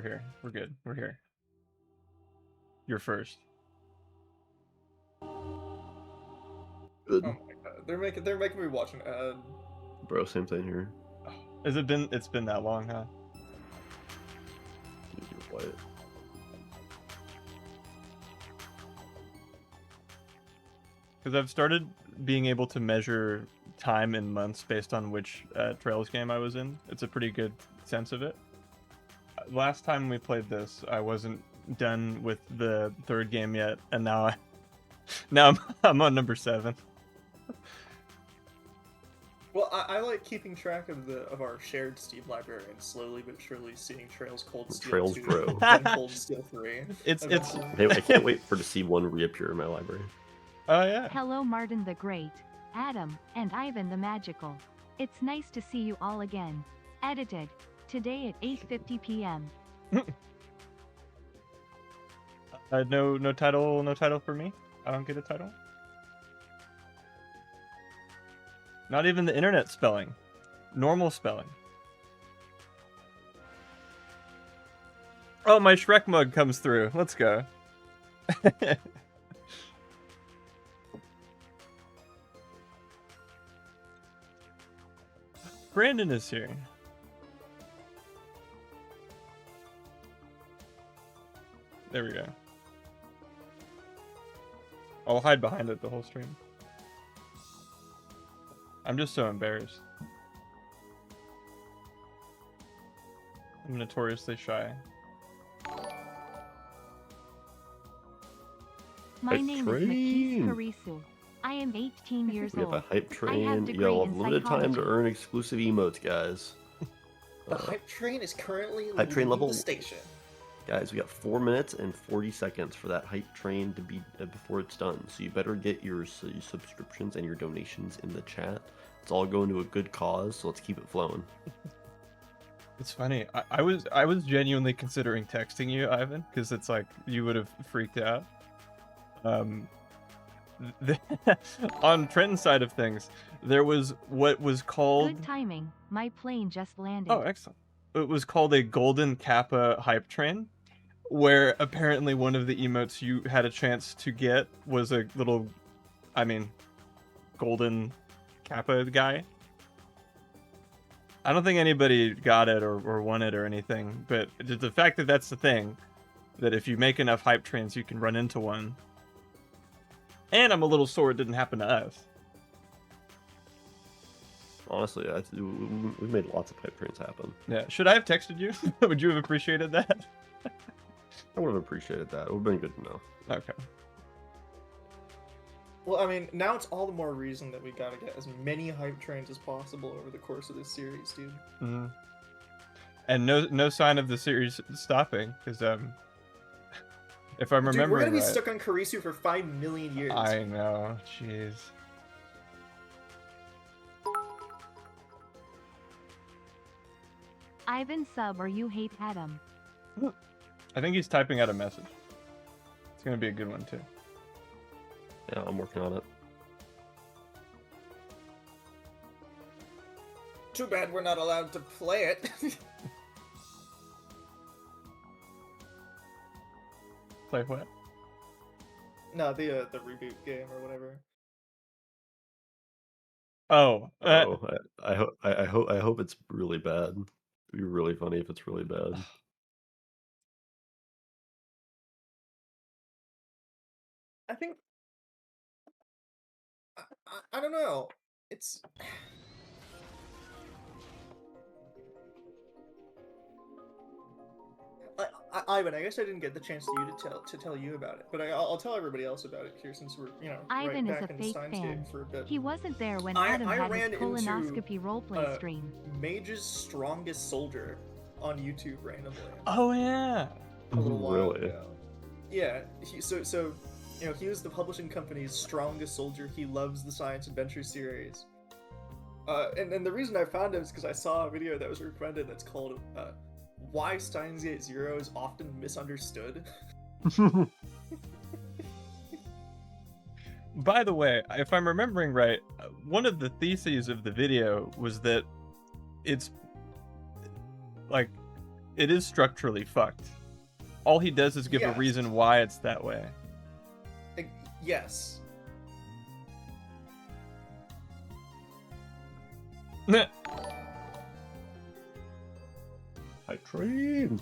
here. We're good. We're here. You're first. Good. Oh my god, they're making me watch an ad. Bro, same thing here. It's been that long, huh? You're quiet. Because I've started being able to measure time in months based on which Trails game I was in. It's a pretty good sense of it. Last time we played this, I wasn't done with the third game yet, and now I'm on number 7. Well, I like keeping track of our shared Steam library and slowly but surely seeing Trails Cold Steel Trails 2 grow. and Cold Steel 3. It's Hey, I can't wait to see one reappear in my library. Oh yeah. Hello Martin the Great, Adam, and Ivan the Magical. It's nice to see you all again. Edited. Today at 8:50 p.m. No title for me. I don't get a title. Not even the internet spelling. Normal spelling. Oh, my Shrek mug comes through. Let's go. Brandon is here. There we go. I'll hide behind it the whole stream. I'm just so embarrassed. I'm notoriously shy. My Hype name train. is Makis Karisu. I am 18 years We have a old. hype I train. have degree You'll in have limited time to psychology. earn exclusive emotes, guys. The hype train is currently Hype train leaving level. the station. Guys, we got 4 minutes and 40 seconds for that hype train to be before it's done. So you better get your subscriptions and your donations in the chat. It's all going to a good cause, so let's keep it flowing. It's funny. I was genuinely considering texting you, Ivan, because it's like you would have freaked out. On Trenton's side of things, there was what was called. Good timing. My plane just landed. Oh, excellent. It was called a Golden Kappa hype train, where apparently one of the emotes you had a chance to get was a little, Golden Kappa guy. I don't think anybody got it or won it or anything, but just the fact that that's the thing, that if you make enough hype trains, you can run into one. And I'm a little sore it didn't happen to us. Honestly, we made lots of hype trains happen. Yeah. Should I have texted you? Would you have appreciated that? I would have appreciated that. It would have been good to know. Okay. Well, I mean, now it's all the more reason that we gotta get as many hype trains as possible over the course of this series, dude. Mm-hmm. And no sign of the series stopping, because if I'm remembering Dude, we're gonna be right, stuck on Karisu for 5 million years. I know, jeez. Ivan sub or you hate Adam. I think he's typing out a message. It's gonna be a good one too. Yeah, I'm working on it. Too bad we're not allowed to play it. Play what? No, the reboot game or whatever. Oh, I hope it's really bad. It'd be really funny if it's really bad. I think I don't know. It's Ivan, I guess I didn't get the chance to tell you about it, but I'll tell everybody else about it here since we're Ivan right is back a in fake Steins fan. game for a bit. He wasn't there when I Adam had ran his into, colonoscopy roleplay stream. Mage's Strongest Soldier on YouTube randomly. oh yeah. A little while Really? ago. Yeah, he was the publishing company's strongest soldier. He loves the science adventure series. And the reason I found him is because I saw a video that was recommended that's called Why Steins Gate Zero is Often Misunderstood. By the way, if I'm remembering right, one of the theses of the video was that it's like it is structurally fucked. All he does is give a Yes. reason why it's that way. Yes. Hype train.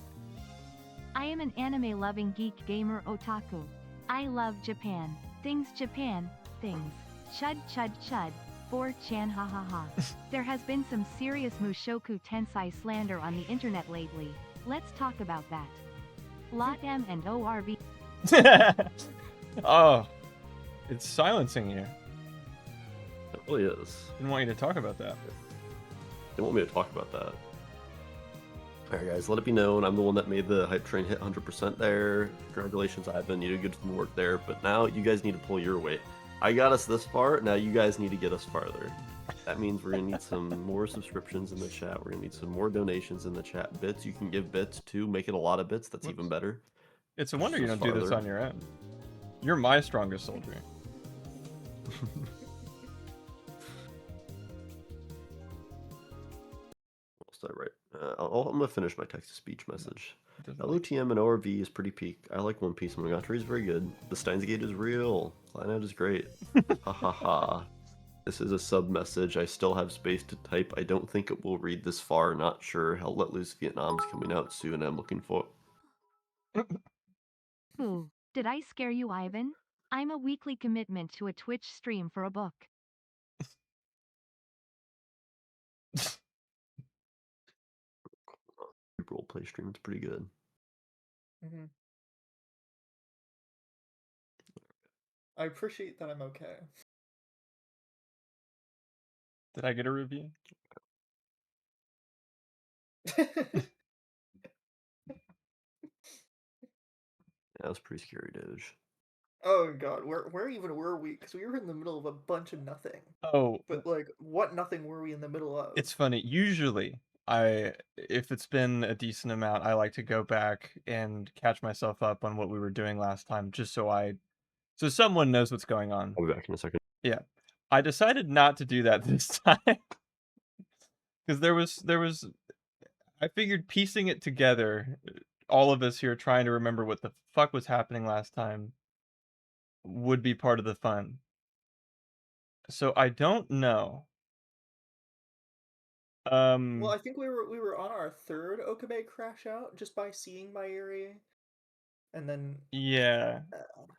I am an anime-loving geek gamer otaku. I love Japan. Things Japan. Things. Chud chud chud. 4chan ha ha ha. There has been some serious Mushoku Tensei slander on the internet lately. Let's talk about that. Lot M and ORV. Oh, it's silencing you. It really is. Didn't want you to talk about that. They want me to talk about that. Alright guys, let it be known, I'm the one that made the hype train hit 100% there. Congratulations, Ivan, you did good work there, but now you guys need to pull your weight. I got us this far, now you guys need to get us farther. That means we're gonna need some more subscriptions in the chat, we're gonna need some more donations in the chat. Bits, you can give bits too, make it a lot of bits, that's even better. It's a wonder you Just don't do this farther. on your own. You're my strongest soldier. What's that right? I'm gonna finish my text-to-speech message. Definitely. LOTM and ORV is pretty peak. I like One Piece. Monogatari is very good. The Steins Gate is real. Cloud is great. Ha ha ha. This is a sub message. I still have space to type. I don't think it will read this far. Not sure. Hell Let Loose Vietnam's coming out soon. I'm looking for. Ooh, did I scare you, Ivan? I'm a weekly commitment to a Twitch stream for a book. Roleplay stream. It's pretty good. Mm-hmm. I appreciate that I'm okay. Did I get a review? Yeah, that was pretty scary, Doge. Oh god, where even were we? Because we were in the middle of a bunch of nothing. Oh, But like, what nothing were we in the middle of? it's funny. Usually, if it's been a decent amount, I like to go back and catch myself up on what we were doing last time, just so someone knows what's going on. I'll be back in a second. Yeah. I decided not to do that this time. Because there was I figured piecing it together, all of us here trying to remember what the fuck was happening last time would be part of the fun. So I don't know. Well, I think we were on our third Okabe crash out just by seeing my area, and then Yeah.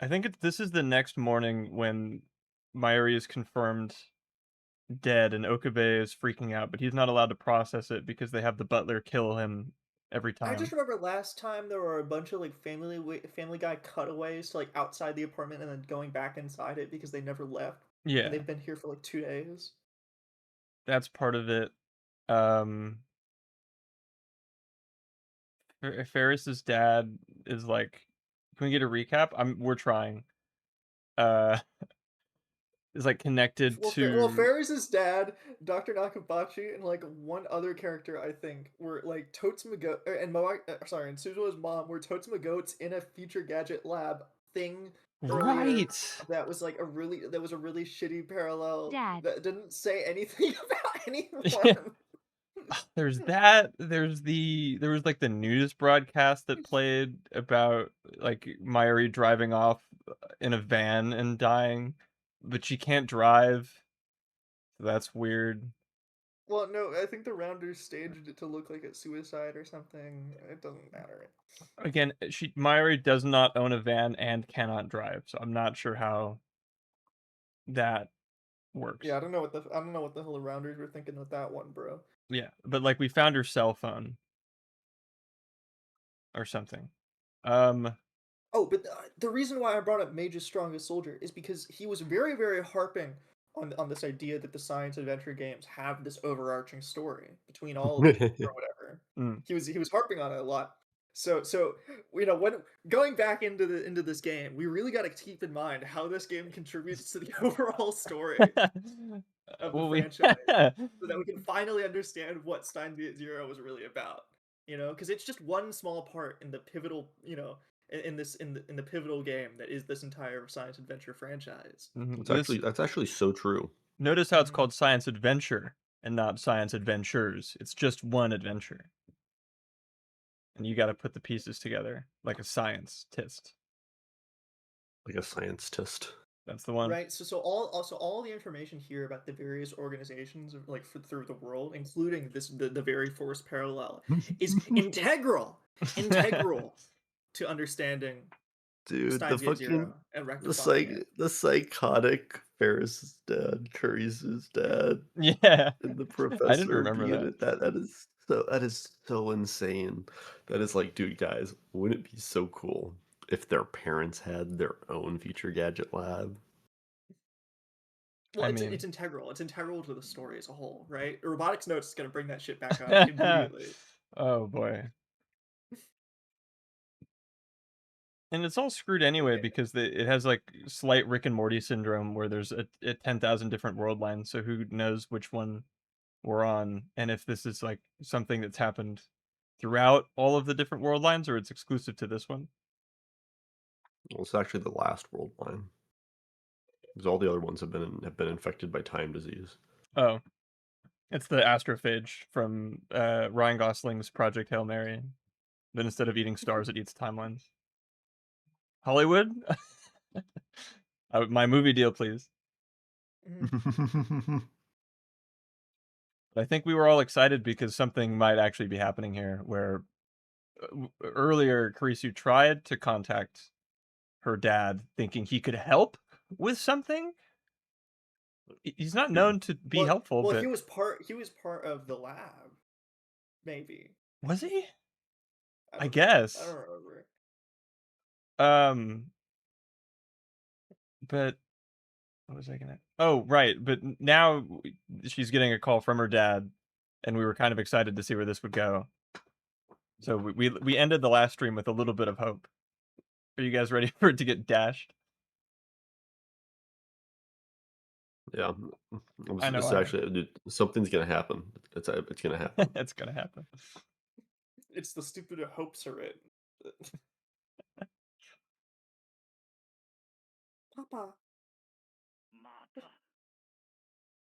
I think this is the next morning when Mayuri is confirmed dead and Okabe is freaking out, but he's not allowed to process it because they have the butler kill him every I time. just remember last time there were a bunch of like Family Guy cutaways to like outside the apartment and then going back inside it because they never left. Yeah, And they've been here for like 2 days. that's part of it. Ferris's dad is like, can we get a recap? We're trying. Is like connected Well, to Ferris's dad, Dr. Nakabachi, and like one other character I think were like Totsuma and and Suzuo's mom were Totsuma Goats in a future gadget lab thing earlier. right. That was like a really shitty parallel Dad. that didn't say anything about anyone. There's that. There was like the news broadcast that played about like Mayuri driving off in a van and dying, but she can't drive. So that's weird. Well, no, I think the Rounders staged it to look like it's suicide or something. It doesn't matter. Again, Mayuri does not own a van and cannot drive, so I'm not sure how that works. Yeah, I don't know what the hell the Rounders were thinking with that one, bro. Yeah, but like we found her cell phone or something. Oh, but the reason why I brought up Mage's Strongest Soldier is because he was very, very harping on this idea that the science adventure games have this overarching story between all of them or whatever. Mm. He was harping on it a lot. So you know, when going back into this game, we really got to keep in mind how this game contributes to the overall story of the franchise, so that we can finally understand what Steins Gate Zero was really about. You know, because it's just one small part in the pivotal, you know, in the pivotal game that is this entire science adventure franchise. That's actually so true. Notice how it's called Science Adventure and not Science Adventures. It's just one adventure. and you got to put the pieces together like a science test. Like a science test. That's the one. Right. So all the information here about the various organizations like through the world, including the very forced parallel, is integral to understanding Dude, Steins Gate Zero and rectifying it. the psychotic Ferris's dad, Curry's dad, Yeah, and the I didn't professor remember being that. it. That is so insane. That is like, dude, guys, wouldn't it be so cool if their parents had their own future gadget lab? Well, I it's mean, integral. It's integral to the story as a whole, right? Robotics Notes is going to bring that shit back up immediately. oh boy. And it's all screwed anyway Okay. because it has like slight Rick and Morty syndrome where there's a 10,000 different world lines. So who knows which one we're on, and if this is like something that's happened throughout all of the different world lines or it's exclusive to this one. Well, it's actually the last world line. Because all the other ones have been infected by time disease. Oh, it's the astrophage from Ryan Gosling's Project Hail Mary. Then instead of eating stars, it eats timelines. Hollywood, my movie deal, please. Mhm. But I think we were all excited because something might actually be happening here. Where earlier, Kurisu tried to contact her dad, thinking he could help with something. He's not known to be helpful, Well, but he was part of the lab, maybe. was he? I I don't I guess. don't remember. Um, but what was I gonna? Oh, right. But now she's getting a call from her dad, and we were kind of excited to see where this would go. So we ended the last stream with a little bit of hope. Are you guys ready for it to get dashed? Yeah, I know. it's I know. actually, dude, something's gonna happen. It's gonna happen. It's gonna happen. It's the stupid hopes are it. Papa.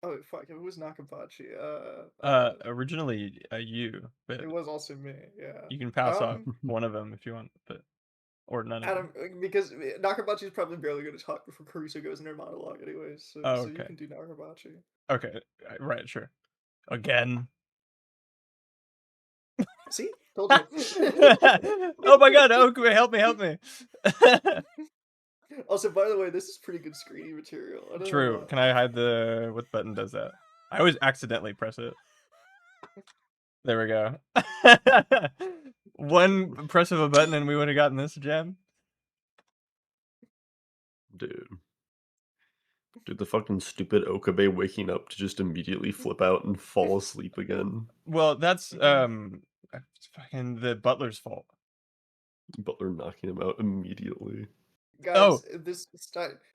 Oh fuck! It was Nakabachi. Originally you, but It was also me. Yeah. you can pass off one of them if you want, but or none of them. Adam, because Nakabachi's probably barely going to talk before Kurisu goes in her monologue, anyways. So, Oh, so you okay. can do Nakabachi. Okay. Right. Sure. Again. See, told you. Oh my God! Oh, help me! Help me! Also, by the way, this is pretty good screening material. I don't know True. why. Can I hide the what button does that? I always accidentally press it. There we go. One press of a button and we would have gotten this gem. Dude. Dude, the fucking stupid Okabe waking up to just immediately flip out and fall asleep again. Well, that's it's fucking the butler's fault. Butler knocking him out immediately. Oh, Guys, this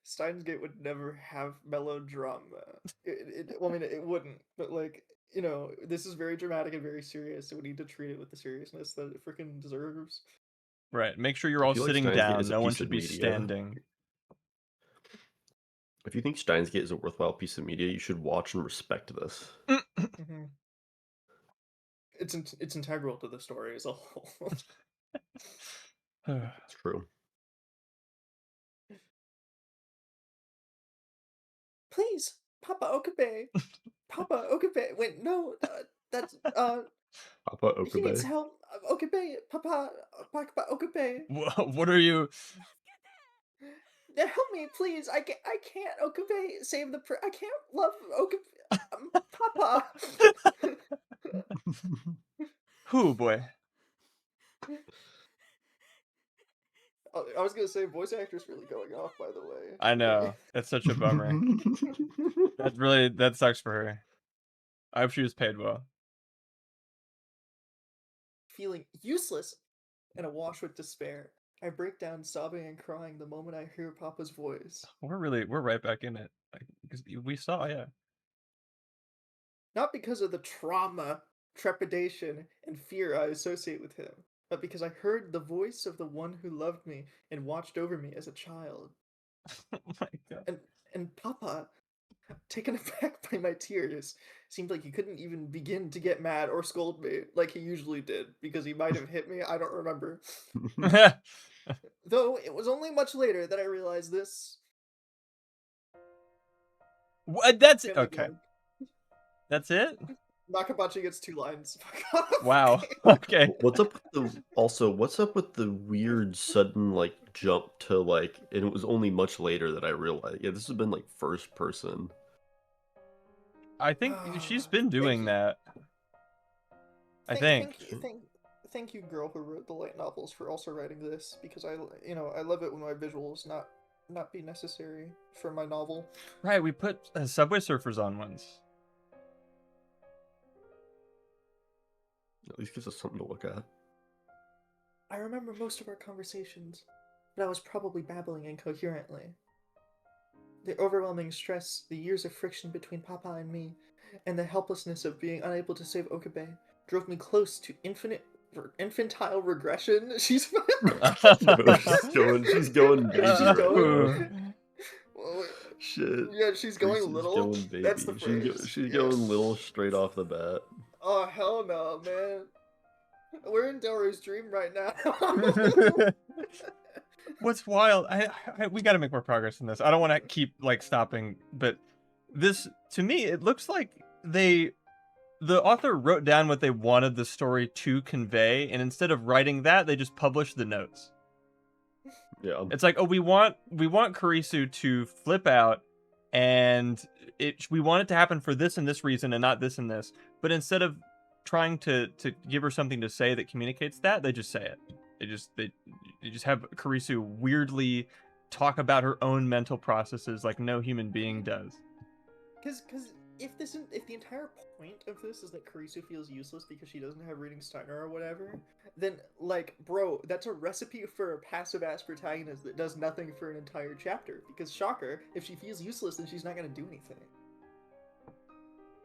Steins Gate would never have melodrama. Well, I mean, it wouldn't, but like, this is very dramatic and very serious, so we need to treat it with the seriousness that it freaking deserves. right. Make sure you're I all feel like sitting Steins Gate down. is a No one piece should of be media. standing. If you think Steins Gate is a worthwhile piece of media, you should watch and respect this. Mm-hmm. It's integral to the story as a whole. It's true. Please, Papa Okabe. Papa Okabe. Wait, no, that's Papa he needs Okabe. help. Okabe, Papa Okabe. What are you? Yeah, help me, please. I can't Okabe save the. I can't love Okabe. Papa. Who boy? I was gonna say voice actor's really going off. By the way, I know. That's such a bummer. That sucks for her. I hope she was paid well. Feeling useless and awash with despair, I break down sobbing and crying the moment I hear Papa's voice. We're right back in it. Because we saw, yeah. Not because of the trauma, trepidation, and fear I associate with him, but because I heard the voice of the one who loved me and watched over me as a child. Oh my God. And Papa, taken aback by my tears. Seemed like he couldn't even begin to get mad or scold me like he usually did, because he might have hit me, I don't remember. Though it was only much later that I realized this. What? That's it. Family Okay. Guy. That's it? Nakabachi gets 2 lines. Fuck off. Wow. Okay. What's up with what's up with the weird sudden like jump to like, and it was only much later that I realized. Yeah, this has been like first person. I think she's been doing that. I think. Thank you, girl who wrote the light novels, for also writing this, because I love it when my visuals not be necessary for my novel. Right, we put Subway Surfers on once. At least gives us something to look at. I remember most of our conversations, but I was probably babbling incoherently. The overwhelming stress, the years of friction between Papa and me, and the helplessness of being unable to save Okabe drove me close to infantile regression. She's she's going baby She's right going- now. Well, Shit. yeah, she's going Reese's little. Going baby. That's the phrase. She's Yeah. going little straight off the bat. Oh hell no, man! We're in Delroy's dream right now. What's wild? We got to make more progress in this. I don't want to keep like stopping, but this to me it looks like the author wrote down what they wanted the story to convey, and instead of writing that, they just published the notes. Yeah. It's like, oh, we want Kurisu to flip out, and we want it to happen for this and this reason, and not this and this. But instead of trying to give her something to say that communicates that, they just say it. They just have Kurisu weirdly talk about her own mental processes like no human being does. Because if the entire point of this is that Kurisu feels useless because she doesn't have reading Steiner or whatever, then like, bro, that's a recipe for a passive ass protagonist that does nothing for an entire chapter. Because shocker, if she feels useless, then she's not gonna do anything.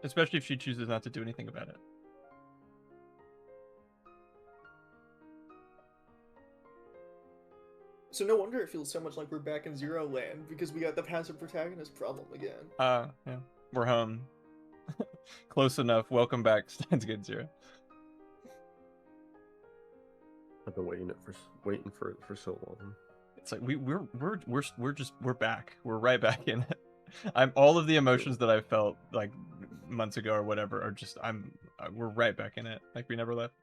Especially if she chooses not to do anything about it. So no wonder it feels so much like we're back in Zero Land, because we got the passive protagonist problem again. Yeah. We're home. Close enough. Welcome back, Steins Gate Zero. I've been waiting for it for so long. It's like we're back. We're right back in it. All of the emotions that I felt like months ago or whatever are just we're right back in it. Like we never left.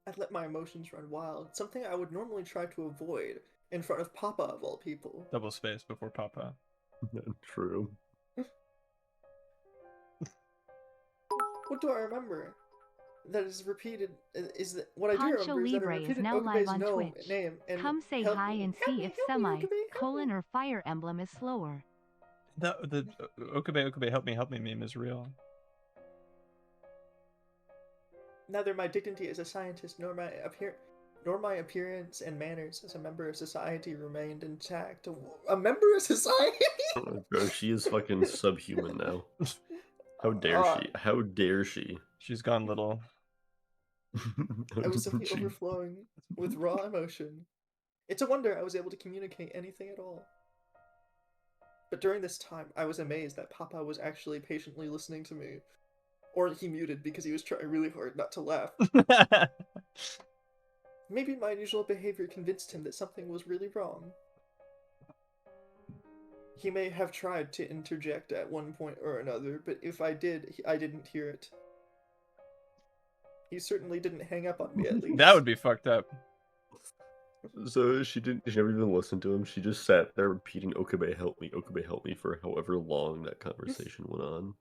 I'd let my emotions run wild, something I would normally try to avoid in front of Papa of all people. Double space before Papa. True. What do I remember? That is repeated. Is that what I do Poncho remember? Is that I Libre is repeated now live Okabe's on name, Twitch. name and Come say help hi me. and Help see me, if help me, semi, Okabe, help me. colon, or fire emblem is slower. The Okabe help me meme is real. Neither my dignity as a scientist nor my appearance and manners as a member of society remained intact. A member of society? Bro, she is fucking subhuman now. How dare she? How dare she? She's gone little. I was simply overflowing with raw emotion. It's a wonder I was able to communicate anything at all. But during this time, I was amazed that Papa was actually patiently listening to me. Or he muted because he was trying really hard not to laugh. Maybe my unusual behavior convinced him that something was really wrong. He may have tried to interject at one point or another, but if I did, I didn't hear it. He certainly didn't hang up on me, at least. That would be fucked up. So she never even listened to him. She just sat there repeating Okabe help me for however long that conversation went on.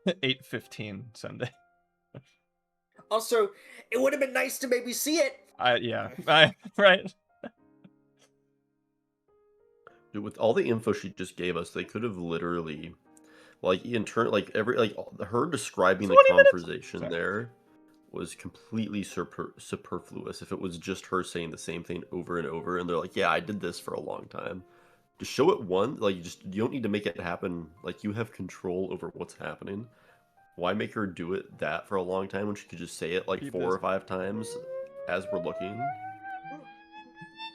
8:15 Sunday. Also, it would have been nice to maybe see it. Dude, Right. with all the info she just gave us, they could have literally, like, her describing the 20 minutes? conversation Sorry. there was completely superfluous. If it was just her saying the same thing over and over, and they're like, "Yeah, I did this for a long time." Just show it one, like, you don't need to make it happen. Like, you have control over what's happening. Why make her do it that for a long time when she could just say it like 4 or 5 times as we're looking?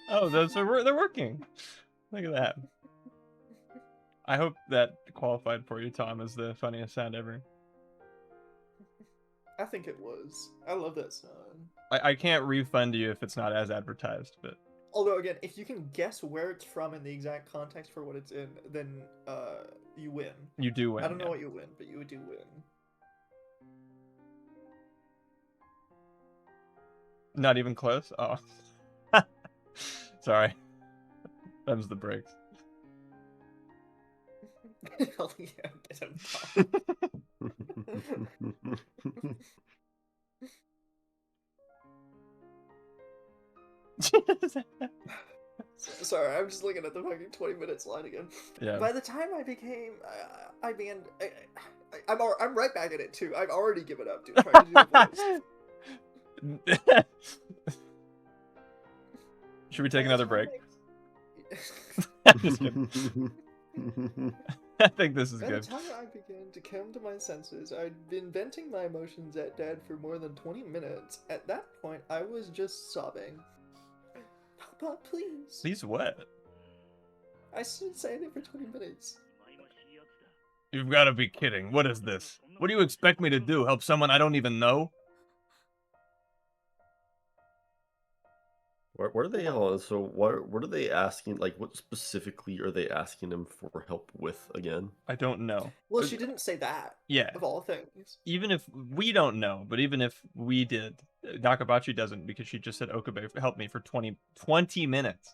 Oh, they're working. Look at that. I hope that qualified for you, Tom, as the funniest sound ever. I think it was. I love that sound. I can't refund you if it's not as advertised, but Although again, if you can guess where it's from and the exact context for what it's in, then you win. you do win. I don't know yeah. what you win, but you do win. Not even close? Oh. Sorry. Them's the breaks. Hell yeah, get him, Tom. Sorry, I'm just looking at the fucking 20-minute slide again. Yeah. By the time I became, I'm right back at it too. I've already given up, dude. Trying to do the voice. Should we take another break? I- I'm just kidding. I think this is By the good. time I began to come to my senses, I'd been venting my emotions at Dad for more than 20 minutes. At that point, I was just sobbing. Papa, please. Please what? I stood saying it for 20 minutes. You've got to be kidding. What is this? What do you expect me to do? Help someone I don't even know? What are they all? So what are they asking? Like, what specifically are they asking him for help with again? I don't know. Well, she didn't say that, Yeah. of all things. Even if we don't know, but even if we did, Nakabachi doesn't because she just said Okabe help me for 20 minutes.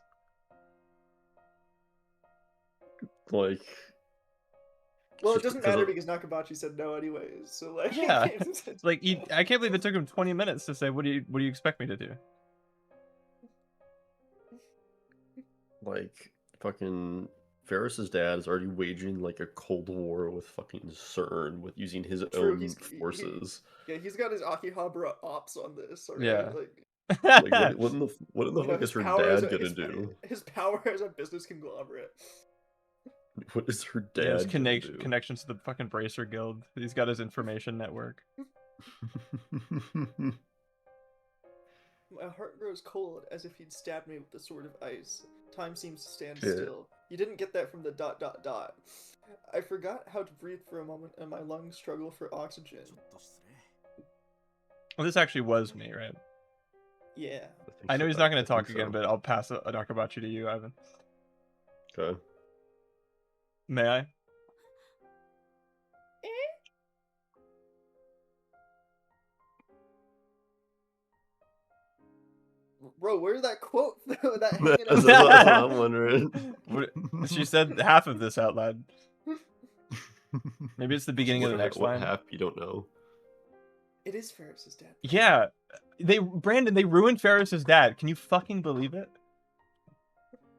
Like, Well, it just doesn't because matter of- because Nakabachi said no anyways, so like... Yeah. It's like I can't believe it took him 20 minutes to say what do you expect me to do? like fucking Ferris's dad is already waging like a cold war with fucking CERN with using his True, own he- forces. Yeah, he's got his Akihabara ops on this, alright? Yeah. Like, Like, what in the you know, fuck his is her power as dad a- gonna his- do? His power as a business conglomerate. What is her Yeah, his dad gonna do? connections to the fucking Bracer Guild. He's got his information network. My heart grows cold as if he'd stabbed me with a sword of ice. Time seems to stand Yeah. still. You didn't get that from the ... I forgot how to breathe for a moment and my lungs struggle for oxygen. Well, this actually was me, right? Yeah. I know he's not going to talk again, but I'll pass a Nakabachi to you, Ivan. Okay. May I? Bro, where's that quote? that That's hanging what out? I'm wondering. She said half of this out loud. Maybe it's the beginning of the next what line. half you don't know. It is Ferris's dad. Yeah, Brandon, they ruined Ferris's dad. Can you fucking believe it?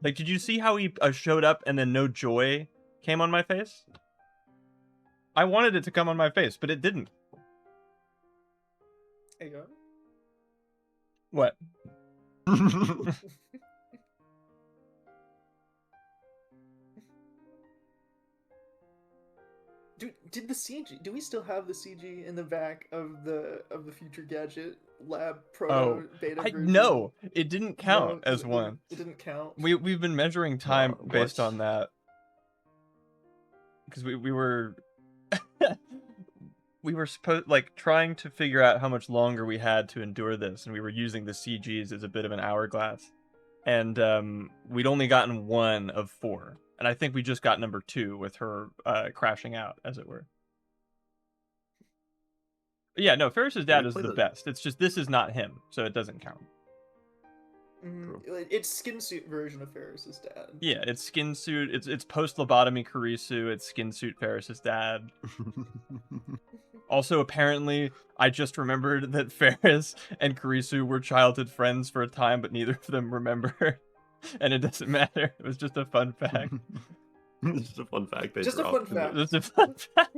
Like, did you see how he showed up and then no joy came on my face? I wanted it to come on my face, but it didn't. There you go. What? Dude, did the CG? Do we still have the CG in the back of the future gadget lab proto beta version? No, it didn't count No, 'cause as one. It didn't count. We've been measuring time based what? on that because we were we were supposed trying to figure out how much longer we had to endure this, and we were using the CGs as a bit of an hourglass, and we'd only gotten 1 of 4, and I think we just got number 2 with her crashing out, as it were. But yeah, no, Ferris's dad is the best. It's just this is not him, so it doesn't count. It's skin suit version of Ferris's dad. Yeah, it's skin suit. It's post lobotomy Kurisu. It's skin suit Ferris's dad. Also, apparently, I just remembered that Ferris and Kurisu were childhood friends for a time, but neither of them remember, and it doesn't matter. It was just a fun fact. It's just a fun fact. Just a fun fact. Just a fun fact.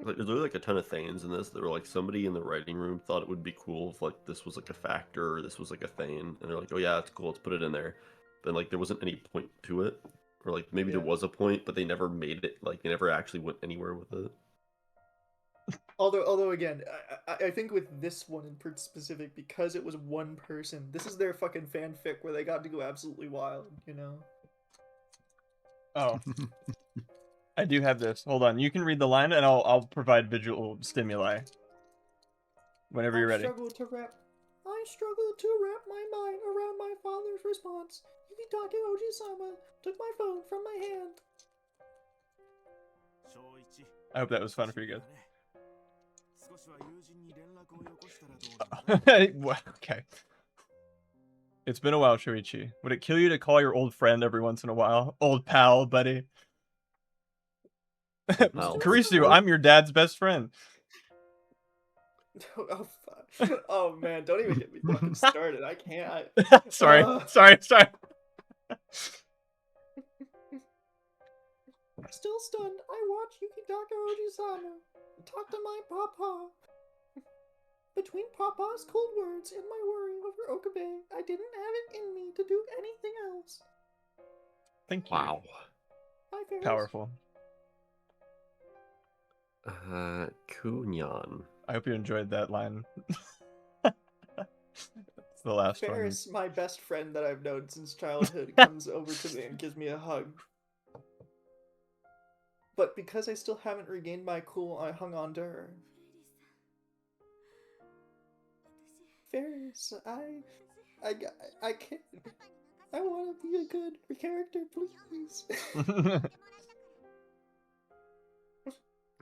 Like, there's really like a ton of things in this that were like somebody in the writing room thought it would be cool if like this was like a factor or this was like a thing, and they're like, oh yeah, it's cool, let's put it in there. But like there wasn't any point to it, or like maybe there was a point, but they never made it. Like they never actually went anywhere with it. Although again, I think with this one in specific, because it was one person, this is their fucking fanfic where they got to go absolutely wild, you know? Oh, I do have this. Hold on. You can read the line, and I'll provide visual stimuli. Whenever you're ready. I struggle to wrap my mind around my father's response. Yukitake Oji-sama took my phone from my hand. I hope that was fun for you guys. Well, okay. It's been a while, Shoichi. Would it kill you to call your old friend every once in a while? Old pal, buddy. Pal. Karisu, I'm your dad's best friend. Oh, fuck. Oh man, don't even get me fucking started. I can't. Sorry. Still stunned, I watch Yukitake Oji-sama talk to my papa. Between papa's cold words and my worry over Okabe, I didn't have it in me to do anything else. Thank you. Wow. Bye, Ferris. Powerful. Kunyan. I hope you enjoyed that line. It's the last Ferris, my best friend that I've known since childhood, comes over to me and gives me a hug. But because I still haven't regained my cool, I hung on to her. Ferris, I can't. I want to be a good character, please.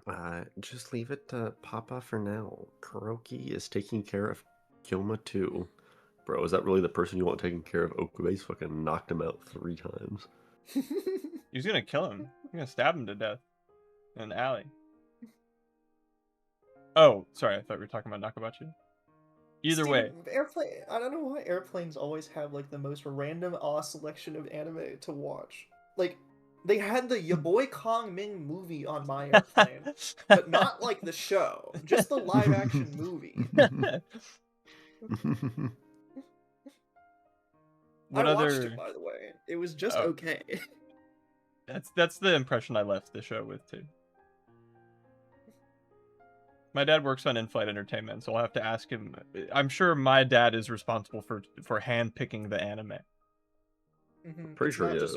one. Just leave it to Papa for now. Kuroki is taking care of Kyoma too. Bro, is that really the person you want taking care of? Okabe's fucking knocked him out 3 times. He's gonna kill him. He's gonna stab him to death. In an alley. Oh, sorry, I thought we were talking about Nakabachi. Either way. Airplane. I don't know why airplanes always have like the most random selection of anime to watch. Like, they had the Ya Boy Kong Ming movie on my airplane, but not like the show, just the live action movie. What I other... watched it, by the way. It was just okay. That's the impression I left the show with too. My dad works on in-flight entertainment, so I'll have to ask him. I'm sure my dad is responsible for hand-picking the anime. Mm-hmm. Pretty sure he is.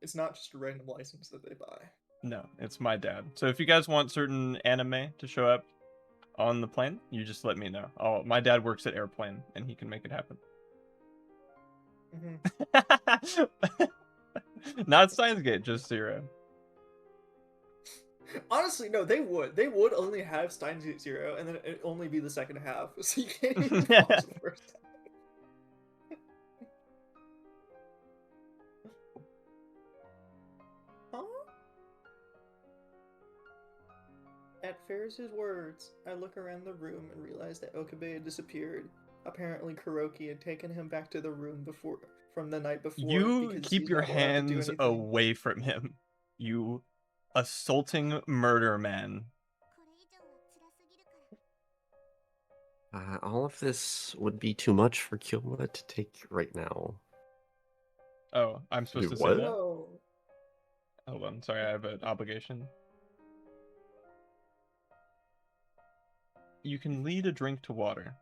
It's not just a random license that they buy. No, it's my dad. So if you guys want certain anime to show up on the plane, you just let me know. Oh, my dad works at Airplane, and he can make it happen. Mm-hmm. Not Steins Gate, just 0. Honestly, no, they would. They would only have Steins Gate 0, and then it'd only be the second half, so you can't even watch the first half. Huh? At Ferris's words, I look around the room and realize that Okabe had disappeared. Apparently, Kuroki had taken him back to the room from the night before. You keep your hands away from him. You assaulting murder man. All of this would be too much for Kyoma to take right now. Oh, I'm supposed to say what? that? No. Hold on, sorry, I have an obligation. You can lead a drink to water,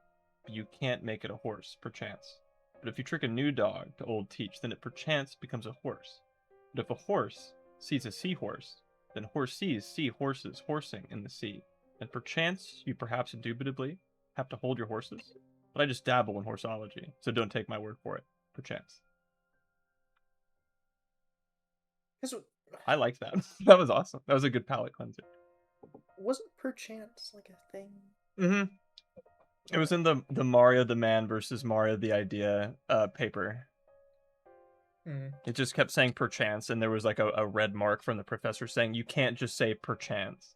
but you can't make it a horse, perchance. But if you trick a new dog to old teach, then it perchance becomes a horse. But if a horse sees a seahorse, then horses see horses horsing in the sea. And perchance you perhaps indubitably have to hold your horses. But I just dabble in horseology, so don't take my word for it. Perchance. I liked that. That was awesome. That was a good palate cleanser. Wasn't perchance like a thing? Mm-hmm. It was in the Mario the Man versus Mario the Idea paper. It just kept saying perchance, and there was like a red mark from the professor saying you can't just say perchance.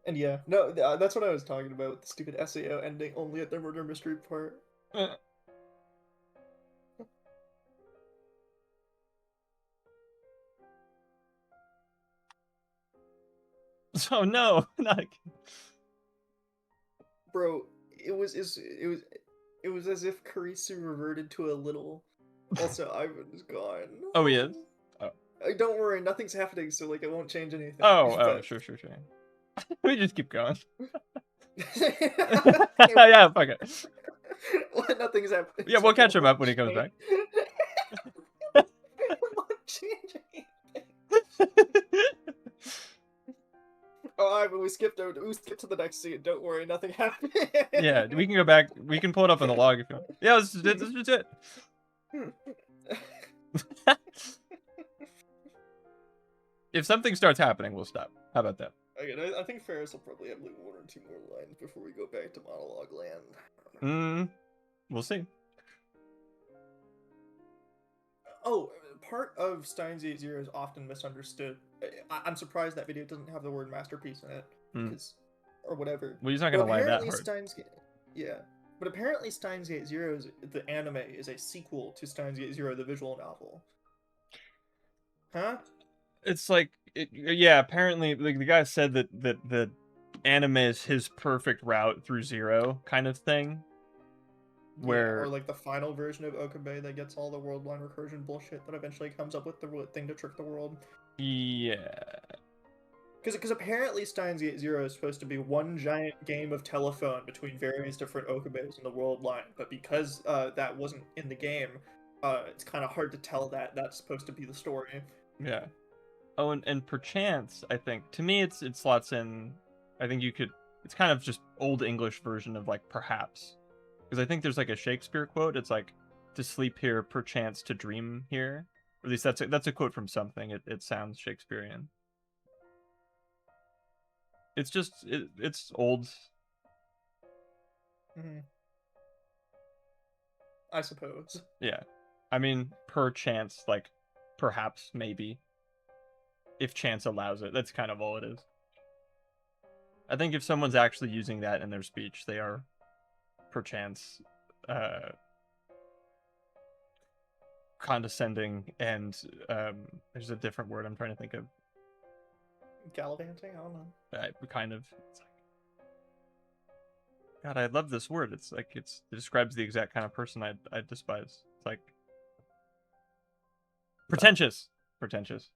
And yeah, no, that's what I was talking about, the stupid SAO ending only at the murder mystery part. Oh no, not again. Bro, it was as if Kurisu reverted to a little. Also, Ivan is gone. Oh, he is? Oh. Don't worry, nothing's happening, so like it won't change anything. Oh, but sure. We just keep going. Yeah, Yeah, fuck it. nothing's happening. Yeah, we'll catch him up when he comes back. It won't change anything. Oh, but we skipped to the next scene. Don't worry, nothing happened. Yeah, we can go back. We can pull it up on the log if you want. Yeah, this is it. If something starts happening, we'll stop. How about that? Okay, I think Ferris will probably have like 1 or 2 more lines before we go back to monologue land. We'll see. Oh, part of Steins Gate Zero is often misunderstood. I'm surprised that video doesn't have the word masterpiece in it, because, or whatever. Well, he's not gonna lie that Apparently hard. But apparently Steins Gate Zero, the anime, is a sequel to Steins Gate Zero, the visual novel. Huh? It's like, yeah. Apparently, like the guy said that the anime is his perfect route through Zero, kind of thing. Where Or like the final version of Okabe that gets all the world-line recursion bullshit that eventually comes up with the thing to trick the world. yeah, Because apparently Steins Gate Zero is supposed to be one giant game of telephone between various different Okabes in the world line, but because that wasn't in the game, it's kind of hard to tell that that's supposed to be the story. yeah. Oh, and perchance, I think to me it slots in. I think you could. It's kind of just old English version of like perhaps, because I think there's like a Shakespeare quote. It's like, to sleep here, perchance to dream here. Or at least that's a quote from something. It sounds Shakespearean. It's just it's old. I suppose. Yeah, I mean perchance, like perhaps, maybe, if chance allows it. That's kind of all it is. I think if someone's actually using that in their speech, they are perchance condescending, and there's a different word I'm trying to think of. Gallivanting? I don't know. Kind of. It's like, God, I love this word. It's like it describes the exact kind of person I despise. It's like pretentious. Pretentious.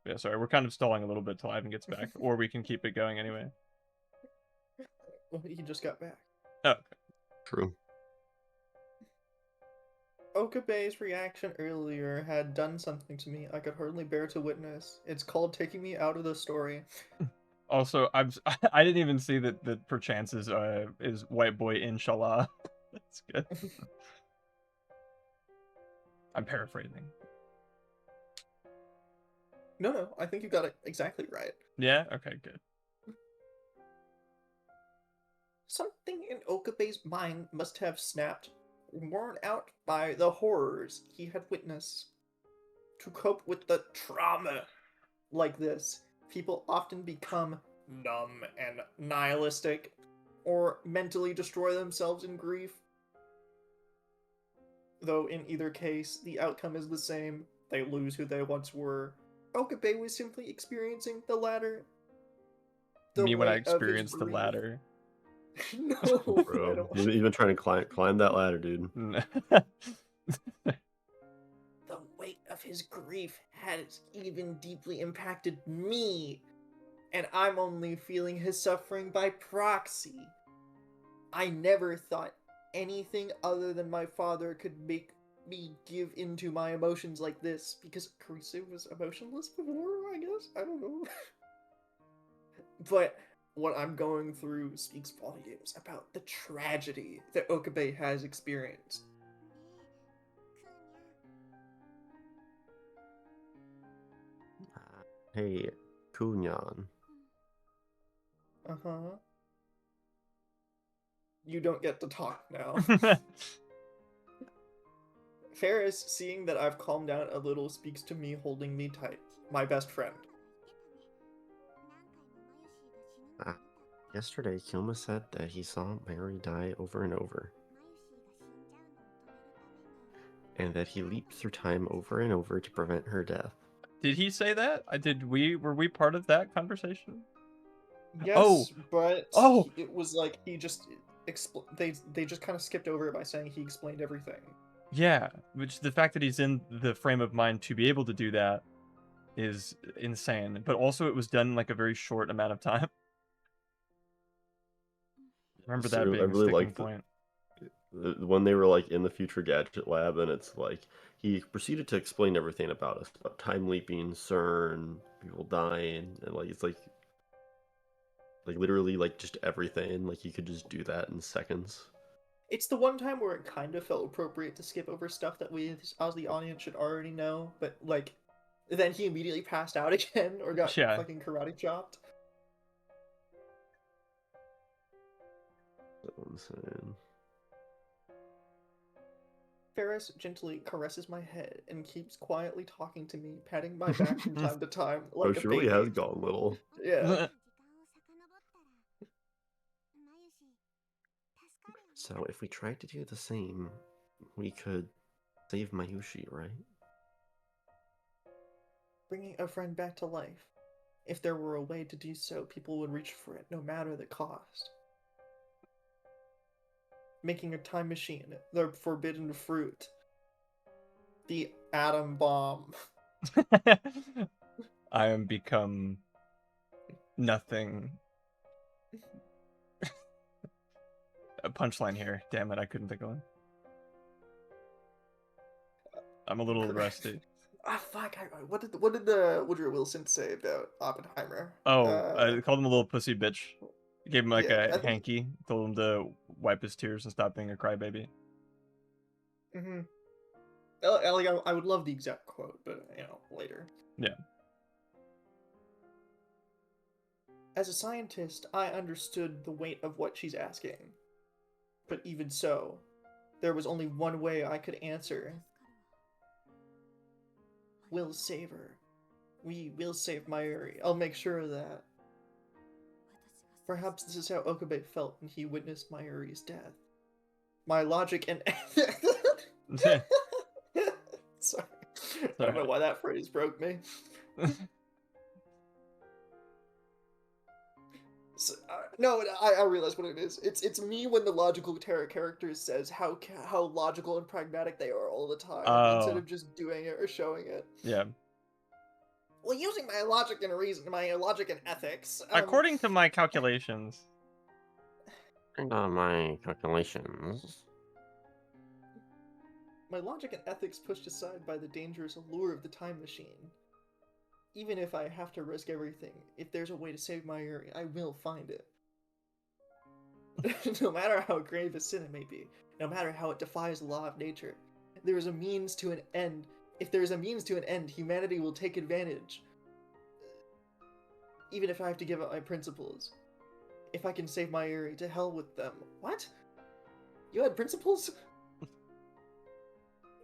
Yeah, sorry, we're kind of stalling a little bit till Ivan gets back, or we can keep it going anyway. Well, he just got back. Oh, okay. True. Okabe's reaction earlier had done something to me I could hardly bear to witness. It's called taking me out of the story. Also, I didn't even see that perchance is white boy inshallah. That's good. I'm paraphrasing. No, I think you got it exactly right. Yeah? Okay, good. Something in Okabe's mind must have snapped, worn out by the horrors he had witnessed. To cope with the trauma like this, people often become numb and nihilistic, or mentally destroy themselves in grief. Though in either case, the outcome is the same. They lose who they once were. Okabe was simply experiencing the latter. Me when I weight of his experienced the grief. ladder. No, I Bro, don't. you've been trying to climb that ladder, dude. The weight of his grief has even deeply impacted me, and I'm only feeling his suffering by proxy. I never thought anything other than my father could make me give into my emotions like this, because Kurisu was emotionless before, I guess? I don't know. But what I'm going through speaks volumes about the tragedy that Okabe has experienced. Hey, Kunyan. Uh-huh. You don't get to talk now. Ferris, seeing that I've calmed down a little, speaks to me, holding me tight. My best friend. Yesterday, Kyoma said that he saw Mary die over and over. And that he leaped through time over and over to prevent her death. Did he say that? Were we part of that conversation? Yes, but Oh! it was like he just they just kind of skipped over it by saying he explained everything. Yeah, which the fact that he's in the frame of mind to be able to do that is insane. But also, it was done in like a very short amount of time. Remember So that I being a really sticking like point. when they were like in the future gadget lab, and it's like he proceeded to explain everything about us, about time leaping, CERN, people dying, and like it's like literally like just everything. Like you could just do that in seconds. It's the one time where it kind of felt appropriate to skip over stuff that we, as the audience, should already know, but like, then he immediately passed out again or got Yeah. fucking karate chopped. So insane. Ferris gently caresses my head and keeps quietly talking to me, patting my back from time to time, Oh, like a she really baby. has gone little. Yeah. So if we tried to do the same, we could save Mayushi, right? Bringing a friend back to life. If there were a way to do so, people would reach for it, no matter the cost. Making a time machine, the forbidden fruit, the atom bomb. I am become nothing. A punchline here. Damn it, I couldn't think of one. I'm a little rusty. Ah, fuck! What did the Woodrow Wilson say about Oppenheimer? Oh, I called him a little pussy bitch. Gave him like Yeah, a hanky. Told him to wipe his tears and stop being a crybaby. Mm-hmm. Like, I would love the exact quote, but later. Yeah. As a scientist, I understood the weight of what she's asking. But even so, there was only one way I could answer. We'll save her. We will save Mayuri. I'll make sure of that. Perhaps this is how Okabe felt when he witnessed Mayuri's death. My logic and... Sorry. I don't know why that phrase broke me. So, no, I realize what it is. It's me when the logical character says how logical and pragmatic they are all the time, instead of just doing it or showing it. Yeah. Well, using my logic and reason, my logic and ethics. According to my calculations. My calculations. My logic and ethics pushed aside by the dangerous allure of the time machine. Even if I have to risk everything, if there's a way to save Mayuri, I will find it. No matter how grave a sin it may be, no matter how it defies the law of nature, there is a means to an end. If there is a means to an end, humanity will take advantage. Even if I have to give up my principles. If I can save Mayuri, to hell with them. What? You had principles?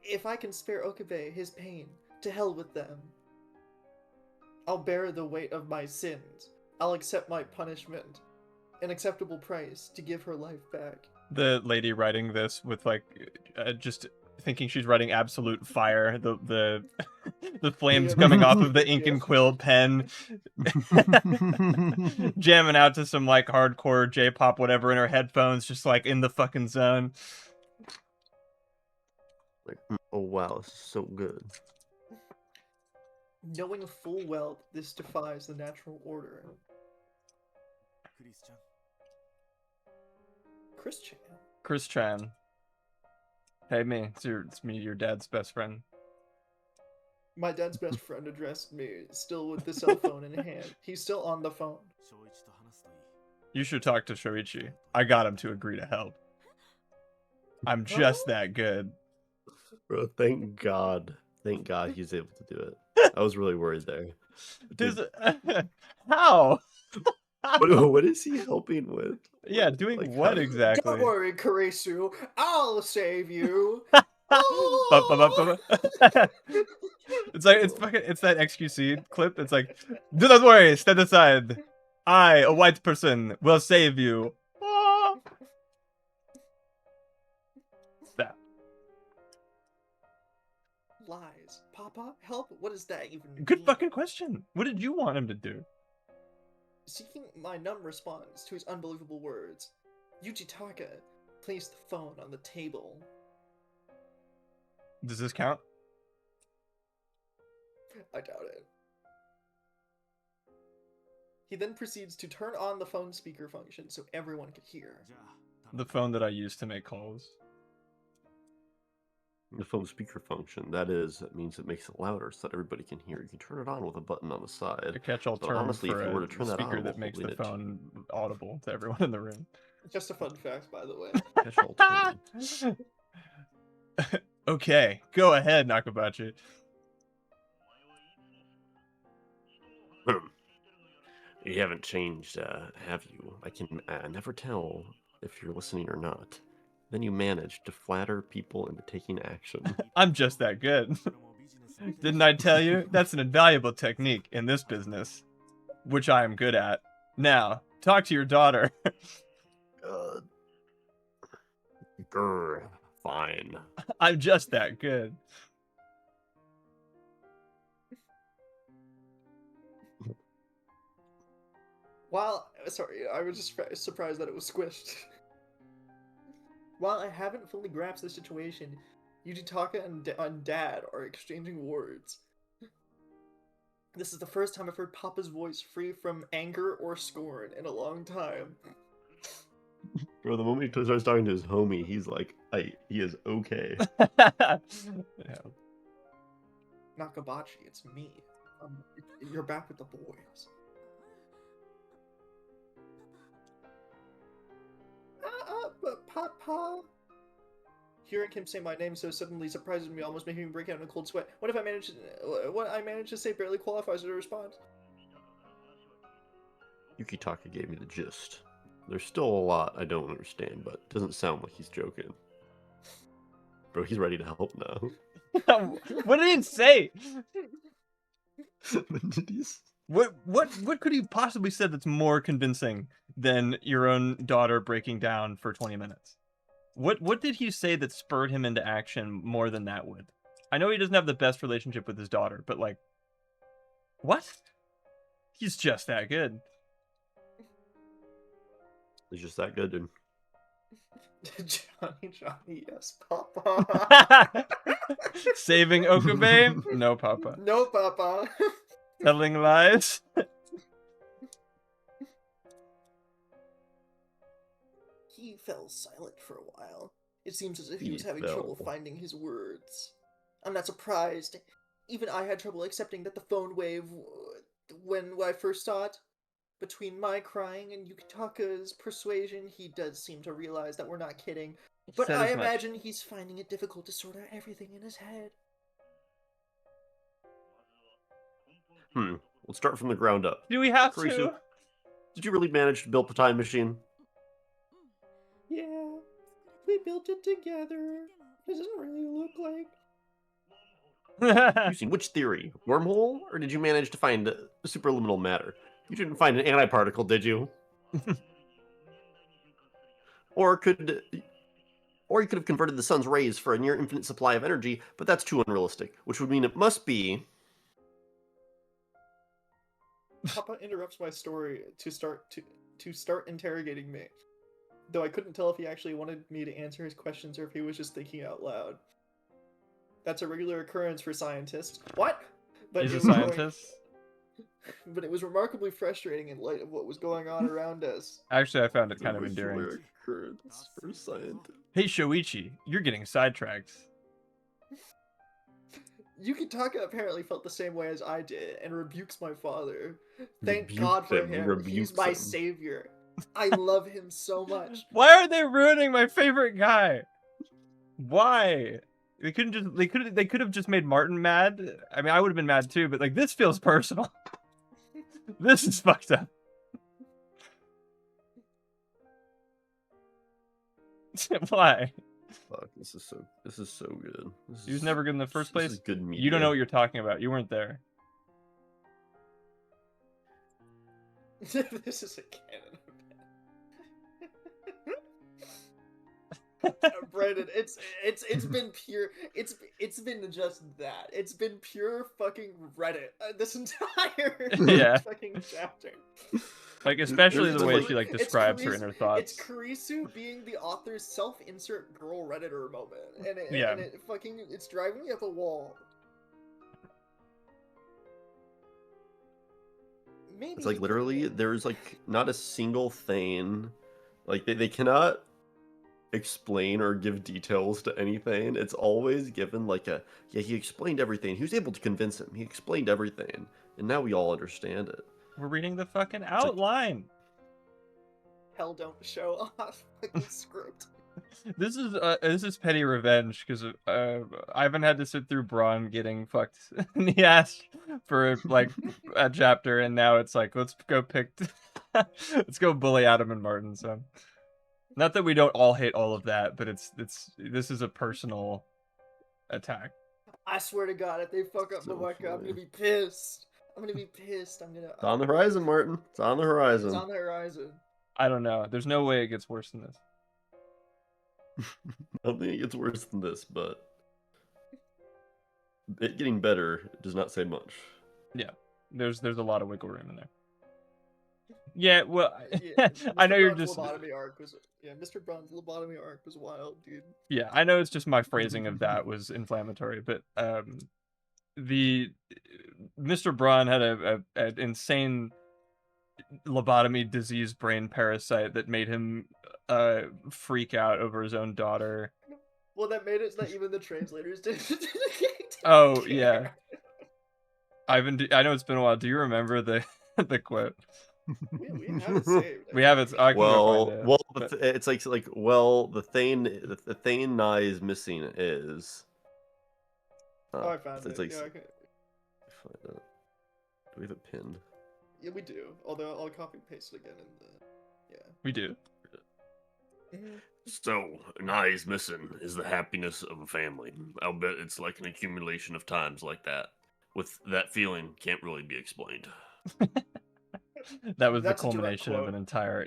If I can spare Okabe his pain, to hell with them. I'll bear the weight of my sins. I'll accept my punishment. An acceptable price to give her life back. The lady writing this with like just thinking she's writing absolute fire. The the flames coming off of the ink and quill pen, jamming out to some like hardcore J-pop whatever in her headphones, just like in the fucking zone. Like, oh wow, this is so good. Knowing full well this defies the natural order. Chris Chan. Hey me, it's me, your dad's best friend. My dad's best friend addressed me, still with the cell phone in hand. He's still on the phone. You should talk to Shoichi. I got him to agree to help. I'm just that good. Bro, thank God. Thank God he's able to do it. I was really worried there. How? What is he helping with? Yeah, doing like, what exactly? Don't worry, Kurisu. I'll save you. It's like it's that XQC clip. It's like, do not worry, stand aside. I, a white person, will save you. That. Lies. Papa, help? What does that even mean? Good fucking question. What did you want him to do? Seeking my numb response to his unbelievable words, Yujitaka placed the phone on the table. Does this count? I doubt it. He then proceeds to turn on the phone speaker function so everyone could hear. The phone that I use to make calls. The phone speaker function, that means it makes it louder so that everybody can hear. You can turn it on with a button on the A side. catch-all But term honestly, if for you were a to turn that speaker on, that we'll makes leave the it to phone audible to everyone in the room. Just a fun fact, by the way. catch-all term. Okay, go ahead, Nakabachi. You haven't changed, have you? I can never tell if you're listening or not. Then you manage to flatter people into taking action. I'm just that good. Didn't I tell you? That's an invaluable technique in this business, which I am good at. Now, talk to your daughter. Grr, fine. I'm just that good. Sorry, I was just surprised that it was squished. While I haven't fully grasped the situation, Yujitaka and Dad are exchanging words. This is the first time I've heard Papa's voice free from anger or scorn in a long time. Bro, the moment he starts talking to his homie, he's like, he is okay. Yeah. Nakabachi, it's me. You're back with the boys. But Papa... Hearing him say my name so suddenly surprises me, almost making me break out in a cold sweat. What I managed to say barely qualifies as a response. Yukitaka gave me the gist. There's still a lot I don't understand, but it doesn't sound like he's joking. Bro, he's ready to help now. What did he say? What did he say? What could he possibly said that's more convincing than your own daughter breaking down for 20 minutes? What did he say that spurred him into action more than that would? I know he doesn't have the best relationship with his daughter, but like, what? He's just that good. He's just that good, dude. Johnny, yes, Papa. Saving Okabe? No, Papa. No, Papa. Telling lies? He fell silent for a while. It seems as if he He was having fell. trouble finding his words. I'm not surprised. Even I had trouble accepting that the phone wave, when I first saw it. Between my crying and Yukitaka's persuasion, he does seem to realize that we're not kidding. But Said I as much. imagine he's finding it difficult to sort out everything in his head. Let's start from the ground up. Do we have Kurisu, to? did you really manage to build the time machine? Yeah, we built it together. It doesn't really look like... Using which theory? Wormhole? Or did you manage to find superluminal matter? You didn't find an antiparticle, did you? Or you could have converted the sun's rays for a near infinite supply of energy, but that's too unrealistic, which would mean it must be... Papa interrupts my story to start interrogating me. Though I couldn't tell if he actually wanted me to answer his questions or if he was just thinking out loud. That's a regular occurrence for scientists. What? He's a it was going- scientist? But it was remarkably frustrating in light of what was going on around us. Actually, I found it kind of endearing. Regular occurrence for scientists. Hey, Shoichi, you're getting sidetracked. Yukitaka apparently felt the same way as I did and rebukes my father. Thank Rebukes God for him, he him. rebukes He's my him. savior. I love him so much. Why are they ruining my favorite guy? Why? They could have just made Martin mad. I mean, I would have been mad too, but like this feels personal. This is fucked up. Why? Fuck, this is so good. He was never good in the first place. This is good media. You don't know what you're talking about. You weren't there. This is a canon event. Brandon, it's been pure. It's been just that. It's been pure fucking Reddit. This entire Yeah. fucking chapter. Like, especially There's the way like- she like It's describes her Kurisu- inner thoughts. It's Kurisu being the author's self-insert girl redditor moment, and Yeah. it's driving me up a wall. Maybe It's like literally there's like not a single thing, like they cannot explain or give details to anything. It's always given like a, yeah, he explained everything. He was able to convince him. He explained everything, and now we all understand it. We're reading the fucking like- outline. hell don't show off fucking script. This is petty revenge because Ivan had to sit through Braun getting fucked in the ass for like a chapter, and now it's like let's go let's go bully Adam and Martin. So, not that we don't all hate all of that, but this is a personal attack. I swear to God, if they fuck up So the Weka, I'm funny. gonna be pissed. I'm gonna be pissed. It's on the horizon, Martin. It's on the horizon. It's on the horizon. I don't know. There's no way it gets worse than this. I don't think it gets worse than this, but it getting better does not say much. There's a lot of wiggle room in there. Yeah, well, Yeah, I know Mr. you're Braun's just lobotomy arc was Mr. Braun's lobotomy arc was wild, dude. yeah. I know it's just my phrasing of that was inflammatory, but the Mr. Braun had an insane lobotomy disease brain parasite that made him freak out over his own daughter. Well, that made it so that even the translators didn't. Oh, care. yeah. Ivan, I know it's been a while. Do you remember the the quote? We have it saved. We have it. I can go find it, Well, but- it's like well, the thing Nye is missing is. Oh, I found it's it. like Yeah, okay. find it. Do we have it pinned? Yeah, we do. Although I'll copy and paste it again in the. we do. So, Nye's missing is the happiness of a family. I'll bet it's like an accumulation of times like that. With that feeling, can't really be explained. That was That's the a direct culmination of quote. an entire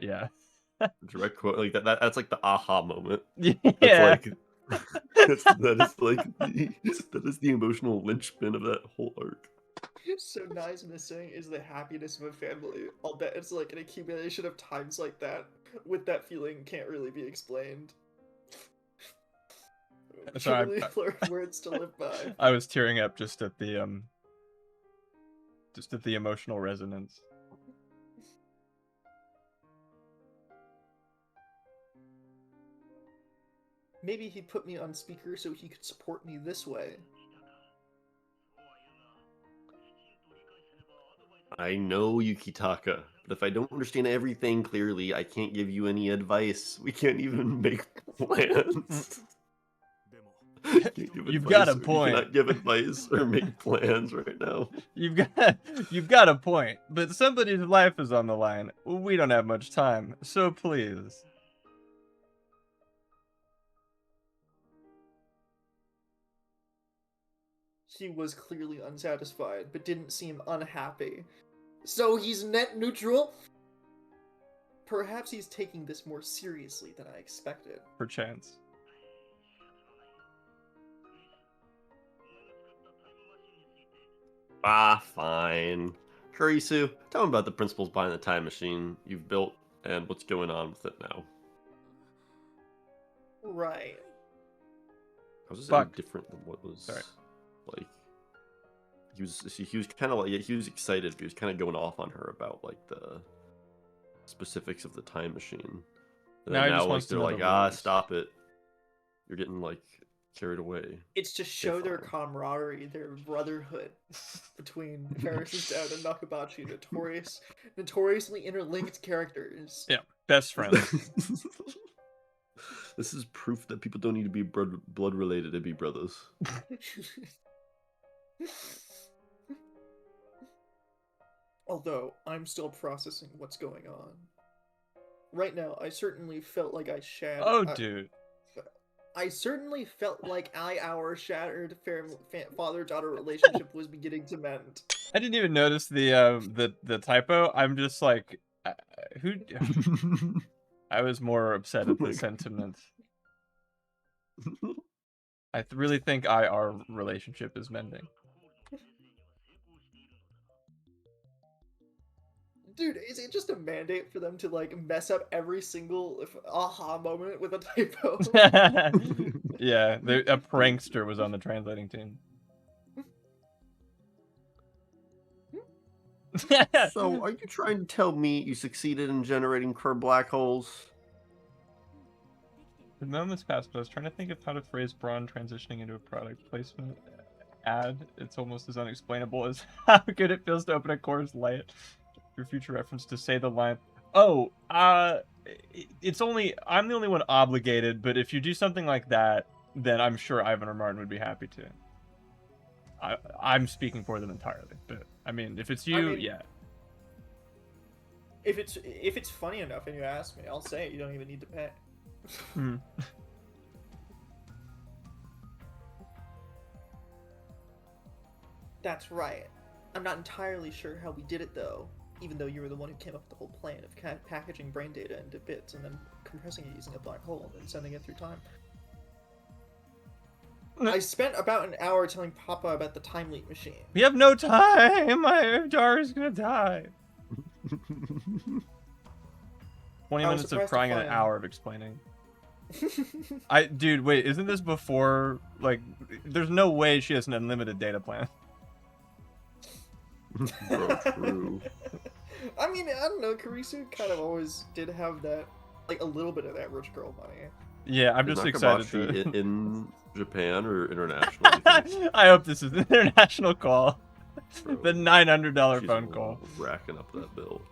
Direct quote, like that's like the aha moment. yeah. That's like that is the emotional linchpin of that whole arc. So Nye's missing is the happiness of a family. I'll bet it's like an accumulation of times like that, with that feeling can't really be explained. Sorry, Truly words to live by. I was tearing up just at the emotional resonance. Maybe he put me on speaker so he could support me this way. I know Yukitaka, but if I don't understand everything clearly, I can't give you any advice. We can't even make plans. Can't give You've advice got a or- point. You cannot give advice or make plans right now. You've got a point, but somebody's life is on the line. We don't have much time, so please. He was clearly unsatisfied, but didn't seem unhappy. So he's net neutral? Perhaps he's taking this more seriously than I expected. Perchance. Ah, fine. Kurisu, tell me about the principles behind the time machine you've built and what's going on with it now. Right. How is this Fuck. any different than what was Sorry. like? He was kind of like he was excited. But he was kind of going off on her about like the specifics of the time machine. And Now then he just like wants to they're know like, the ah, rules." stop it. You're getting like carried away. It's to show their fine. camaraderie, their brotherhood between Ferris's dad and Nakabachi, notoriously interlinked characters. Yeah, best friends. This is proof that people don't need to be blood related to be brothers. Although, I'm still processing what's going on. Right now, I certainly felt like I shattered. Oh, dude. I certainly felt like our shattered father-daughter relationship was beginning to mend. I didn't even notice the typo. I'm just like, who? I was more upset at Oh my the God. sentiment. I really think our relationship is mending. Dude, is it just a mandate for them to like mess up every single aha moment with a typo? Yeah, a prankster was on the translating team. So, are you trying to tell me you succeeded in generating curved black holes? The moment's passed, but I was trying to think of how to phrase brawn transitioning into a product placement ad. It's almost as unexplainable as how good it feels to open a Coors Light. Your future reference to say the line. Oh, it's only I'm the only one obligated, but if you do something like that, then I'm sure Ivan or Martin would be happy to. I'm speaking for them entirely, but I mean, if it's you, yeah. If it's funny enough and you ask me, I'll say it. You don't even need to pay. That's right. I'm not entirely sure how we did it though, even though you were the one who came up with the whole plan of kind of packaging brain data into bits and then compressing it using a black hole and sending it through time. I spent about an hour telling Papa about the time leap machine. We have no time. My jar is gonna die. 20 minutes of crying and an hour of explaining. Dude, wait, isn't this before, like, there's no way she has an unlimited data plan. Bro, true. I mean, I don't know, Kurisu kind of always did have that, like, a little bit of that rich girl money. Yeah, I'm just excited to... in Japan or international? I hope this is an international call. Bro, the $900 phone call. Racking up that bill.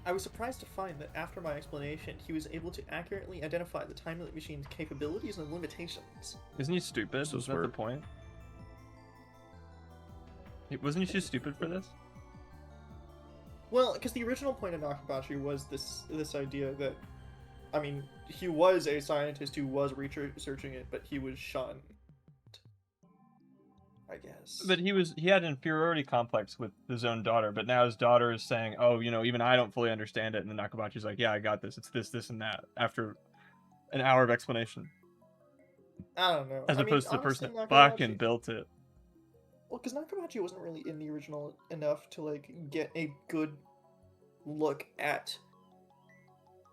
I was surprised to find that after my explanation, he was able to accurately identify the time leap machine's capabilities and limitations. Isn't he stupid? So Isn't that the point? Wasn't he too stupid for this? Well, because the original point of Nakabachi was this idea that, I mean, he was a scientist who was researching it, but he was shunned, I guess. But he had an inferiority complex with his own daughter, but now his daughter is saying, oh, you know, even I don't fully understand it, and then Nakabachi's like, yeah, I got this, it's this, and that, after an hour of explanation. I don't know. As opposed to the person that fucking built it. Well, because Nakabachi wasn't really in the original enough to, like, get a good look at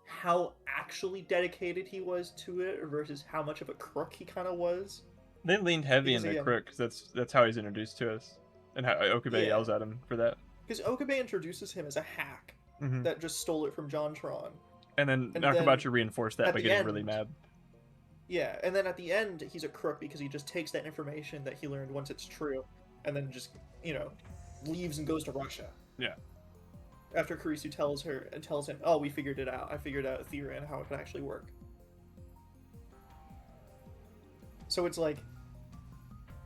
how actually dedicated he was to it versus how much of a crook he kind of was. They leaned heavy into crook, because that's how he's introduced to us. And how Okabe yells at him for that. Because Okabe introduces him as a hack that just stole it from JonTron. And then Nakabachi reinforced that by getting really mad. Yeah, and then at the end, he's a crook because he just takes that information that he learned once it's true, and then just, you know, leaves and goes to Russia. Yeah. After Kurisu tells him, oh, we figured it out. I figured out a theory on how it could actually work. So it's like,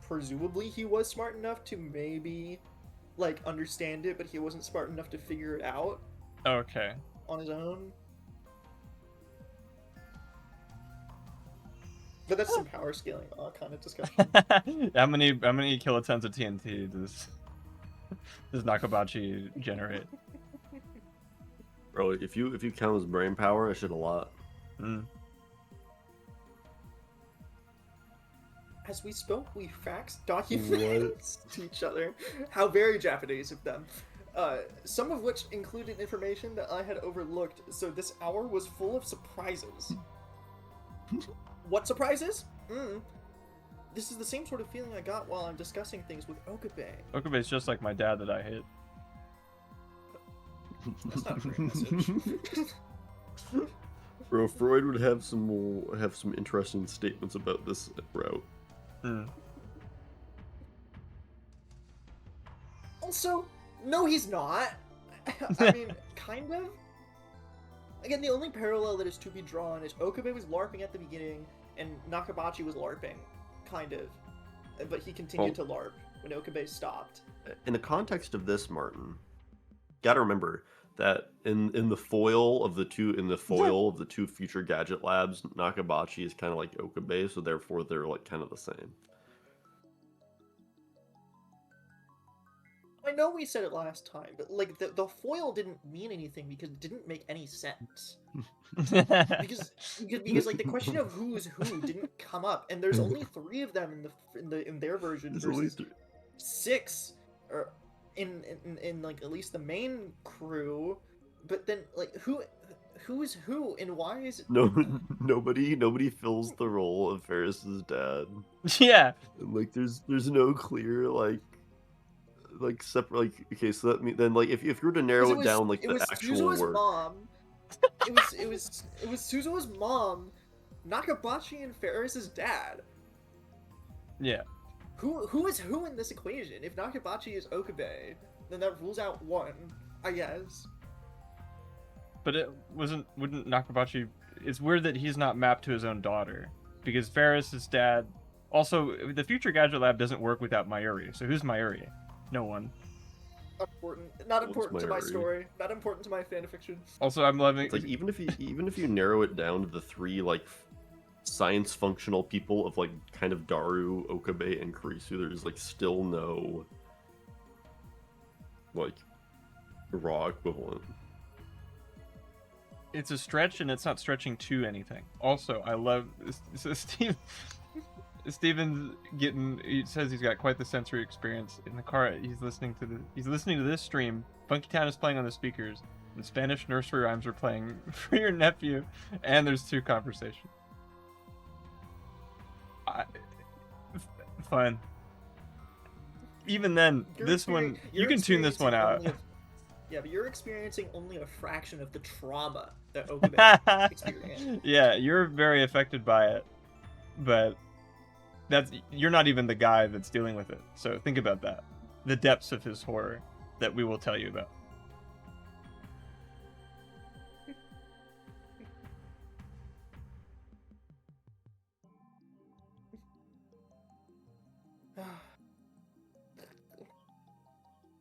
presumably he was smart enough to maybe, like, understand it, but he wasn't smart enough to figure it out. Okay. On his own. But that's some power scaling kind of discussion. How many kilotons of TNT does Nakabachi generate? Bro, if you count his brain power, that shit a lot. As we spoke, we faxed documents to each other. How very Japanese of them. Some of which included information that I had overlooked, so this hour was full of surprises. What surprises? This is the same sort of feeling I got while I'm discussing things with Okabe. Okabe's just like my dad that I hate. That's not a great message. Bro, Freud would have some interesting statements about this route. Also, no, he's not. I mean, kind of. Again, the only parallel that is to be drawn is Okabe was LARPing at the beginning, and Nakabachi was LARPing, kind of. But he continued to LARP when Okabe stopped. In the context of this, Martin, gotta remember that in the foil of the two future gadget labs, Nakabachi is kind of like Okabe, so therefore they're like kind of the same. I know we said it last time, but like the foil didn't mean anything because it didn't make any sense. Because like the question of who is who didn't come up, and there's only 3 of them in their version There's only versus 3. 6 or in like at least the main crew. But then like who is who and why is it? No, nobody fills the role of Ferris's dad. Yeah. And, like, there's no clear like separate, like, okay, so then like if you were to narrow it down, like it the was actual Suzuha's work. mom. It was Suzuha's mom, Nakabachi, and Ferris's dad. Yeah. Who is who in this equation? If Nakabachi is Okabe, then that rules out one, I guess. But wouldn't Nakabachi... It's weird that he's not mapped to his own daughter. Because Ferris's dad... Also, the Future Gadget Lab doesn't work without Mayuri. So who's Mayuri? No one. Not important to my Mayuri? story. Not important to my fanfiction. Also, I'm loving... It's like even if you narrow it down to the 3 like science functional people of like kind of Daru, Okabe, and Kurisu, there's like still no like raw equivalent. It's a stretch, and it's not stretching to anything. Also, I love... So Steven's getting... He says he's got quite the sensory experience. In the car, he's listening to this stream. Funky Town is playing on the speakers. And Spanish nursery rhymes are playing for your nephew. And there's 2 conversations. Fun. Even then, this one... You can tune this one out. Yeah, but you're experiencing only a fraction of the trauma that Okabe experienced. Yeah, you're very affected by it. But... you're not even the guy that's dealing with it. So think about that. The depths of his horror that we will tell you about.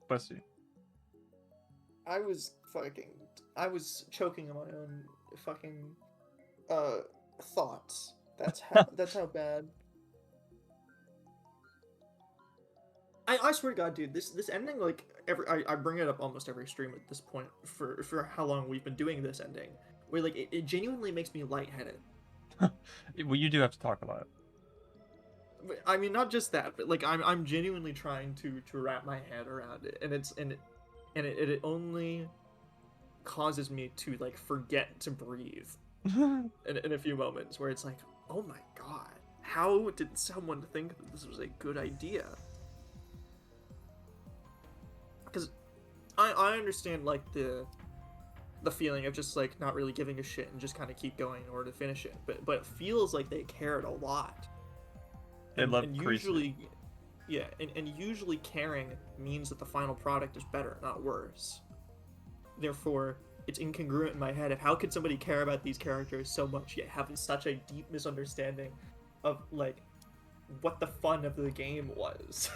Bless you. I was choking on my own fucking thoughts. That's how bad. I swear to God, dude, this ending, like, I bring it up almost every stream at this point for how long we've been doing this ending, where like it genuinely makes me lightheaded. Well, you do have to talk a lot. I mean, not just that, but like I'm genuinely trying to wrap my head around it, and it only causes me to like forget to breathe in a few moments, where it's like, oh my God, how did someone think that this was a good idea? Because I understand like the feeling of just like not really giving a shit and just kind of keep going in order to finish it, but it feels like they cared a lot. They love and usually, yeah, and usually caring means that the final product is better, not worse. Therefore, it's incongruent in my head of how could somebody care about these characters so much yet have such a deep misunderstanding of like what the fun of the game was.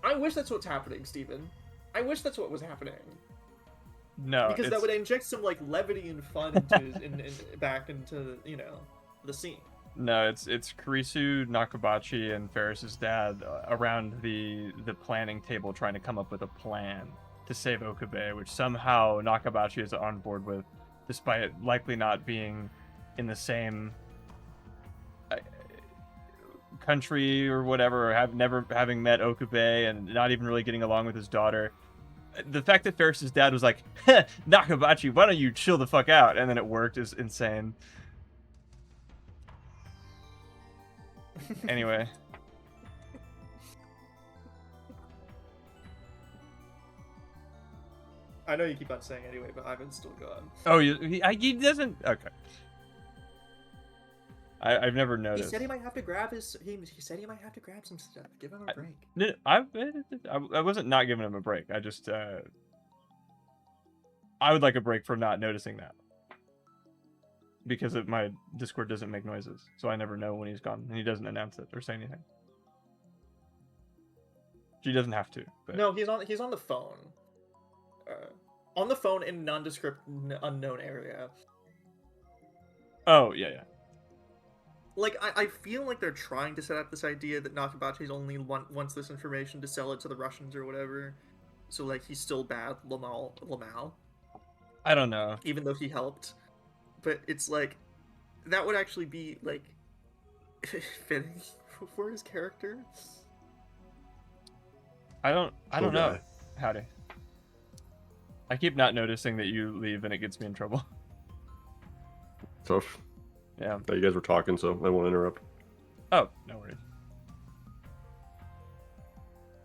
I wish that's what's happening, Steven. I wish that's what was happening. No, Because that would inject some like levity and fun into back into, you know, the scene. No, it's Kurisu, Nakabachi, and Ferris's dad around the planning table trying to come up with a plan to save Okabe, which somehow Nakabachi is on board with, despite it likely not being in the same country or whatever, or never having met Okabe and not even really getting along with his daughter. The fact that Ferris's dad was like, Nakabachi, why don't you chill the fuck out? And then it worked is insane. Anyway. I know you keep on saying anyway, but Ivan's still gone. Oh, he doesn't... Okay. I've never noticed. He said he might have to grab his... He said he might have to grab some stuff. Give him a break. No, I wasn't not giving him a break. I just... I would like a break from not noticing that. Because my Discord doesn't make noises. So I never know when he's gone. And he doesn't announce it or say anything. He doesn't have to. But... No, he's on the phone. On the phone in nondescript unknown area. Oh, yeah. Like, I feel like they're trying to set up this idea that Nakabachi's only wants this information to sell it to the Russians or whatever. So, like, he's still bad, Lamau, I don't know. even though he helped. But it's like, that would actually be, like, fitting for his character. I don't Cool know. guy. Howdy. I keep not noticing that you leave and it gets me in trouble. Tough. Yeah. You guys were talking, so I won't interrupt. Oh, no worries.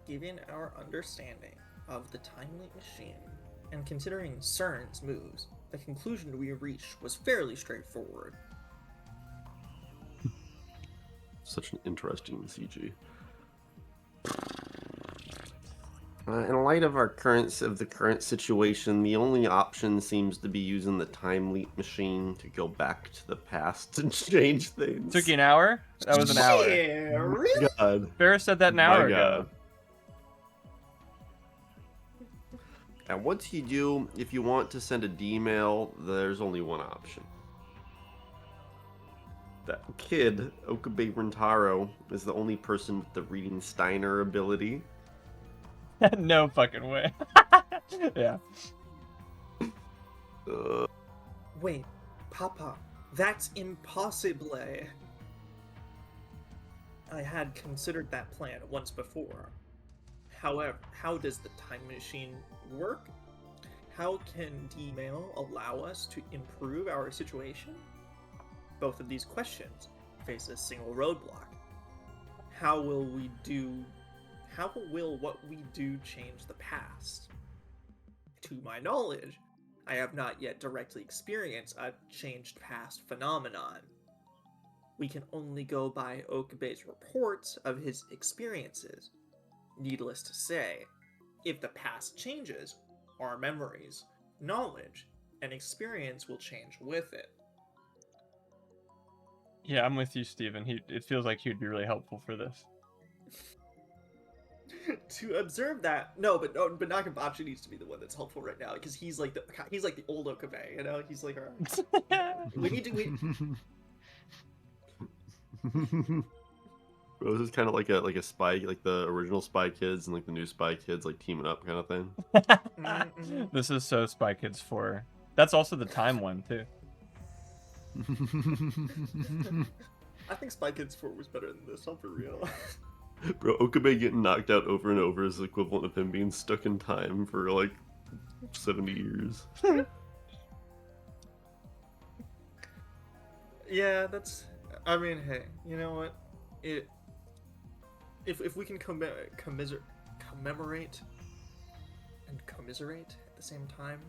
Given our understanding of the time-leap machine, and considering CERN's moves, the conclusion we reached was fairly straightforward. Such an interesting CG. In light of the current situation, the only option seems to be using the time leap machine to go back to the past and change things. Took you an hour? That was an hour. Yeah, really? God. Ferris said that an hour ago. And once you do, if you want to send a D-mail, there's only one option. That kid, Okabe Rintaro, is the only person with the reading Steiner ability. No fucking way. Yeah. Wait, Papa, that's impossible. I had considered that plan once before. However, how does the time machine work? How can D-mail allow us to improve our situation? Both of these questions face a single roadblock. How will what we do change the past? To my knowledge, I have not yet directly experienced a changed past phenomenon. We can only go by Okabe's reports of his experiences. Needless to say, if the past changes, our memories, knowledge, and experience will change with it. Yeah, I'm with you, Steven. It feels like he'd be really helpful for this. To observe that, but Nakabachi needs to be the one that's helpful right now because he's like the old Okabe, you know. He's like, all right, we need to. Bro, this is kind of like a Spy, like the original Spy Kids and like the new Spy Kids, like teaming up kind of thing. This is so Spy Kids 4. That's also the time one too. I think Spy Kids 4 was better than this. I'm for real. Bro, Okabe getting knocked out over and over is the equivalent of him being stuck in time for like 70 years. Yeah, that's. I mean, hey, you know what? If we can commemorate and commiserate at the same time,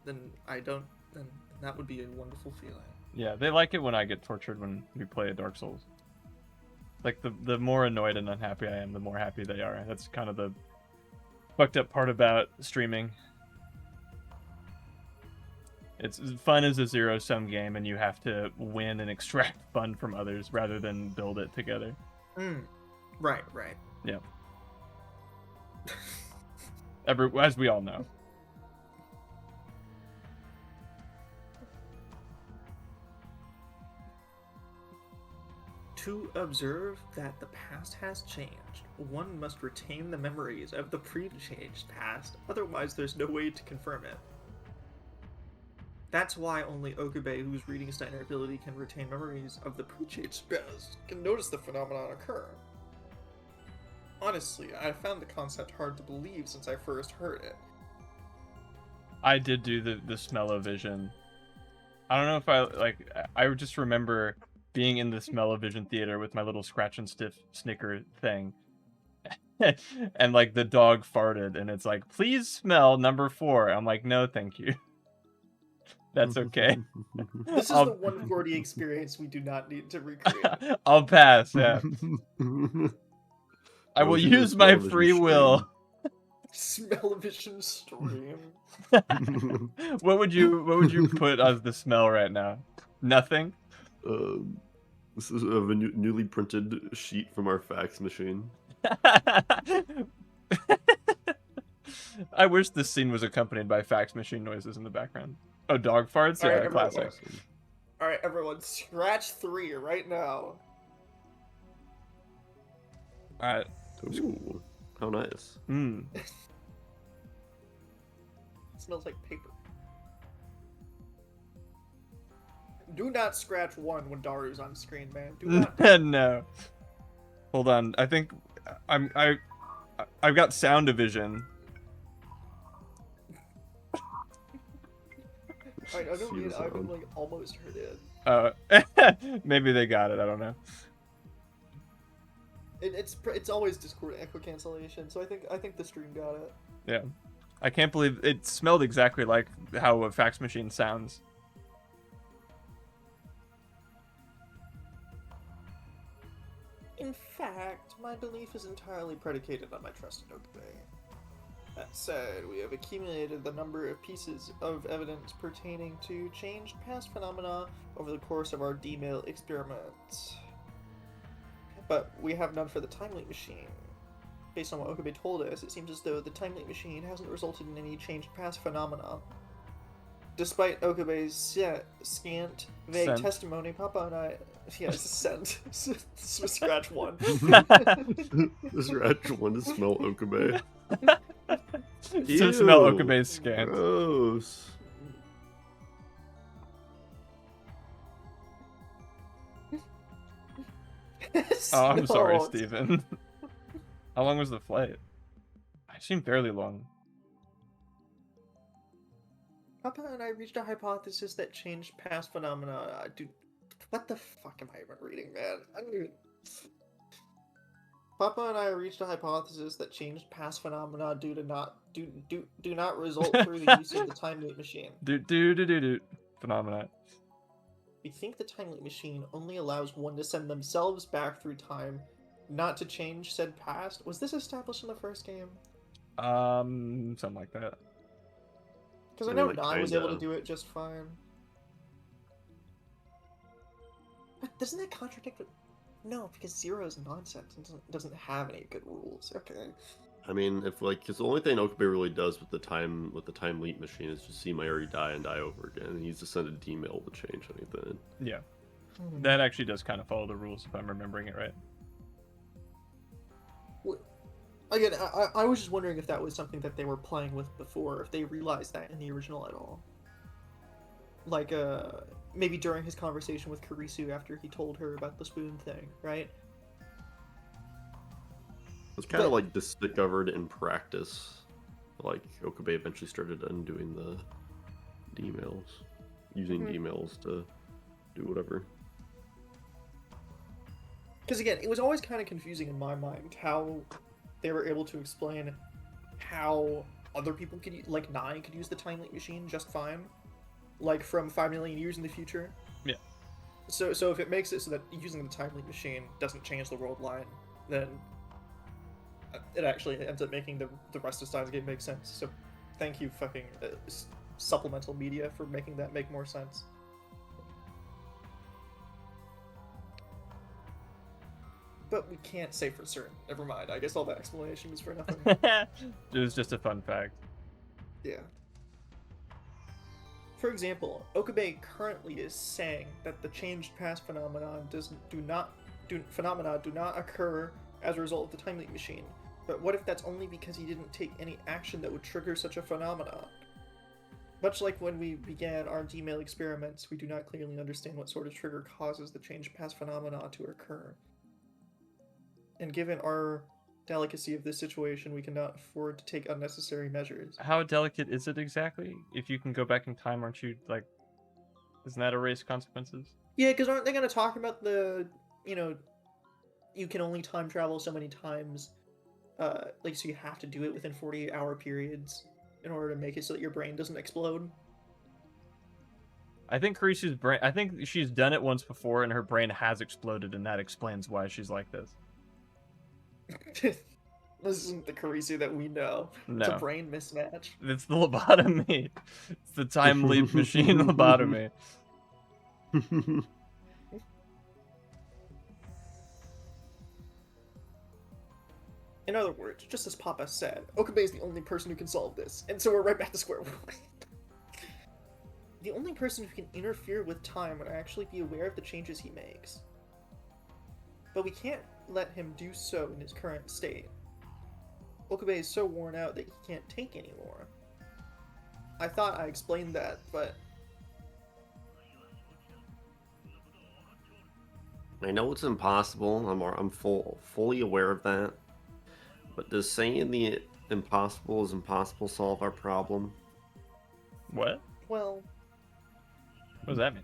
then that would be a wonderful feeling. Yeah, they like it when I get tortured when we play Dark Souls. Like, the more annoyed and unhappy I am, the more happy they are. That's kind of the fucked up part about streaming. It's fun is a zero-sum game, and you have to win and extract fun from others rather than build it together. Right. Yeah. As we all know. To observe that the past has changed, one must retain the memories of the pre-changed past, otherwise there's no way to confirm it. That's why only Okabe, whose reading Steiner ability can retain memories of the pre-changed past, can notice the phenomenon occur. Honestly, I found the concept hard to believe since I first heard it. I did do the smell-o-vision. I don't know if I just remember being in the smell-o-vision theater with my little scratch and snicker thing. And like the dog farted and it's like, please smell number 4. I'm like, no, thank you. That's okay. This is the 140 experience we do not need to recreate. I'll pass, yeah. I will use my free will. Smell-o-vision stream. What would you put as the smell right now? Nothing? This is a newly printed sheet from our fax machine. I wish this scene was accompanied by fax machine noises in the background. Oh, dog farts? Yeah, Alright, classic. Alright, everyone, scratch 3 right now. Alright. Ooh, how nice. Mm. It smells like paper. Do not scratch 1 when Daru's on screen, man. Do not. No. Hold on. I think I've got sound division. I don't See mean the I've sound. like almost heard it. Maybe they got it. I don't know. It's always Discord echo cancellation, so I think the stream got it. Yeah. I can't believe it smelled exactly like how a fax machine sounds. In fact, my belief is entirely predicated on my trust in Okube. That said, we have accumulated the number of pieces of evidence pertaining to changed past phenomena over the course of our D-mail experiments. But we have none for the time leap machine. Based on what Okube told us, it seems as though the time leap machine hasn't resulted in any changed past phenomena. Despite Okube's scant, vague Scent. testimony, Papa and I... Yes, scent. Scratch 1. Scratch 1 to smell Okube. To smell Ew, Okube's scant. Gross. Oh, I'm sorry, Smelled. Steven. How long was the flight? I seem fairly long. Papa and I reached a hypothesis that changed past phenomena. Dude, what the fuck am I even reading, man? Papa and I reached a hypothesis that changed past phenomena do not result through the use of the time loop machine. Do. Phenomena. We think the time loop machine only allows one to send themselves back through time, not to change said past. Was this established in the first game? Something like that. Because I I know mean, like, 9 was able to kinda. do it just fine. But doesn't that contradict with... No, because 0 is nonsense and doesn't have any good rules. Okay. I mean, if like, because the only thing Okube really does with the time leap machine is just see Mayuri die and die over again. And he's to send a D-mail to change anything. Yeah. That actually does kind of follow the rules if I'm remembering it right. Again, I was just wondering if that was something that they were playing with before, if they realized that in the original at all. Like, maybe during his conversation with Kurisu after he told her about the spoon thing, right? It's kind of But- like discovered in practice. Like, Okube eventually started undoing the D-mails. Using Mhm. D-mails to do whatever. Because again, it was always kind of confusing in my mind how they were able to explain how other people could, like 9 could use the time leap machine just fine, like from 5 million years in the future. Yeah. So if it makes it so that using the time leap machine doesn't change the world line, then it actually ends up making the rest of Steins Gate make sense. So thank you, fucking supplemental media, for making that make more sense. But we can't say for certain. Never mind. I guess all that explanation was for nothing. It was just a fun fact. Yeah. For example, Okube currently is saying that the changed past phenomenon do not occur as a result of the time leap machine. But what if that's only because he didn't take any action that would trigger such a phenomenon? Much like when we began our D-mail experiments, we do not clearly understand what sort of trigger causes the changed past phenomenon to occur. And given our delicacy of this situation, we cannot afford to take unnecessary measures. How delicate is it exactly? If you can go back in time, aren't you, like... Isn't that erase consequences? Yeah, because aren't they going to talk about the, you can only time travel so many times, like, so you have to do it within 48-hour periods in order to make it so that your brain doesn't explode? I think Kurisu's brain... I think she's done it once before and her brain has exploded, and that explains why she's like this. This isn't the Kurisu that we know. It's a No. brain mismatch. It's the lobotomy. It's the time leap machine lobotomy. In other words, just as Papa said, Okube is the only person who can solve this, and so we're right back to square one. The only person who can interfere with time and actually be aware of the changes he makes. But we can't let him do so in his current state. Okabe is so worn out that he can't take anymore. I thought I explained that, but I know it's impossible. I'm fully aware of that. But does saying the impossible is impossible solve our problem? What? well, What does that mean?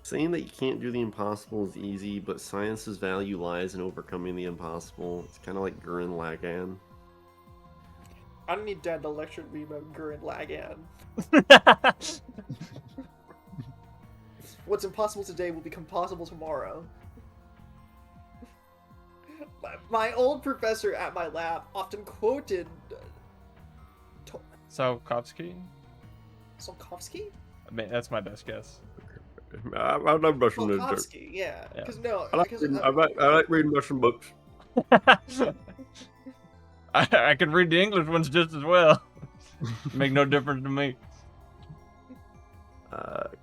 Saying that you can't do the impossible is easy, but science's value lies in overcoming the impossible. It's kind of like Gurren Lagann. I don't need Dad to lecture me about Gurren Lagann. What's impossible today will become possible tomorrow. My old professor at my lab often quoted Salkovsky? Solkovsky? I mean, that's my best guess. I'm not Russian. Solkovsky, yeah. Yeah. Because no, I like, because I like reading Russian books. I can read the English ones just as well. Make no difference to me.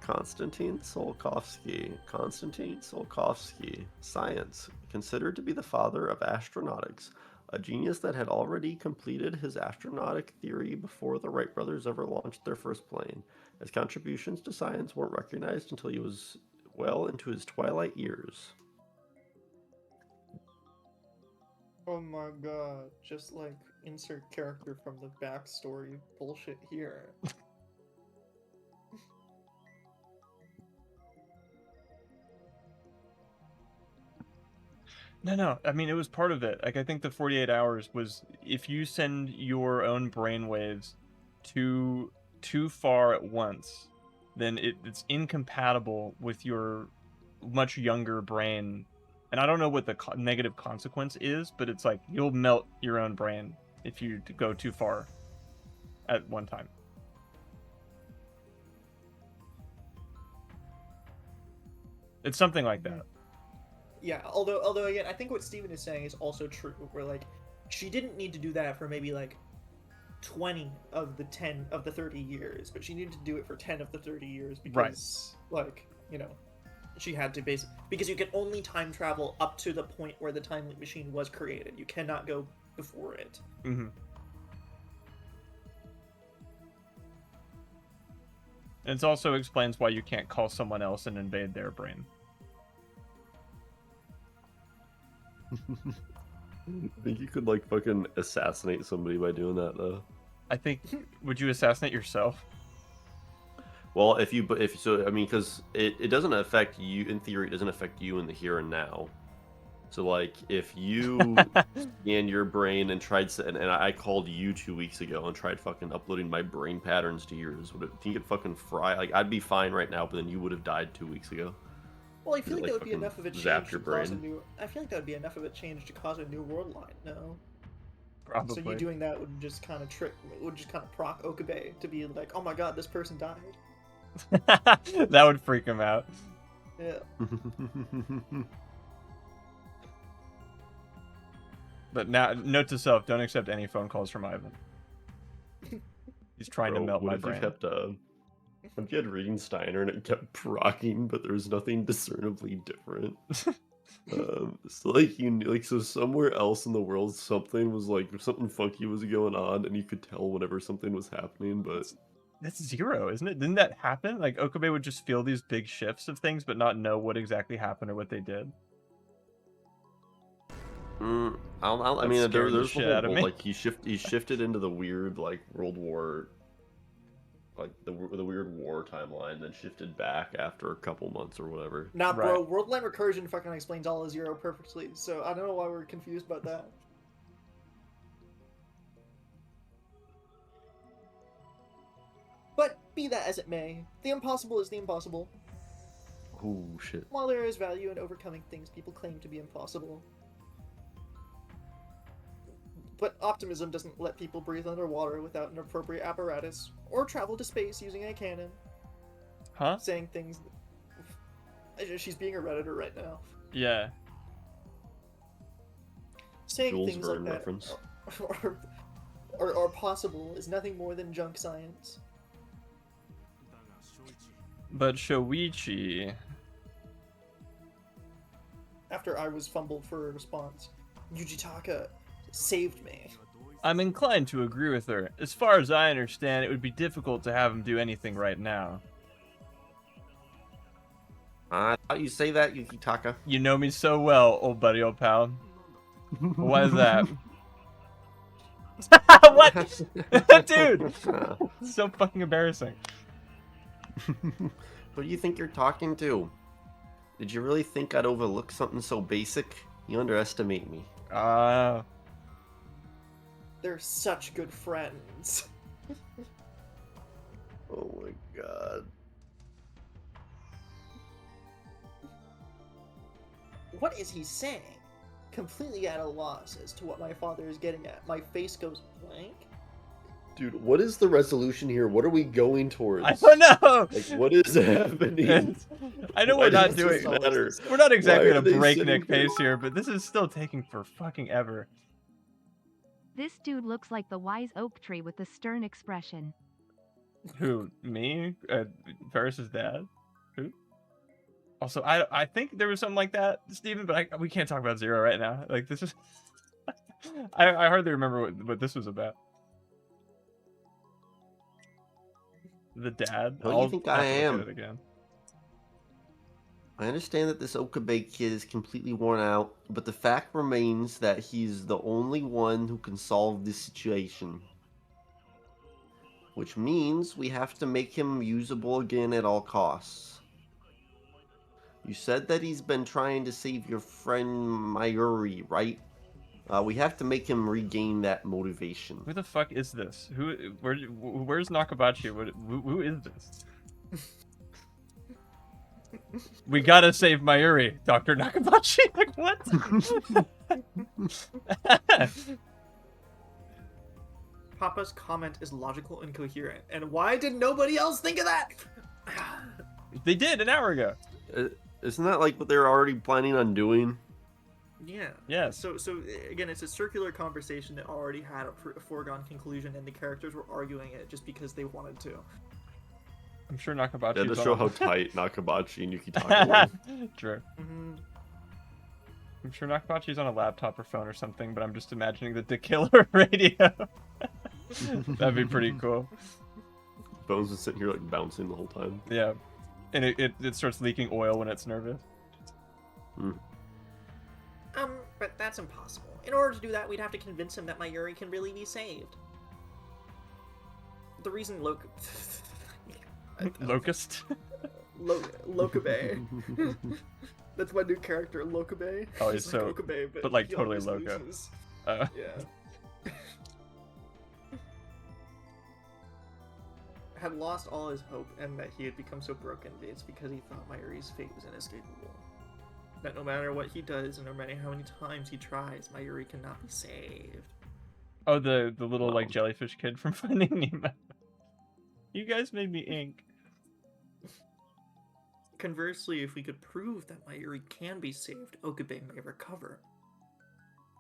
Konstantin Tsiolkovsky, science, considered to be the father of astronautics, a genius that had already completed his astronautic theory before the Wright brothers ever launched their first plane. His contributions to science weren't recognized until he was well into his twilight years. oh my god, just like insert character from the backstory bullshit here. No. I mean, it was part of it. Like, I think the 48 hours was if you send your own brainwaves too far at once, then it's incompatible with your much younger brain. And I don't know what the negative consequence is, but it's like you'll melt your own brain if you go too far at one time. It's something like that. Yeah, although again, I think what Steven is saying is also true, where like she didn't need to do that for maybe like 20 of the 10 of the 30 years, but she needed to do it for 10 of the 30 years because like, you know, she had to because you can only time travel up to the point where the time loop machine was created. You cannot go before it. Mm-hmm. It also explains why you can't call someone else and invade their brain. I think you could like fucking assassinate somebody by doing that though. I think. Would you assassinate yourself? Well, if so, I mean, because it doesn't affect you in theory. It doesn't affect you in the here and now. So like, if you scanned your brain and tried to, and I called you 2 weeks ago and tried fucking uploading my brain patterns to yours, would it? Think you could fucking fry? Like, I'd be fine right now, but then you would have died 2 weeks ago. Well, I feel like like that would be fucking enough of a zap change your to cause a brain. new. I feel like that would be enough of a change to cause a new world line. No. Probably. So you doing that would just kind of proc Okabe to be like, oh my god, this person died. That would freak him out. Yeah. But now, note to self: don't accept any phone calls from Ivan. He's trying to Bro, melt what my if brain. You kept, if you had reading Steiner and it kept procking, but there was nothing discernibly different. So like so somewhere else in the world something was like something funky was going on and you could tell whenever something was happening, but That's zero, isn't it? Didn't that happen? Like Okabe would just feel these big shifts of things, but not know what exactly happened or what they did. I mean, scared the there's shit the out of whole me. like he shifted into the weird like World War, like the weird war timeline, then shifted back after a couple months or whatever. Nah, bro, Right. world line recursion fucking explains all of Zero perfectly, so I don't know why we're confused about that. But be that as it may, the impossible is the impossible. Oh shit. While there is value in overcoming things people claim to be impossible. But optimism doesn't let people breathe underwater without an appropriate apparatus, or travel to space using a cannon. Huh? Saying things... She's being a Redditor right now. Yeah. Saying Jules things Verne like that reference. are possible is nothing more than junk science. But Shoichi... after I was fumbled for a response. Yujitaka saved me. I'm inclined to agree with her. As far as I understand, it would be difficult to have him do anything right now. I thought you say that, Yukitaka. You know me so well, old buddy, old pal. Why is that? What? Dude! So fucking embarrassing. Who do you think you're talking to? Did you really think I'd overlook something so basic? You underestimate me. They're such good friends. Oh my god. What is he saying? Completely at a loss as to what my father is getting at. My face goes blank. Dude, what is the resolution here? What are we going towards? I don't know! Like, what is happening? I know Why we're not does doing... this matter? We're not exactly Why at are a they breakneck sitting here? pace here, but this is still taking for fucking ever. This dude looks like the wise oak tree with the stern expression. Who? Me? Ferris's dad? Who? Also, I think there was something like that, Steven, but we can't talk about Zero right now. Like, this is... I hardly remember what this was about. The dad? Who do you think I have to look am? at it again. I understand that this Okabe kid is completely worn out, but the fact remains that he's the only one who can solve this situation. Which means we have to make him usable again at all costs. You said that he's been trying to save your friend Mayuri, right? We have to make him regain that motivation. Who the fuck is this? Where's Nakabachi? Who is this? We gotta save Mayuri, Dr. Nakabachi. Like, what? Papa's comment is logical and coherent. And why did nobody else think of that? They did an hour ago. Isn't that like what they're already planning on doing? Yeah. Yeah. So again, it's a circular conversation that already had a foregone conclusion, and the characters were arguing it just because they wanted to. I'm sure Nakabachi. Yeah, to show how tight Nakabachi and Yukitaka were. True. Mm-hmm. I'm sure Nakabachi's on a laptop or phone or something, but I'm just imagining the killer radio. That'd be pretty cool. Bones is sitting here like bouncing the whole time. Yeah. And it starts leaking oil when it's nervous. But that's impossible. In order to do that, we'd have to convince him that Mayuri can really be saved. The reason Locust? Lokabe. That's my new character, Lokabe. Oh, he's so... like Okabe, but like he totally always loco. loses. Yeah. Had lost all his hope, and that he had become so broken, it's because he thought Mayuri's fate was inescapable. That no matter what he does, and no matter how many times he tries, Mayuri cannot be saved. Oh, the little like jellyfish kid from Finding Nemo. You guys made me ink. Conversely, if we could prove that Mayuri can be saved, Okabe may recover.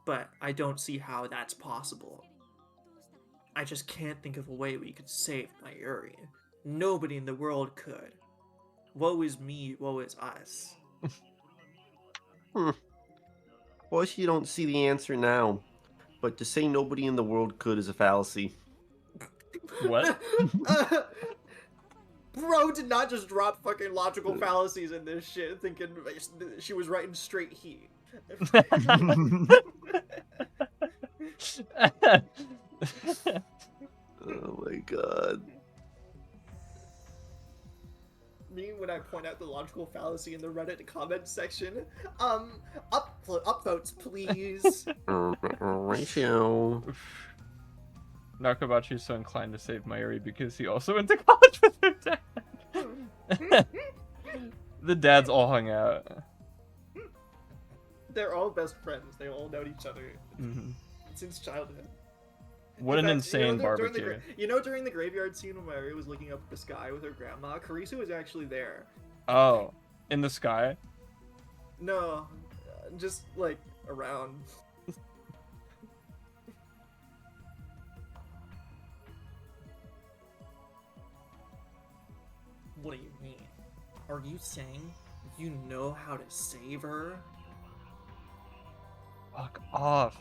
But I don't see how that's possible. I just can't think of a way we could save Mayuri. Nobody in the world could. Woe is me, woe is us. Of course you don't see the answer now, but to say nobody in the world could is a fallacy. What? Bro did not just drop fucking logical fallacies in this shit thinking she was writing straight heat. Oh my god. Me, when I point out the logical fallacy in the Reddit comment section, upvotes please. Ratio. Nakabachi is so inclined to save Mayuri because he also went to college with her dad. The dads all hung out. They're all best friends. They all know each other since childhood. What In an fact, insane during barbecue. during the graveyard scene when Mayuri was looking up at the sky with her grandma, Karisu was actually there. Oh, in the sky? No, just like around. What do you mean? Are you saying you know how to save her? Fuck off.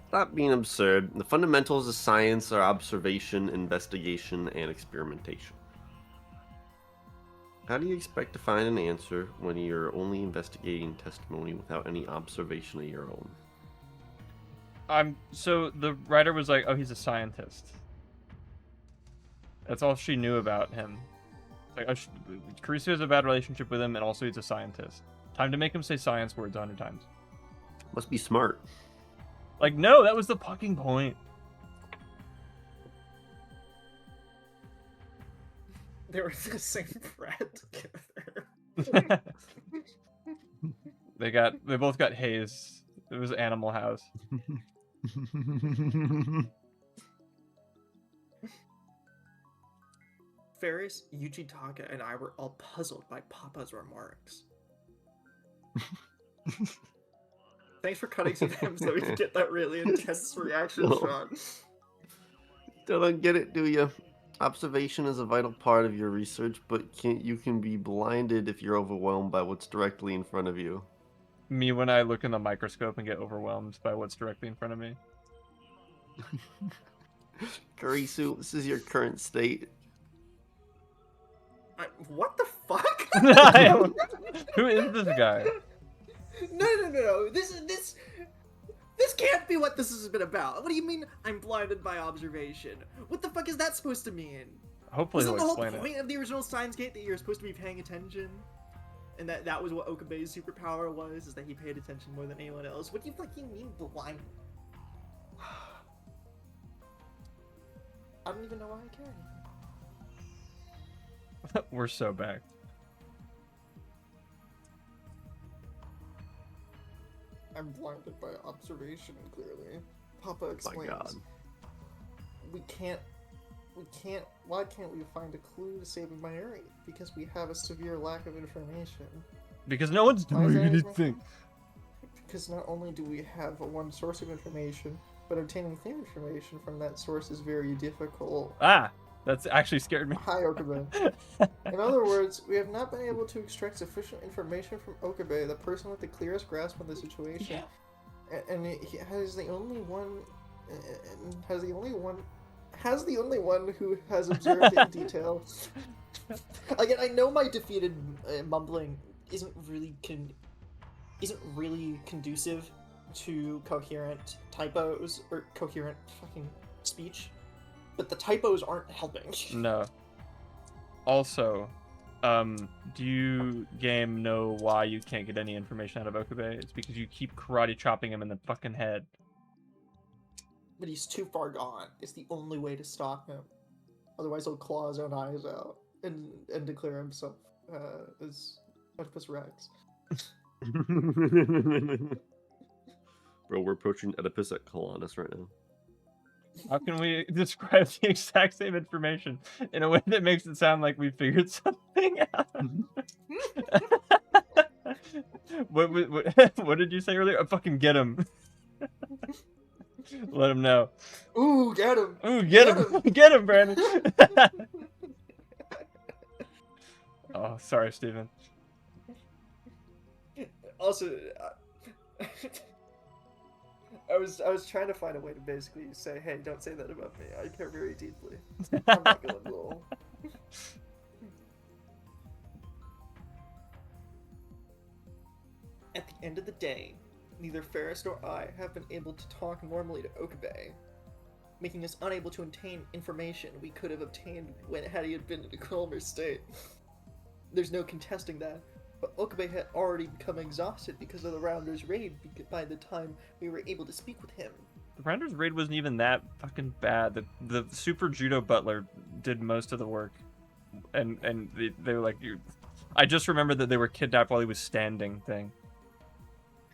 Stop being absurd. The fundamentals of science are observation, investigation, and experimentation. How do you expect to find an answer when you're only investigating testimony without any observation of your own? So the writer was like, oh, he's a scientist. That's all she knew about him. Like, oh, Carissa has a bad relationship with him, and also he's a scientist. Time to make him say science words 100 times. Must be smart. Like, no, that was the fucking point. They were in the same frat together. They both got haze. It was Animal House. Ferris, Yuchitaka, and I were all puzzled by Papa's remarks. Thanks for cutting to them so we could get that really intense reaction shot. Still don't get it, do you? Observation is a vital part of your research, but you can be blinded if you're overwhelmed by what's directly in front of you. Me when I look in the microscope and get overwhelmed by what's directly in front of me. Karisu, this is your current state. What the fuck? Who is this guy? No. This can't be what this has been about. What do you mean I'm blinded by observation? What the fuck is that supposed to mean? Hopefully Wasn't he'll the whole explain point it. of the original Steins Gate that you're supposed to be paying attention? And that was what Okabe's superpower was, is that he paid attention more than anyone else? What do you fucking mean blind? I don't even know why I care anymore. We're so back. I'm blinded by observation, clearly. Papa explains. My God. Why can't we find a clue to save Mayuri? Because we have a severe lack of information. Because no one's Why is doing that anything. Because not only do we have one source of information, but obtaining clear information from that source is very difficult. Ah, that's actually scared me. Hi, Okabe. In other words, we have not been able to extract sufficient information from Okabe, the person with the clearest grasp on the situation. Yeah. And he has the only one who has observed it in detail. Again, I know my defeated mumbling isn't really conducive to coherent typos or coherent fucking speech, but the typos aren't helping. No. Also, do you game know why you can't get any information out of Okabe? It's because you keep karate chopping him in the fucking head. But he's too far gone. It's the only way to stop him. Otherwise, he'll claw his own eyes out and declare himself as Oedipus Rex. Bro, we're approaching Oedipus at Colonus right now. How can we describe the exact same information in a way that makes it sound like we figured something out? What did you say earlier? Fucking get him. Let him know. Ooh, get him! Ooh, get him! Get him, Brandon! Oh, sorry, Steven. Also, I was trying to find a way to basically say, hey, don't say that about me. I care very deeply. I'm not going little. At the end of the day, neither Ferris nor I have been able to talk normally to Okabe, making us unable to obtain information we could have obtained had he had been in a calmer state. There's no contesting that, but Okabe had already become exhausted because of the Rounders' raid by the time we were able to speak with him. The Rounders raid wasn't even that fucking bad. The super judo butler did most of the work, and they were like, I just remember that they were kidnapped while he was standing thing.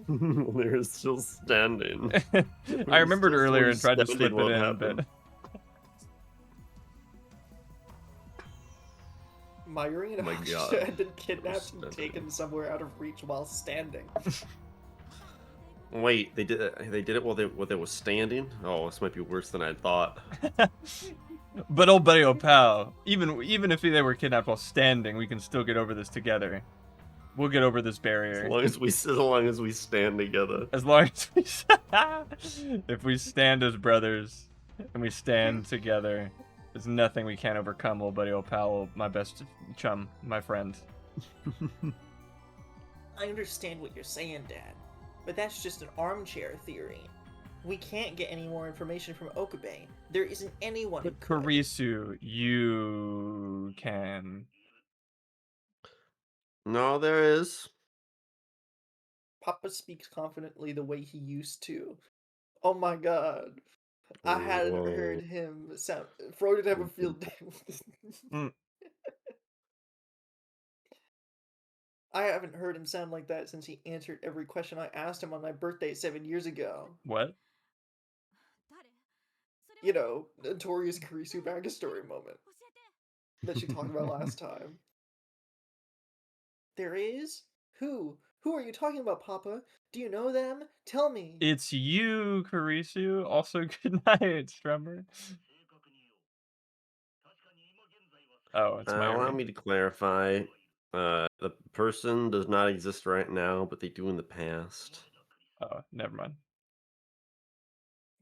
They're still standing. I remembered earlier and tried to Standing slip it won't in, happen. but Mayuri and Oh my Aksha God. had been kidnapped and Standing. taken somewhere out of reach while standing. Wait, they did it while they were standing? Oh, this might be worse than I thought. but oh buddy, oh pal, even if they were kidnapped while standing, we can still get over this together. We'll get over this As barrier. long as we stand together. As long as we, if we stand as brothers and we stand together, there's nothing we can't overcome, old buddy, old pal, my best chum, my friend. I understand what you're saying, Dad, but that's just an armchair theory. We can't get any more information from Okabe. There isn't anyone who But could. Kurisu, you can. No, there is. Papa speaks confidently the way he used to. Oh my god. I hadn't Whoa. heard him sound. Freud would have a field day with this. Mm. I haven't heard him sound like that since he answered every question I asked him on my birthday 7 years ago. What? You know, notorious Kurisu backstory moment that she talked about last time. There is? Who? Who are you talking about, Papa? Do you know them? Tell me. It's you, Kurisu. Also, good night, Strummer. Oh, it's Allow Mayuri. me to clarify. The person does not exist right now, but they do in the past. Oh, never mind.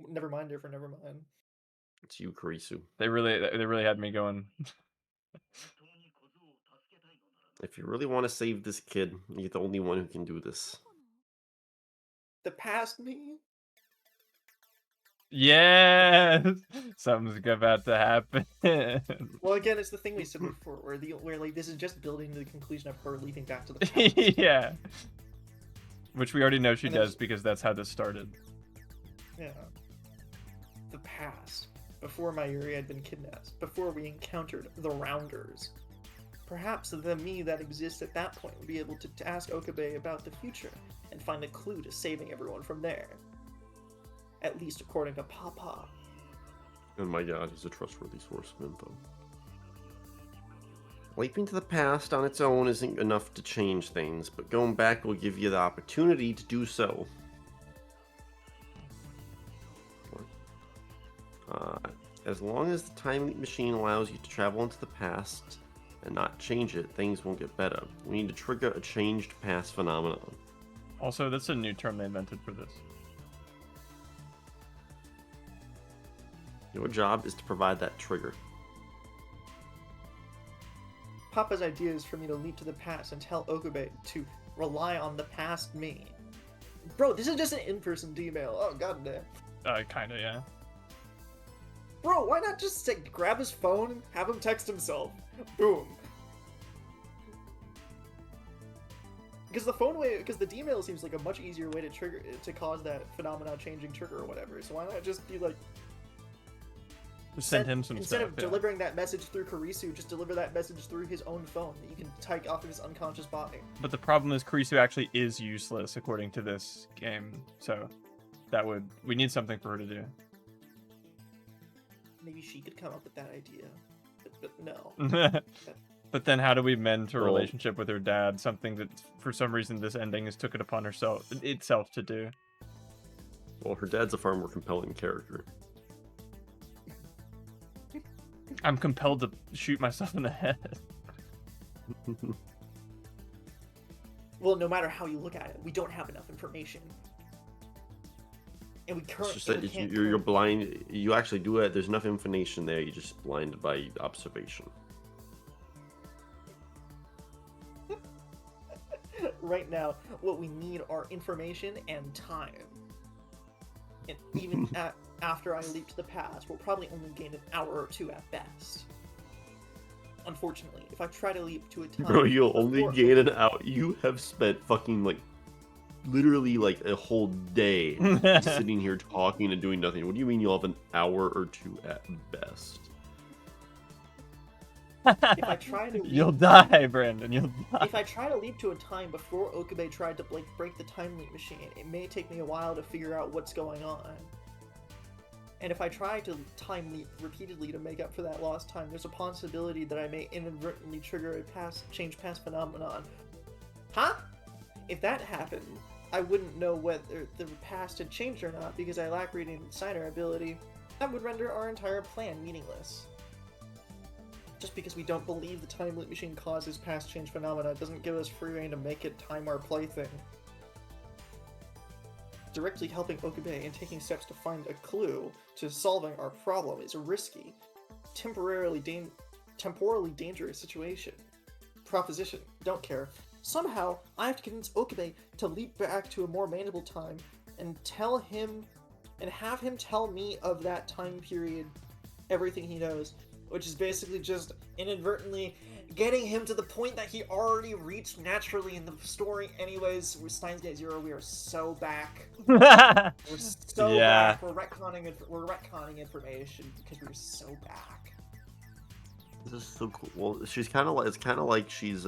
Never mind, different, never mind. It's you, Kurisu. They really had me going. If you really want to save this kid, you're the only one who can do this. The past me? Yes, something's about to happen. Well, again, it's the thing we said before, where like this is just building to the conclusion of her leaping back to the past. Yeah, which we already know she And there's- does because that's how this started. Yeah. The past. Before Mayuri had been kidnapped. Before we encountered the Rounders. Perhaps the me that exists at that point would be able to ask Okabe about the future and find a clue to saving everyone from there. At least according to Papa. Oh my god, he's a trustworthy source of info. Leaping to the past on its own isn't enough to change things, but going back will give you the opportunity to do so. As long as the time machine allows you to travel into the past and not change it, things won't get better. We need to trigger a changed past phenomenon. Also, that's a new term they invented for this. Your job is to provide that trigger. Papa's idea is for me to leap to the past and tell Okabe to rely on the past me. Bro, this is just an in-person email. Oh, goddamn. Kinda, yeah. Bro, why not just say, grab his phone and have him text himself? Boom. Because the D-mail seems like a much easier way to cause that phenomena changing trigger or whatever. So why not just be like, Just send him some instead stuff. of Yeah. delivering that message through Kurisu, just deliver that message through his own phone that you can take off of his unconscious body. But the problem is Kurisu actually is useless according to this game, so we need something for her to do. Maybe she could come up with that idea, but no. But then how do we mend her Well- relationship with her dad? Something that for some reason this ending has took it upon itself to do. Well, her dad's a far more compelling character. I'm compelled to shoot myself in the head. Well, no matter how you look at it, we don't have enough information. And we It's currently just that you're blind. You actually do it. There's enough information there. You're just blinded by observation. Right now, what we need are information and time. And even after I leap to the past, we'll probably only gain an hour or two at best. Unfortunately, if I try to leap to a time... Bro, you'll only before- gain an hour. You have spent fucking literally a whole day sitting here talking and doing nothing. What do you mean you'll have an hour or two at best? If I try to leap... You'll die, Brandon. You'll die. If I try to leap to a time before Okabe tried to break the time leap machine, it may take me a while to figure out what's going on. And if I try to time leap repeatedly to make up for that lost time, there's a possibility that I may inadvertently trigger a change past phenomenon. Huh? If that happened, I wouldn't know whether the past had changed or not because I lack reading the signer ability. That would render our entire plan meaningless. Just because we don't believe the time loop machine causes past change phenomena doesn't give us free reign to make it time our plaything. Directly helping Okabe and taking steps to find a clue to solving our problem is a risky, temporarily dangerous proposition. Don't care. Somehow, I have to convince Okabe to leap back to a more manageable time and have him tell me of that time period everything he knows, which is basically just inadvertently getting him to the point that he already reached naturally in the story anyways. With Steins Gate Zero, we are so back. We're so back. We're retconning information because we're so back. This is so cool. Well, she's kind of like, it's kind of like she's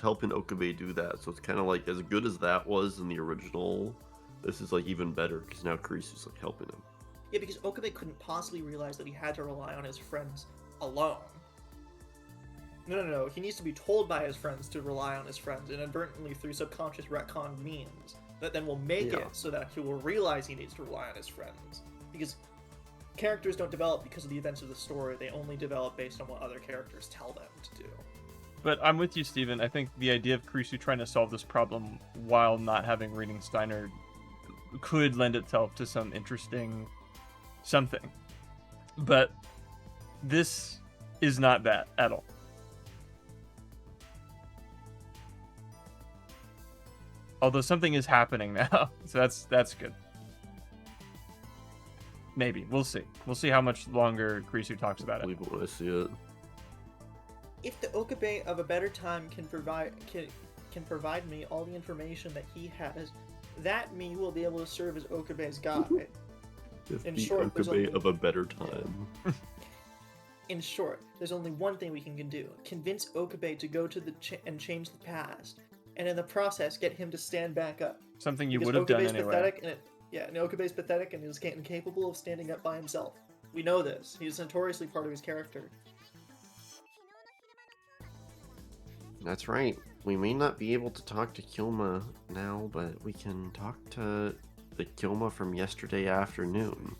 helping Okabe do that. So it's kind of like, as good as that was in the original, this is like even better because now Kurisu's like helping him. Yeah, because Okabe couldn't possibly realize that he had to rely on his friends alone. No. He needs to be told by his friends to rely on his friends inadvertently through subconscious retcon means that then will make it so that he will realize he needs to rely on his friends. Because characters don't develop because of the events of the story, they only develop based on what other characters tell them to do. But I'm with you, Steven. I think the idea of Kurisu trying to solve this problem while not having reading Steiner could lend itself to some interesting something. But this is not that at all. Although something is happening now, so that's good. Maybe. We'll see. We'll see how much longer Kurisu talks about it. I believe it when I see it. If the Okabe of a better time can provide me all the information that he has, that me will be able to serve as Okabe's guide. In short, Okabe of a better time. In short, there's only one thing we can do: convince Okabe to go to and change the past, and in the process, get him to stand back up. Something you because would have done Okabe's anyway. Pathetic and Okabe's pathetic and is incapable of standing up by himself. We know this. He's notoriously part of his character. That's right. We may not be able to talk to Kyoma now, but we can talk to the Kyoma from yesterday afternoon.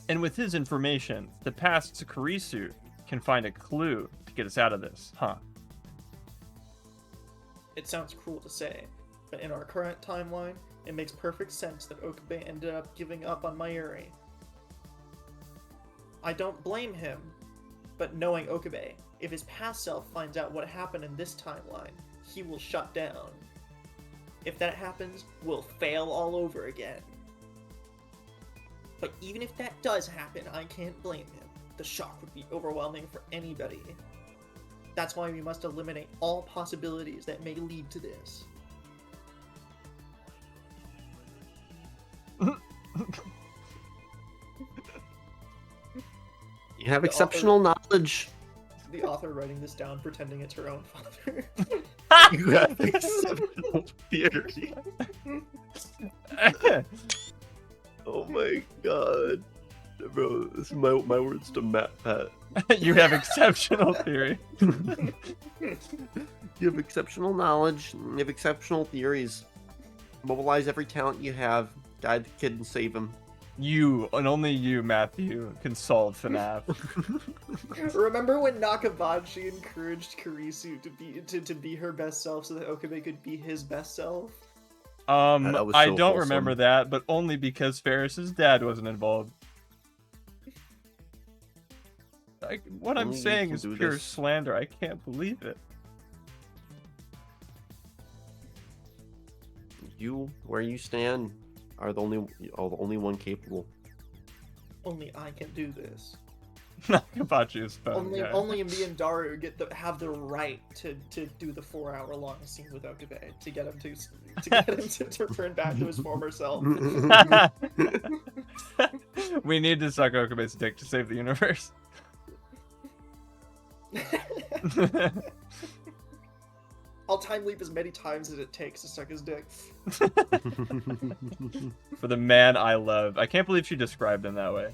And with his information, the past Kurisu can find a clue to get us out of this, huh? It sounds cruel to say, but in our current timeline, it makes perfect sense that Okabe ended up giving up on Mayuri. I don't blame him, but knowing Okabe, if his past self finds out what happened in this timeline, he will shut down. If that happens, we'll fail all over again. But even if that does happen, I can't blame him. The shock would be overwhelming for anybody. That's why we must eliminate all possibilities that may lead to this. You have exceptional knowledge. The author writing this down, pretending it's her own father. You have exceptional theory. Oh my god. Bro, this is my words to Matt Pat. You have exceptional theory. You have exceptional knowledge. You have exceptional theories. Mobilize every talent you have. Guide the kid and save him. You, and only you, Matthew, can solve FNAF. Remember when Nakabachi encouraged Kurisu to be her best self so that Okabe could be his best self? That was I so don't wholesome. remember that, but only because Ferris's dad wasn't involved. What I'm Only you saying can is do pure this. slander. I can't believe it. You, where you stand, are the only one capable. Only I can do this. Nakabachi is fun. Only me and Daru have the right to do the 4-hour-long scene with Okabe to get him to return back to his former self. We need to suck Okabe's dick to save the universe. I'll time leap as many times as it takes to suck his dick. For the man I love. I can't believe she described him that way.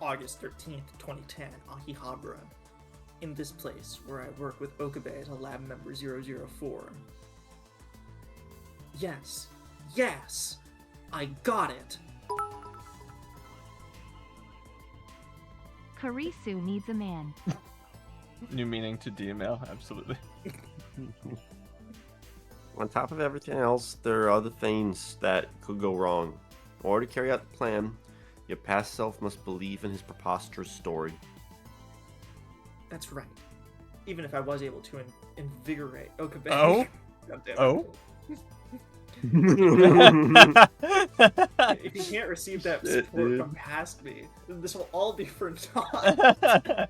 August 13th, 2010, Akihabara. In this place, where I work with Okabe as a lab member 004. Yes! I got it. Karisu needs a man. New meaning to DML, absolutely. On top of everything else, there are other things that could go wrong. In order to carry out the plan, your past self must believe in his preposterous story. That's right. Even if I was able to invigorate Okabe. Oh? God damn it. Oh? If he can't receive that Shit, support dude. from past me, then this will all be for naught.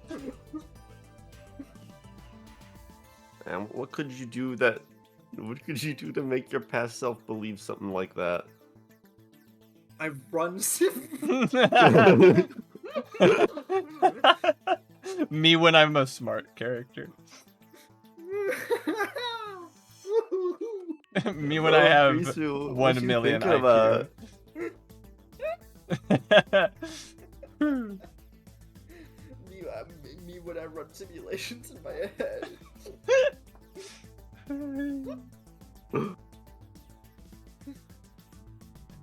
And what could you do that? What could you do to make your past self believe something like that? I run. Me when I'm a smart character. Me when I have Risu, what 1 you million think of, IQ. me when I run simulations in my head.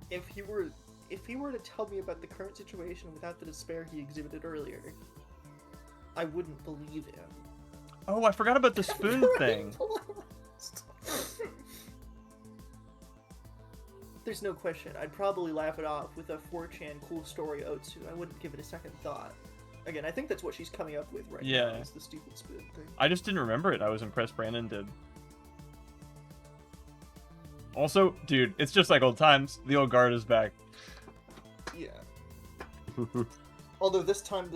If he were to tell me about the current situation without the despair he exhibited earlier, I wouldn't believe him. Oh, I forgot about the spoon thing. There's no question. I'd probably laugh it off with a 4chan cool story Otsu. I wouldn't give it a second thought. Again, I think that's what she's coming up with right now. Yeah. Is the stupid spoon thing. I just didn't remember it. I was impressed Brandon did. Also, dude, it's just like old times. The old guard is back. Yeah. Although this time,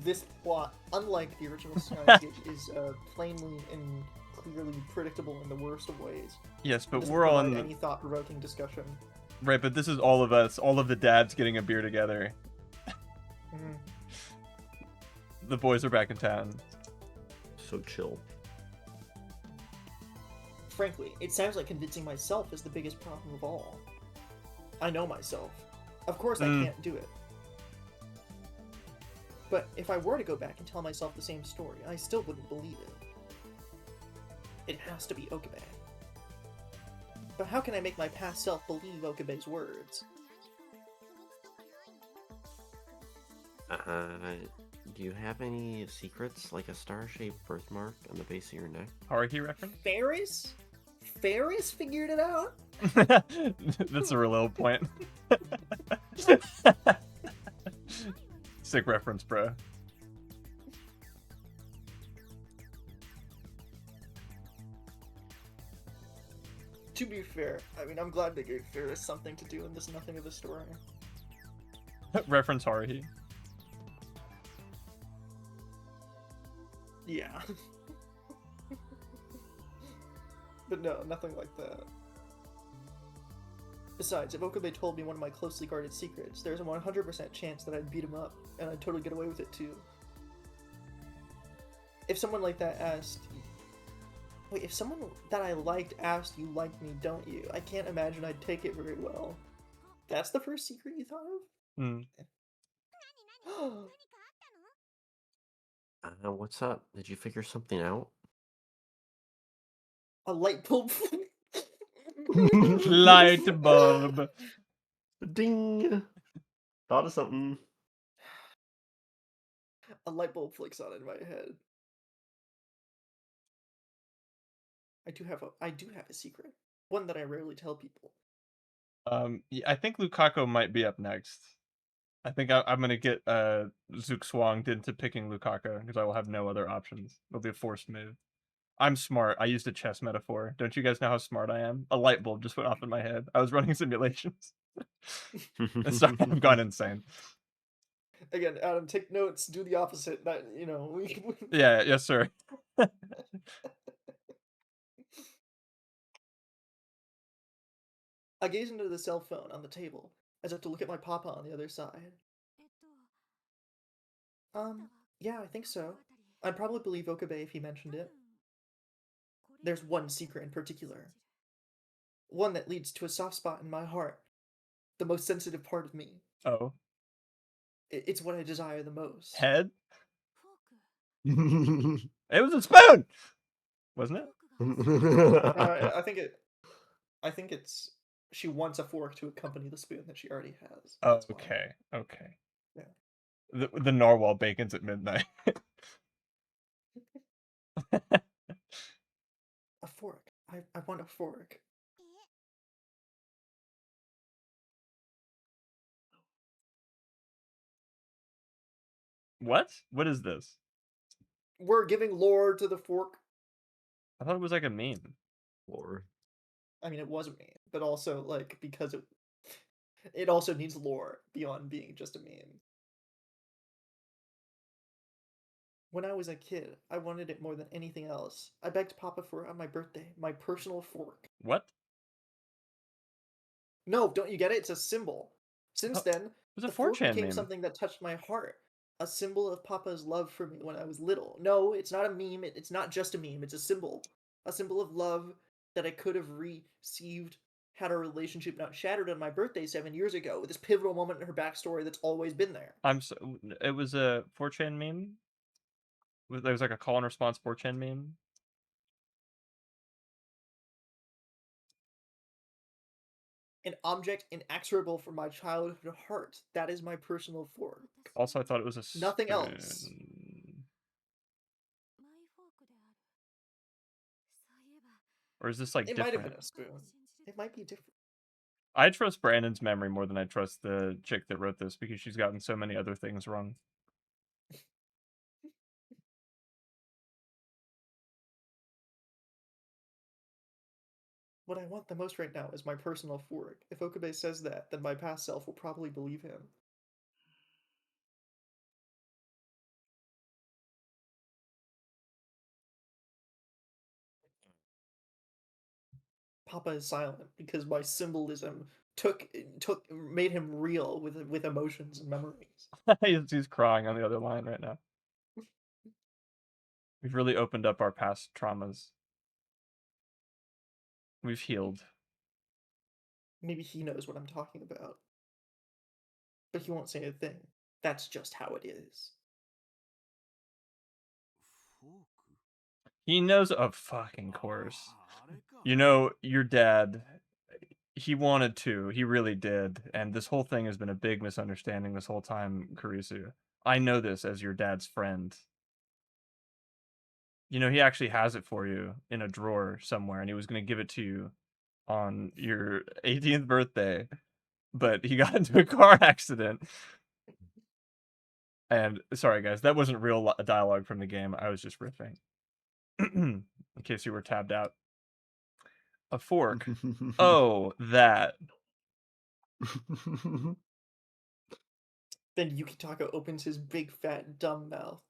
this plot, unlike the original Sonic, is plainly and clearly predictable in the worst of ways. Yes, It but doesn't we're on provide the... any thought-provoking discussion. Right, but this is all of us, all of the dads getting a beer together. Mhm. The boys are back in town. So chill. Frankly, it sounds like convincing myself is the biggest problem of all. I know myself. Of course I can't do it. But if I were to go back and tell myself the same story, I still wouldn't believe it. It has to be Okabe. But how can I make my past self believe Okabe's words? Do you have any secrets, like a star-shaped birthmark on the base of your neck? Haruhi reference? Ferris? Ferris figured it out? That's a real little point. Sick reference, bro. To be fair, I mean, I'm glad they gave Ferris something to do in this nothing of a story. Reference Haruhi. Yeah. But no, nothing like that. Besides, if Okabe told me one of my closely guarded secrets, there's a 100% chance that I'd beat him up, and I'd totally get away with it too. If someone like that asked... Wait, if someone that I liked asked, "You like me, don't you?" I can't imagine I'd take it very well. That's the first secret you thought Hmm. of? What's up? Did you figure something out? A light bulb. Light bulb. Ding! Thought of something. A light bulb flicks on in my head. I do have a secret. One that I rarely tell people. Yeah, I think Lukaku might be up next. I think I'm gonna get Zook swanged into picking Lukaku because I will have no other options. It'll be a forced move. I'm smart. I used a chess metaphor. Don't you guys know how smart I am? A light bulb just went off in my head. I was running simulations. Sorry, I've gone insane. Again, Adam, take notes. Do the opposite. That Yeah, yes, sir. I gaze into the cell phone on the table, as if to look at my papa on the other side. Yeah, I think so. I'd probably believe Okabe if he mentioned it. There's one secret in particular. One that leads to a soft spot in my heart. The most sensitive part of me. Oh, It's what I desire the most. head? It was a spoon, wasn't it? I think it's she wants a fork to accompany the spoon that she already has. Oh, That's why. okay. Yeah. The narwhal bacon's at midnight. A fork. I want a fork. What? What is this? We're giving lore to the fork. I thought it was like a meme. Or I mean, it was a meme, but also like because it also needs lore beyond being just a meme. When I was a kid, I wanted it more than anything else. I begged Papa for it on my birthday, my personal fork. What? No, don't you get it? It's a symbol. Since Oh, then, was a the fork 4chan became meme. something that touched my heart. A symbol of Papa's love for me when I was little. No, it's not a meme. It's not just a meme. It's a symbol. A symbol of love that I could have received had our relationship not shattered on my birthday 7 years ago, with this pivotal moment in her backstory that's always been there. It was a 4chan meme. There was like a call and response 4chan meme. An object inexorable from my childhood heart. That is my personal fork. Also, I thought it was a Nothing else. spoon. Or is this like It might have different? been a spoon. It might be different. I trust Brandon's memory more than I trust the chick that wrote this because she's gotten so many other things wrong. What I want the most right now is my personal fork. If Okabe says that, then my past self will probably believe him. Papa is silent because my symbolism made him real with emotions and memories. He's crying on the other line right now. We've really opened up our past traumas. We've healed. Maybe he knows what I'm talking about. But he won't say a thing. That's just how it is. He knows of fucking course. You know, your dad, he wanted to. He really did. And this whole thing has been a big misunderstanding this whole time, Kurisu. I know this as your dad's friend. You know, he actually has it for you in a drawer somewhere, and he was going to give it to you on your 18th birthday, but he got into a car accident. And sorry, guys, that wasn't real dialogue from the game. I was just riffing. In case you were tabbed out. A fork. Oh, that. Then Yukitaka opens his big fat dumb mouth.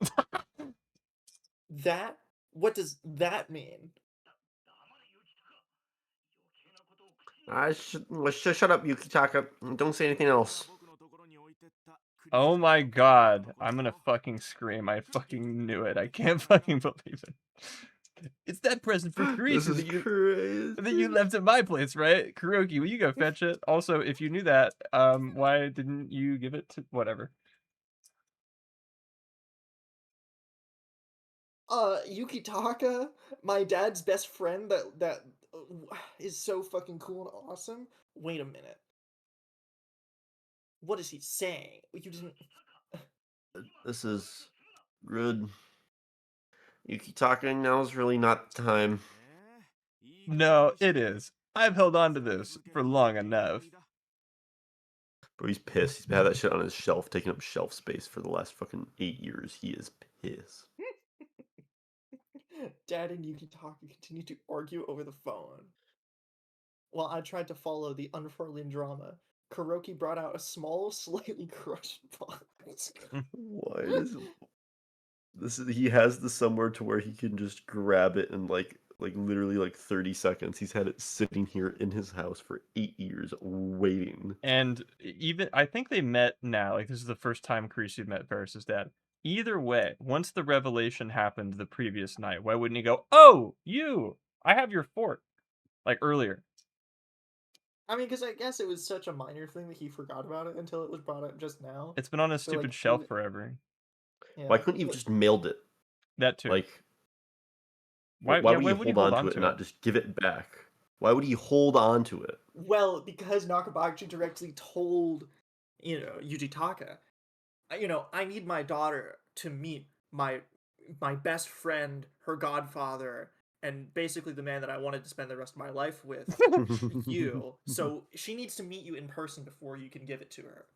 That? What does that mean? Shut up, Yukitaka. Don't say anything else. Oh my god. I'm gonna fucking scream. I fucking knew it. I can't fucking believe it. It's that present for This Kurisu is crazy. that you left at my place, right? Kuroki, will you go fetch it? Also, if you knew that, why didn't you give it to whatever? Yukitaka, my dad's best friend that is so fucking cool and awesome. Wait a minute. What is he saying? You didn't. This is rude. Yukitaka, now's really not the time. No, it is. I've held on to this for long enough. Bro, he's pissed. He's had that shit on his shelf, taking up shelf space for the last fucking 8 years. He is pissed. Dad and Yukitaka continue to argue over the phone. While I tried to follow the unfurling drama, Kuroki brought out a small, slightly crushed box. Why is he has this somewhere to where he can just grab it in like literally like 30 seconds. He's had it sitting here in his house for 8 years waiting. And even I think they met now. Like this is the first time Kurisu met Varys' dad. Either way, once the revelation happened the previous night, why wouldn't he go, "Oh, you! I have your fork," like earlier? I mean, because I guess it was such a minor thing that he forgot about it until it was brought up just now. It's been on his So, stupid like, shelf forever. Yeah. Why couldn't you have just mailed it? That too. Like, Why why would you would hold on to it and not just give it back? Why would he hold on to it? Well, because Nakabachi directly told, Yujitaka, I need my daughter to meet my best friend, her godfather, and basically the man that I wanted to spend the rest of my life with, you. So she needs to meet you in person before you can give it to her.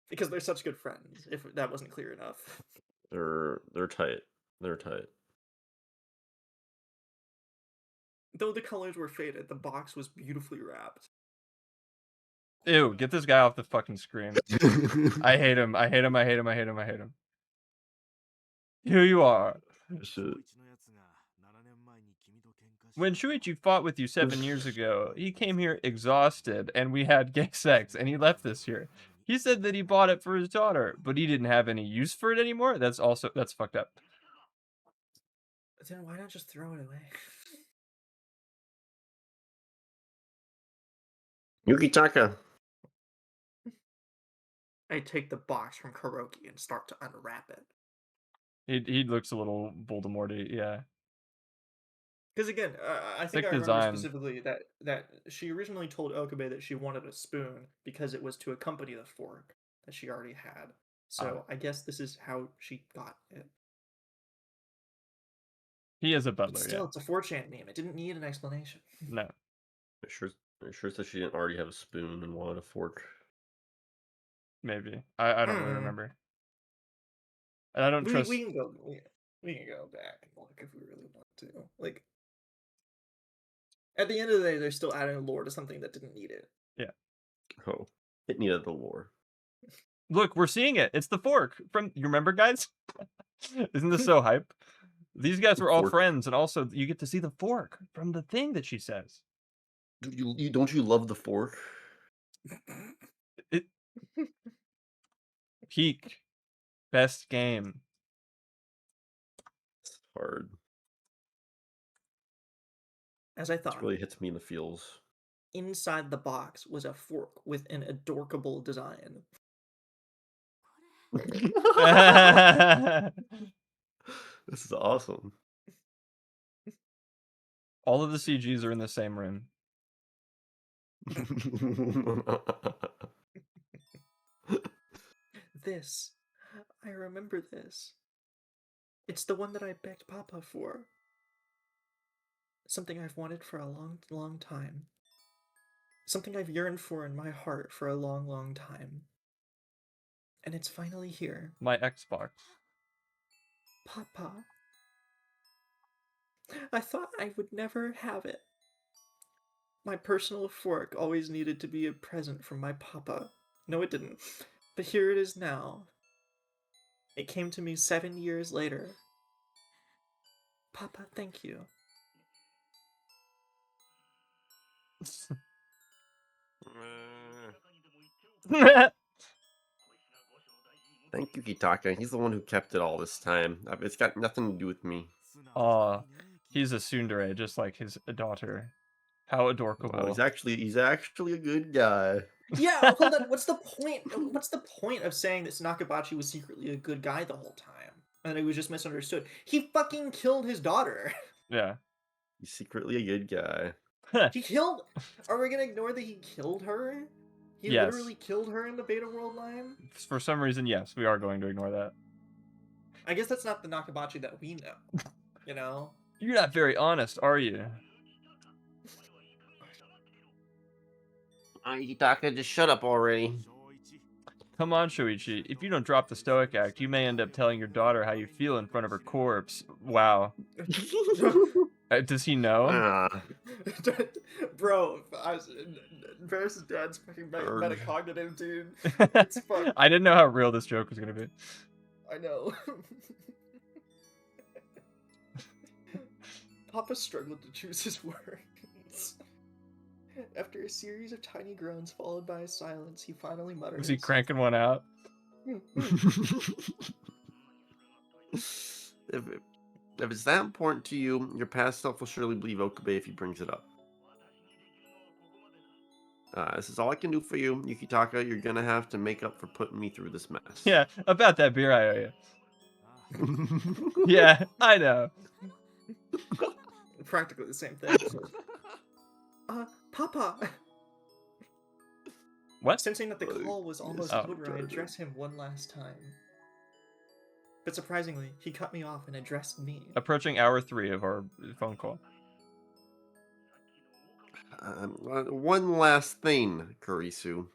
Because they're such good friends, if that wasn't clear enough. They're tight. They're tight. Though the colors were faded, the box was beautifully wrapped. Ew, get this guy off the fucking screen. I hate him. I hate him. I hate him. I hate him. I hate him. Here you are. Shit. When Shuichi fought with you 7 years ago, he came here exhausted and we had gay sex and he left this here. He said that he bought it for his daughter, but he didn't have any use for it anymore. That's fucked up. Then why not just throw it away? Yukitaka. I take the box from Kuroki and start to unwrap it. He looks a little Voldemort-y, yeah. Because again, I think Sick I remember design. specifically that she originally told Okabe that she wanted a spoon because it was to accompany the fork that she already had. So I guess this is how she got it. He is a But butler, still, yeah. it's a 4chan meme. It didn't need an explanation. No. Are you sure that she didn't already have a spoon and wanted a fork? Maybe. I don't really remember. And I don't trust... We can go back and look if we really want to. Like, at the end of the day, they're still adding lore to something that didn't need it. Yeah. Oh, it needed the lore. Look, we're seeing it. It's the fork from... You remember, guys? Isn't this so hype? These guys were all friends, and also you get to see the fork from the thing that she says. Don't you love the fork? It... Peak. Best game. It's hard. As I thought. It really hits me in the feels. Inside the box was a fork with an adorable design. This is awesome. All of the CGs are in the same room. This. I remember this. It's the one that I begged Papa for. Something I've wanted for a long, long time. Something I've yearned for in my heart for a long, long time. And it's finally here. My Xbox. Papa. I thought I would never have it. My personal fork always needed to be a present from my papa. No, it didn't. But here it is now. It came to me 7 years later. Papa, thank you. Thank you, Kitaka. He's the one who kept it all this time. It's got nothing to do with me. He's a tsundere, just like his daughter. How adorable. Wow, he's actually a good guy. Yeah, hold on. What's the point? What's the point of saying that Nakabachi was secretly a good guy the whole time? And he was just misunderstood. He fucking killed his daughter. Yeah. He's secretly a good guy. He killed... Are we gonna ignore that he killed her? He literally killed her in the beta world line? For some reason, yes, we are going to ignore that. I guess that's not the Nakabachi that we know. You know? You're not very honest, are you? Kitaka, just shut up already. Come on, Shoichi. If you don't drop the stoic act, you may end up telling your daughter how you feel in front of her corpse. Wow. Does he know? Bro, Varys' dad's fucking metacognitive, dude. It's fun. I didn't know how real this joke was gonna be. I know. Papa struggled to choose his words. After a series of tiny groans followed by a silence, he finally muttered. Was he cranking one out? If it's that important to you, your past self will surely believe Okabe if he brings it up. This is all I can do for you, Yukitaka. You're gonna have to make up for putting me through this mess. Yeah, about that beer I owe you. Yeah, I know. Practically the same thing. Papa! What? Sensing that the call was almost Oh. over, I address him one last time. But surprisingly, he cut me off and addressed me. Approaching hour 3 of our phone call. One last thing, Kurisu.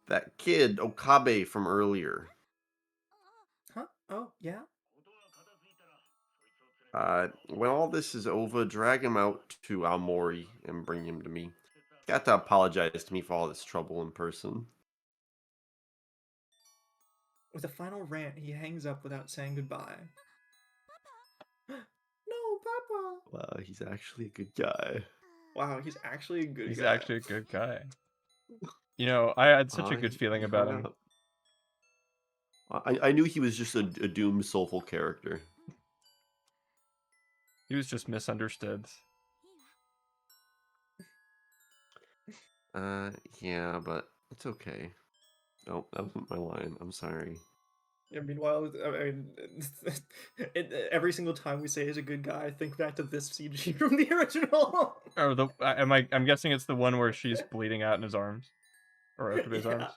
That kid, Okabe, from earlier. Huh? Oh, yeah? When all this is over, drag him out to Aomori and bring him to me. Got to apologize to me for all this trouble in person. With a final rant, he hangs up without saying goodbye. No, Papa! Wow, he's actually a good guy. Wow, he's actually a good He's guy. actually a good guy. You know, I had such a good feeling about him. I knew he was just a doomed, soulful character. He was just misunderstood. Yeah, but it's okay. Oh, that wasn't my line. I'm sorry. Yeah, meanwhile, I mean, every single time we say he's a good guy, I think back to this CG from the original. Oh, I'm guessing it's the one where she's bleeding out in his arms. Or out of his arms.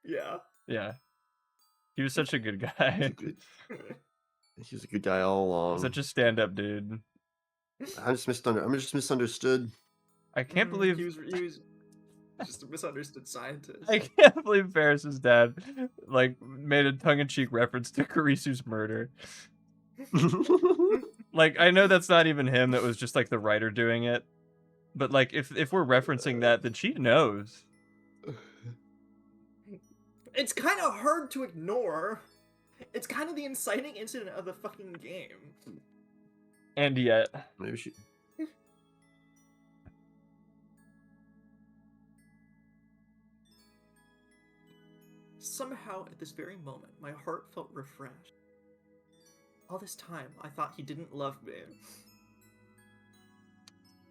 Yeah. Yeah. He was such a good guy. He was a good guy all along. Such a stand-up dude. I'm just misunderstood. I can't believe he was just a misunderstood scientist. I can't believe Ferris's dad like made a tongue-in-cheek reference to Kurisu's murder. Like, I know that's not even him, that was just like the writer doing it. But like if we're referencing that, then she knows. It's kind of hard to ignore. It's kind of the inciting incident of the fucking game. And yet. Maybe she. Somehow, at this very moment, my heart felt refreshed. All this time, I thought he didn't love me.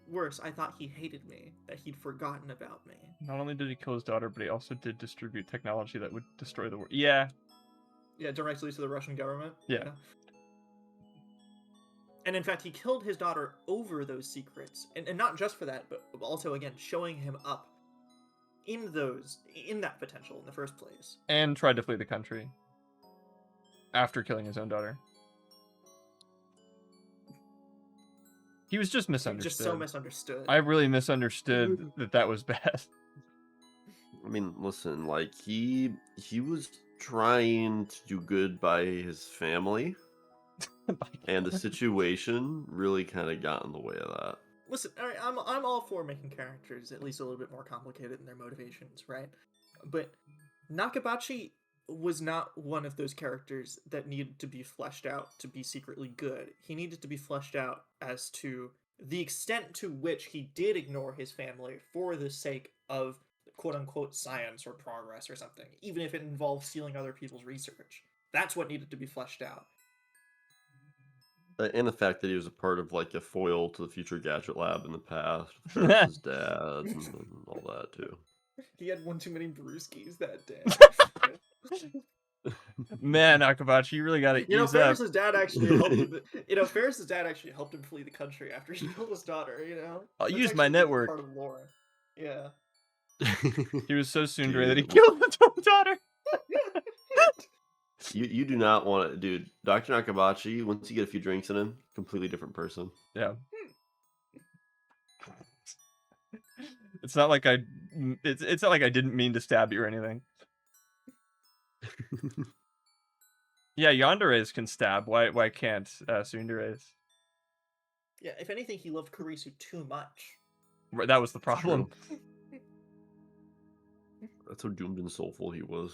Worse, I thought he hated me, that he'd forgotten about me. Not only did he kill his daughter, but he also did distribute technology that would destroy the world. Yeah. Yeah, directly to the Russian government. Yeah. And in fact, he killed his daughter over those secrets. And not just for that, but also, again, showing him up in that potential in the first place. And tried to flee the country. After killing his own daughter. He was just misunderstood. Just so misunderstood. I really misunderstood that was bad. I mean, listen, like he was trying to do good by his family, and the situation really kind of got in the way of that. Listen, all right, I'm all for making characters at least a little bit more complicated in their motivations, right? But Nakabachi was not one of those characters that needed to be fleshed out to be secretly good. He needed to be fleshed out as to the extent to which he did ignore his family for the sake of quote-unquote science or progress or something, even if it involved stealing other people's research. That's what needed to be fleshed out. And the fact that he was a part of like a foil to the Future Gadget Lab in the past, with his dad, and all that too. He had one too many brewskis that day. Man, Akabachi, you really got to ease up. Ferris's dad actually helped him. Ferris's dad actually helped him flee the country after he killed his daughter. I'll That's use my actually network. Part of lore. Yeah. He was so tsundere that he killed his own daughter. You do not want to, dude. Dr. Nakabachi, once you get a few drinks in him, completely different person. Yeah. It's not like it's not like I didn't mean to stab you or anything. Yeah, yanderes can stab. Why can't tsunderes? Yeah, if anything, he loved Kurisu too much. Right, that was the problem. That's how doomed and soulful he was.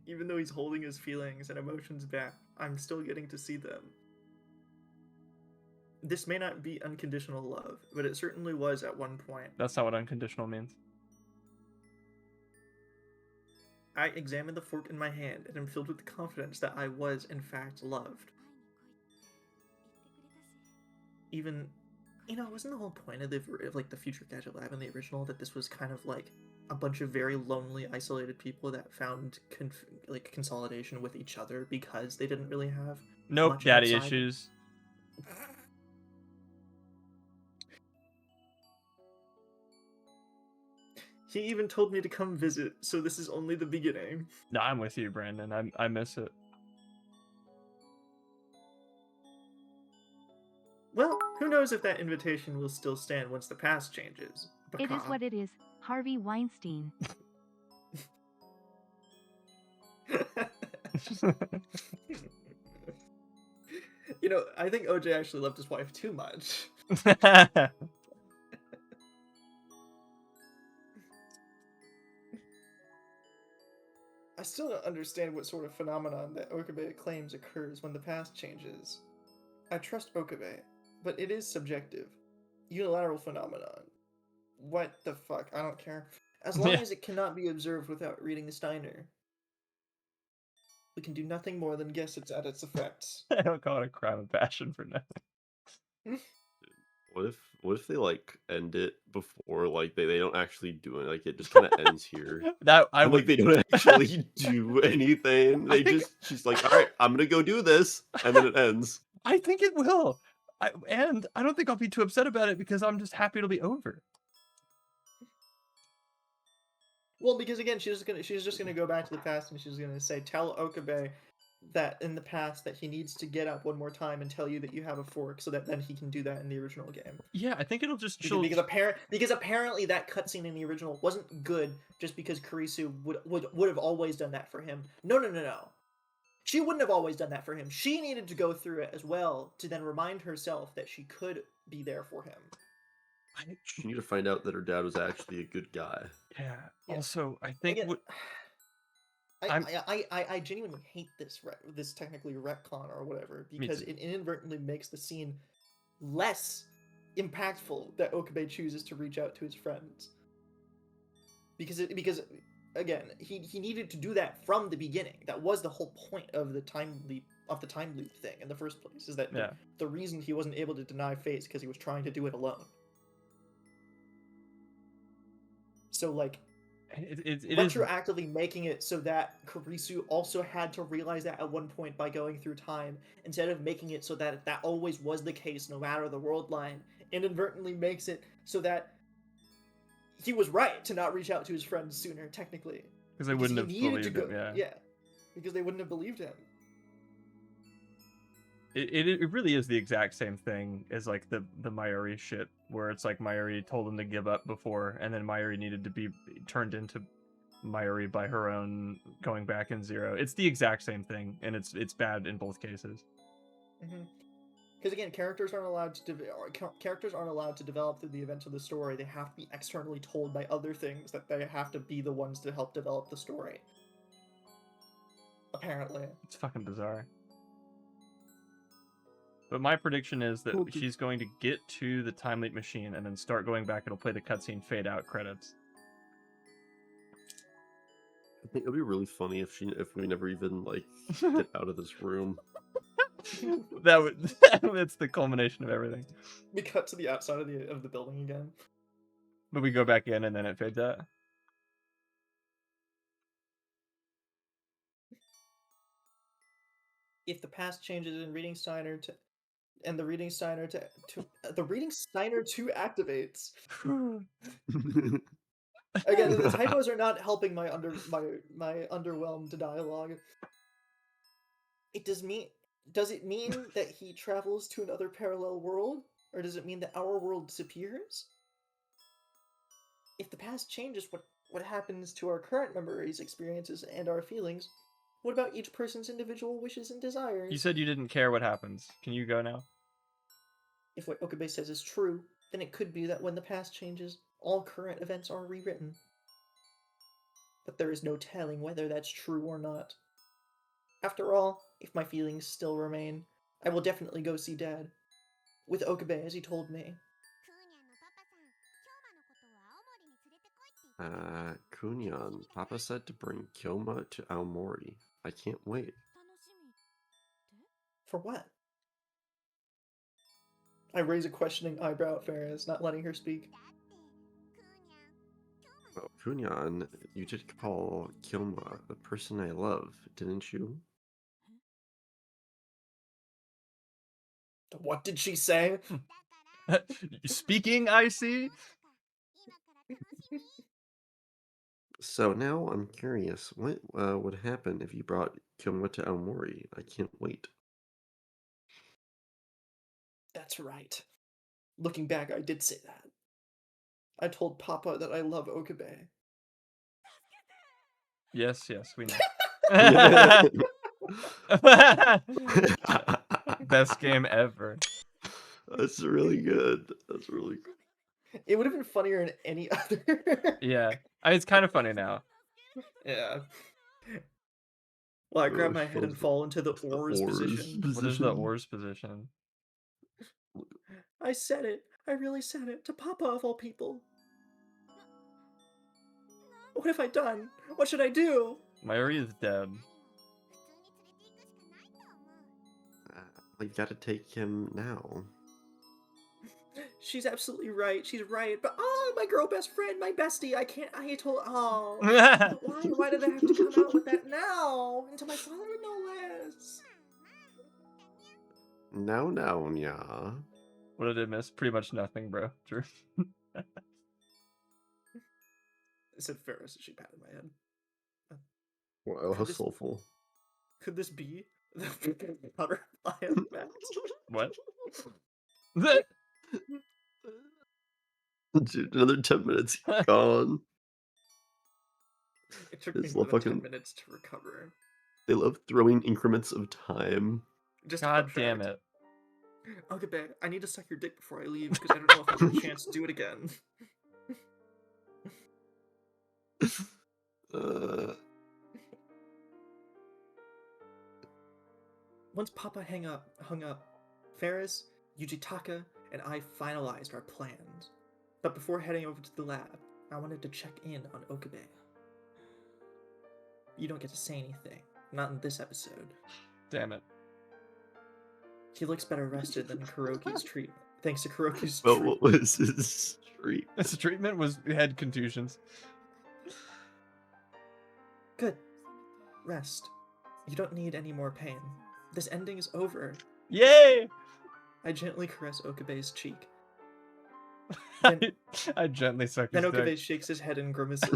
Even though he's holding his feelings and emotions back, I'm still getting to see them. This may not be unconditional love, but it certainly was at one point. That's not what unconditional means. I examined the fork in my hand and am filled with the confidence that I was, in fact, loved. Even, wasn't the whole point of the Future Gadget Lab in the original that this was kind of like a bunch of very lonely, isolated people that found consolidation with each other because they didn't really have Nope, much daddy outside. issues. He even told me to come visit, so this is only the beginning. No, I'm with you, Brandon. I miss it. Well, who knows if that invitation will still stand once the past changes. It is what it is, Harvey Weinstein. You know, I think OJ actually loved his wife too much. I still don't understand what sort of phenomenon that Okabe claims occurs when the past changes. I trust Okabe, but it is subjective. Unilateral phenomenon. What the fuck? I don't care. As long Yeah. as it cannot be observed without reading Steiner, we can do nothing more than guess at its effects. I don't call it a crime of passion for nothing. What if they like end it before like they don't actually do it, like it just kind of ends here. That I And, would. like they don't actually do anything. They think- just she's like, all right, I'm gonna go do this, and then it ends. I think it will. And I don't think I'll be too upset about it because I'm just happy it'll be over. Well, because again, she's just gonna go back to the past and she's gonna say, tell Okabe that in the past that he needs to get up one more time and tell you that you have a fork, so that then he can do that in the original game. Yeah, I think it'll just. Because apparently that cutscene in the original wasn't good just because Kurisu would have always done that for him. No. She wouldn't have always done that for him. She needed to go through it as well to then remind herself that she could be there for him. She need to find out that her dad was actually a good guy. Yeah. Yeah. Also, I think. Again, I'm- I genuinely hate this technically retcon or whatever, because too. it inadvertently makes the scene less impactful that Okabe chooses to reach out to his friends. Because again, he needed to do that from the beginning. That was the whole point of the time loop thing in the first place. Is that Yeah. the reason he wasn't able to deny Face because he was trying to do it alone. So like. It is Retroactively making it so that Kurisu also had to realize that at one point by going through time, instead of making it so that that always was the case no matter the world line, inadvertently makes it so that he was right to not reach out to his friends sooner, technically. because they wouldn't have he needed believed to go, him. Yeah. because they wouldn't have believed him. It really is the exact same thing as like the Mayuri shit, where it's like Mayuri told him to give up before, and then Mayuri needed to be turned into Mayuri by her own going back in Zero. It's the exact same thing, and it's bad in both cases. Because again, characters aren't allowed to develop through the events of the story. They have to be externally told by other things that they have to be the ones to help develop the story. Apparently. It's fucking bizarre. But my prediction is that she's going to get to the time leap machine and then start going back. It'll play the cutscene fade out credits. I think it'd be really funny if we never even like get out of this room. That's the culmination of everything. We cut to the outside of the building again. But we go back in and then it fades out. If the past changes in reading Steiner to the reading Steiner 2 activates. Again, the typos are not helping my underwhelmed dialogue. Does it mean that he travels to another parallel world, or does it mean that our world disappears? If the past changes, what happens to our current memories, experiences, and our feelings? What about each person's individual wishes and desires? You said you didn't care what happens. Can you go now? If what Okabe says is true, then it could be that when the past changes, all current events are rewritten. But there is no telling whether that's true or not. After all, if my feelings still remain, I will definitely go see Dad. With Okabe, as he told me. Kunyan, Papa said to bring Kyoma to Aomori. I can't wait. For what? I raise a questioning eyebrow at Ferris, not letting her speak. Oh, Kunyan, you did call Kyoma the person I love, didn't you? What did she say? Speaking, I see. So now I'm curious, what would happen if you brought Kyoma to Aomori? I can't wait. That's right. Looking back, I did say that. I told Papa that I love Okabe. Yes, we know. That's Best game ever. really good. That's really good. It would have been funnier in any other. Yeah, it's kind of funny now. Yeah. Well, I grab Oh, my she head and falls fall into the to the oars oars position. What is the oars position? I said it. I really said it. To Papa, of all people. What have I done? What should I do? Mayuri is dead. We gotta take him now. She's absolutely right. She's right. But my girl best friend, my bestie. I can't. I told. Oh, but why? Why did I have to come out with that now? And to my father, no less. Now, yeah. What did I miss? Pretty much nothing, bro. Drew. I said Ferris as she patted my head. Wow, how Could this- soulful. Could this be the butterfly effect? What? Dude, another 10 minutes gone. It took me It's more than 10 fucking- minutes to recover. They love throwing increments of time. Just God fun damn fact. it. Okay, babe, I need to suck your dick before I leave because I don't know if I'll have a chance to do it again. Once Papa hung up, Ferris, Yujitaka, and I finalized our plans. But before heading over to the lab, I wanted to check in on Okabe. You don't get to say anything. Not in this episode. Damn it. He looks better rested than Kuroki's treatment. Thanks to Kuroki's But treatment. what was his streak? His treatment was head contusions. Good. Rest. You don't need any more pain. This ending is over. Yay! I gently caress Okabe's cheek. I gently suck his Then Okabe dick. shakes his head and grimaces.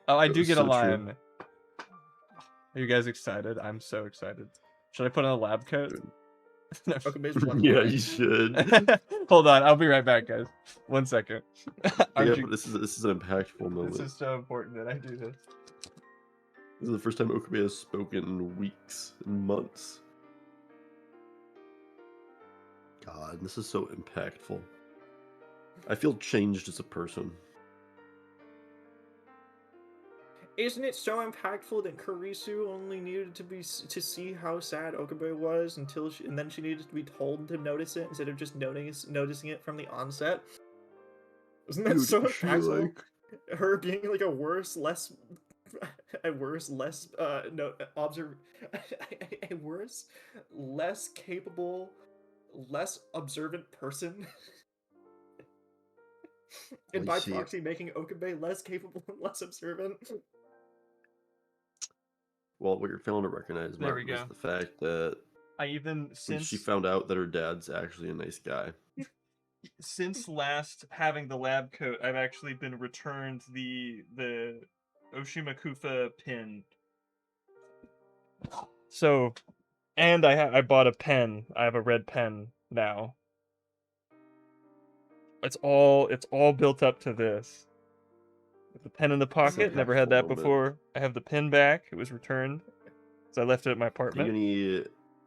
Oh, I That do was get a so true. line. Are you guys excited? I'm so excited. Should I put on a lab coat? No. Okabe's one Yeah, line. you should. Hold on, I'll be right back, guys. 1 second. Aren't Yeah, you- but this is an impactful moment. This is so important that I do this. This is the first time Okabe has spoken in weeks and months. God, this is so impactful. I feel changed as a person. Isn't it so impactful that Kurisu only needed to see how sad Okabe was and then she needed to be told to notice it instead of just noticing it from the onset? Isn't that Dude, so she, impactful? like- Her being like a worse, less capable, less observant person. And I by see. proxy, making Okabe less capable and less observant. Well, what you're failing to recognize, There we Martin, is go. the fact that I even when since she found out that her dad's actually a nice guy. since last having the lab coat, I've actually been returned the Oshimakufa pin. So, and I bought a pen. I have a red pen now. It's all built up to this. With the pen in the pocket, never had impactful that moment. before. I have the pen back. It was returned, so I left it at my Do you apartment.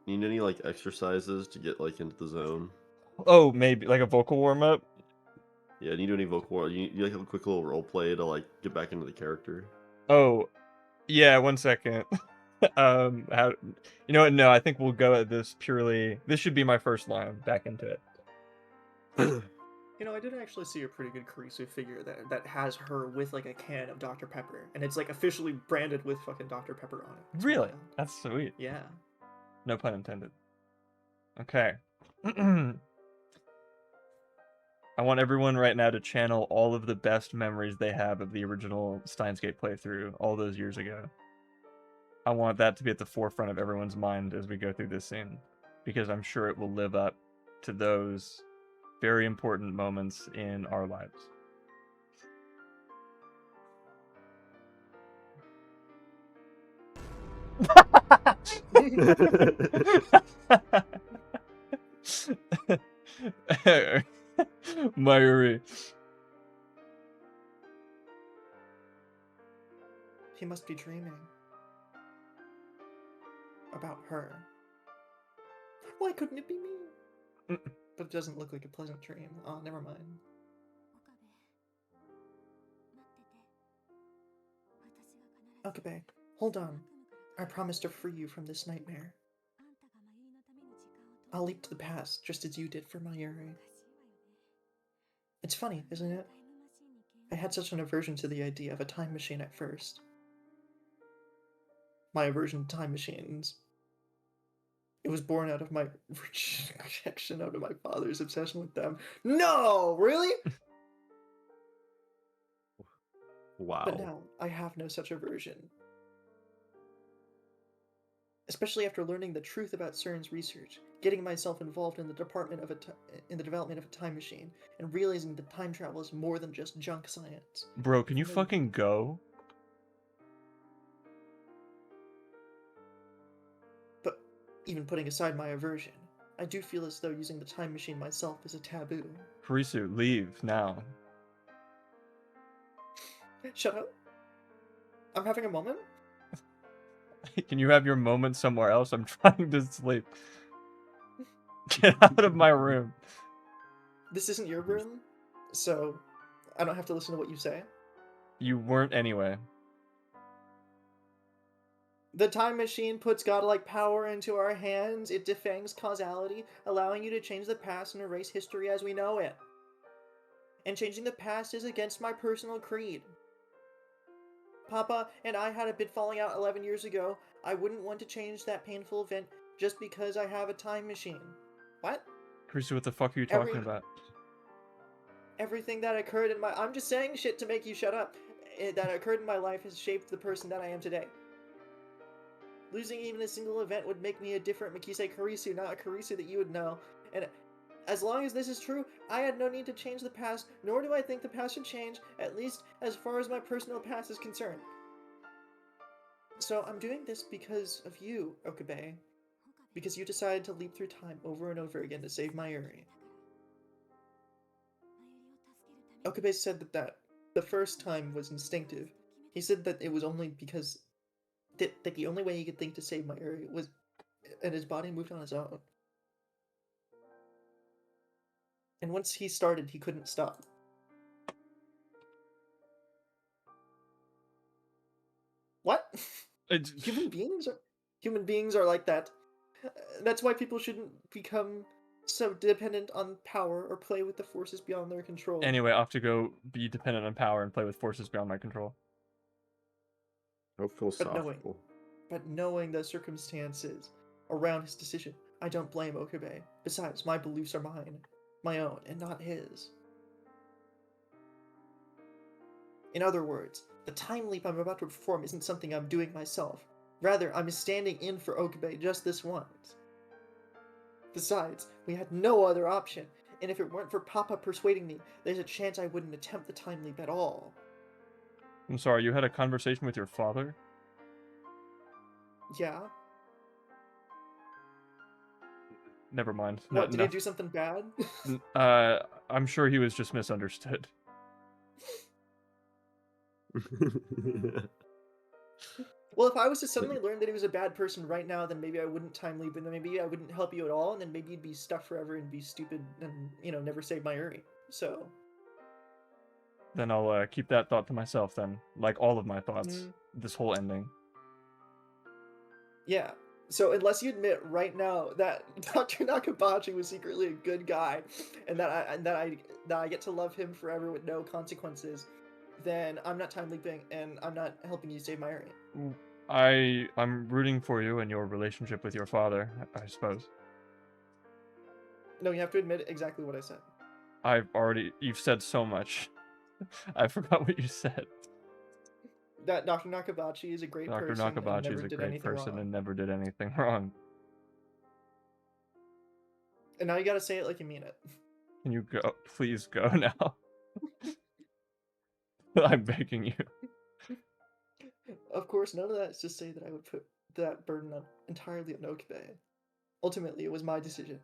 need any like exercises to get like into the zone? Oh, maybe like a vocal warm up. Yeah, do you do any vocal? You like a quick little role play to like get back into the character? Oh, yeah. 1 second. How? You know what? No, I think we'll go at this purely. This should be my first line back into it. You know, I did actually see a pretty good Kurisu figure that has her with like a can of Dr. Pepper, and it's like officially branded with fucking Dr. Pepper on it. It's Really? wild. That's sweet. Yeah. No pun intended. Okay. I want everyone right now to channel all of the best memories they have of the original Steins Gate playthrough all those years ago. I want that to be at the forefront of everyone's mind as we go through this scene, because I'm sure it will live up to those very important moments in our lives. Mayuri. He must be dreaming. About her. Why couldn't it be me? But it doesn't look like a pleasant dream. Oh, never mind. Okabe, hold on. I promise to free you from this nightmare. I'll leap to the past, just as you did for Mayuri. It's funny, isn't it? I had such an aversion to the idea of a time machine at first. My aversion to time machines. It was born out of my rejection out of my father's obsession with them. No! Really? Wow. But now, I have no such aversion. Especially after learning the truth about CERN's research, getting myself involved in the development of a time machine, and realizing that time travel is more than just junk science. Bro, can you fucking go? But even putting aside my aversion, I do feel as though using the time machine myself is a taboo. Harisu, leave now. Shut up. I'm having a moment. Can you have your moment somewhere else? I'm trying to sleep. Get out of my room. This isn't your room, so I don't have to listen to what you say. You weren't anyway. The time machine puts godlike power into our hands. It defangs causality, allowing you to change the past and erase history as we know it. And changing the past is against my personal creed. Papa and I had a bit falling out 11 years ago. I wouldn't want to change that painful event just because I have a time machine. What? Harisu, what the fuck are you talking about? Everything that occurred in my... I'm just saying shit to make you shut up. That occurred in my life has shaped the person that I am today. Losing even a single event would make me a different Mikise Karisu, not a Karisu that you would know. And as long as this is true, I had no need to change the past, nor do I think the past should change, at least as far as my personal past is concerned. So I'm doing this because of you, Okabe. Because you decided to leap through time over and over again to save Mayuri. Okabe said that the first time was instinctive. He said that it was only because that the only way he could think to save Mayuri was, and his body moved on his own. And once he started, he couldn't stop. What? Human beings are like that. That's why people shouldn't become so dependent on power or play with the forces beyond their control. Anyway, I'll have to go be dependent on power and play with forces beyond my control. How philosophical. But knowing the circumstances around his decision, I don't blame Okabe. Besides, my beliefs are mine. My own, and not his. In other words, the time leap I'm about to perform isn't something I'm doing myself. Rather, I'm standing in for Okabe just this once. Besides, we had no other option, and if it weren't for Papa persuading me, there's a chance I wouldn't attempt the time leap at all. I'm sorry, you had a conversation with your father? Yeah? Never mind. What, did he do something bad? I'm sure he was just misunderstood. Well, if I was to suddenly learn that he was a bad person right now, then maybe I wouldn't time leap, and then maybe I wouldn't help you at all, and then maybe you'd be stuck forever and be stupid and, never save Mayuri. So... Then I'll keep that thought to myself then. Like all of my thoughts. This whole ending. Yeah. So unless you admit right now that Dr. Nakabachi was secretly a good guy, and that I get to love him forever with no consequences, then I'm not time leaping, and I'm not helping you save Mayuri. I'm rooting for you and your relationship with your father, I suppose. No, you have to admit exactly what I said. You've said so much. I forgot what you said. That Dr. Nakabachi is a great Dr. person and Nakabachi never is a did great anything person wrong. and never did anything wrong. And now you gotta say it like you mean it. Can you go? Please go now. I'm begging you. Of course, none of that is to say that I would put that burden entirely on Okabe. Ultimately, it was my decision.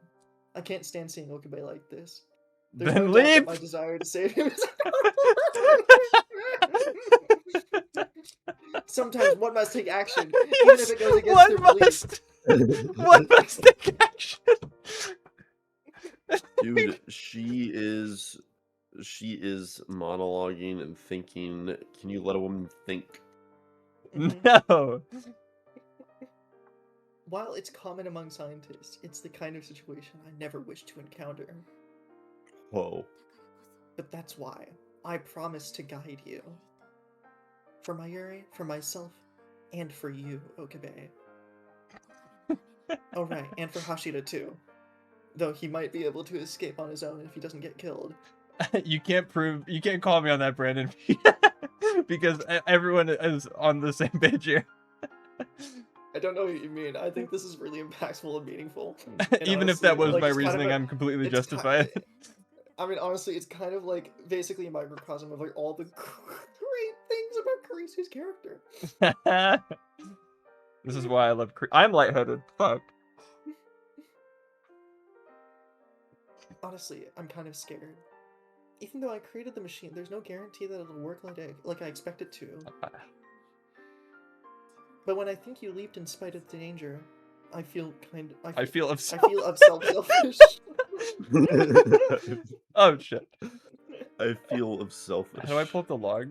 I can't stand seeing Okabe like this. There's Then no doubt that leave! my desire to save him is Sometimes one must take action, even if it goes against their beliefs. One must take action. Dude, she is monologuing and thinking. Can you let a woman think? No. While it's common among scientists, it's the kind of situation I never wish to encounter. Whoa. But that's why I promise to guide you. For Mayuri, for myself, and for you, Okabe. Oh right, and for Hashira too. Though he might be able to escape on his own if he doesn't get killed. You can't call me on that, Brandon. Because everyone is on the same page here. I don't know what you mean. I think this is really impactful and meaningful. And Even if honestly, that was like, my it's kind of reasoning, a- I'm completely it's justified. I mean, honestly, it's kind of like basically a microcosm of like all the great things about Kurisu's character. This is why I love I'm lightheaded. Fuck. Honestly, I'm kind of scared. Even though I created the machine, there's no guarantee that it'll work like I expect it to. But when I think you leaped in spite of the danger, I feel selfish. Oh shit. I feel of selfish. How do I pull up the log?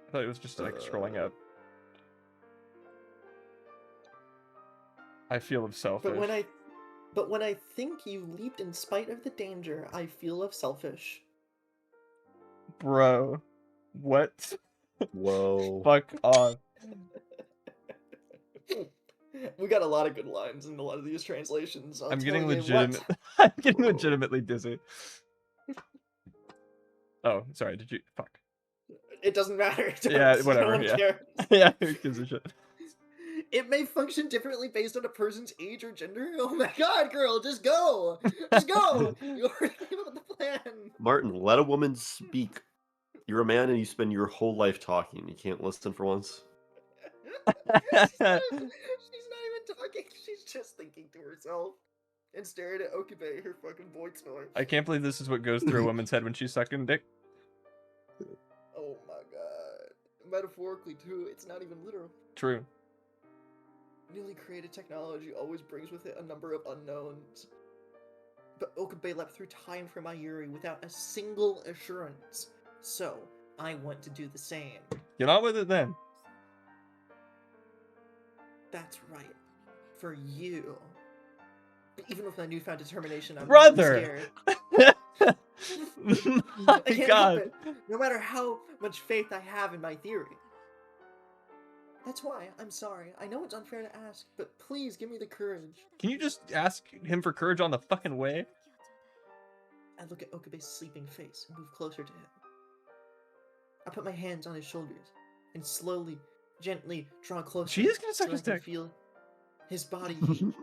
I thought it was just like scrolling up. I feel of selfish. But when I think you leaped in spite of the danger, I feel of selfish. Bro. What? Whoa. Fuck off. We got a lot of good lines in a lot of these translations. I'm getting legitimate. I'm getting legitimately dizzy. Oh, sorry, did you fuck. It doesn't matter. Yeah, whatever, No one yeah. cares. Yeah, who gives a shit? It may function differently based on a person's age or gender. Oh my god, girl, just go! Just go! You already came up with the plan! Martin, let a woman speak. You're a man and you spend your whole life talking. You can't listen for once. She's not even talking, she's just thinking to herself. And staring at Okabe, her fucking boy toy. I can't believe this is what goes through a woman's head when she's sucking dick. Oh my god. Metaphorically too, it's not even literal. True. Newly created technology always brings with it a number of unknowns. But Okabe leapt through time for Mayuri without a single assurance. So, I want to do the same. Get on with it then. That's right. For you. But even with my newfound determination, I'm Brother! scared. My I can't God. help it, no matter how much faith I have in my theory. That's why, I'm sorry. I know it's unfair to ask, but please give me the courage. Can you just ask him for courage on the fucking way? I look at Okabe's sleeping face and move closer to him. I put my hands on his shoulders and slowly, gently draw closer. She is gonna suck so his I can dick. feel his body heat.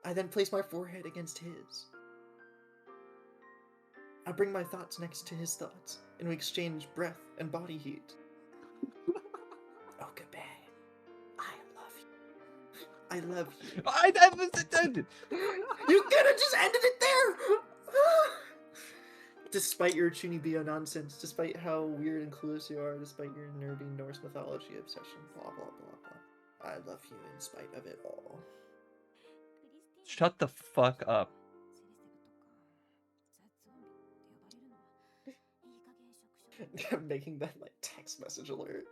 I then place my forehead against his. I bring my thoughts next to his thoughts, and we exchange breath and body heat. Okabe, I love you. I love you. You could have just ended it there! Despite your Chunibyo nonsense, despite how weird and clueless you are, despite your nerdy Norse mythology obsession, blah blah blah blah. I love you in spite of it all. Shut the fuck up. I'm making that like text message alert.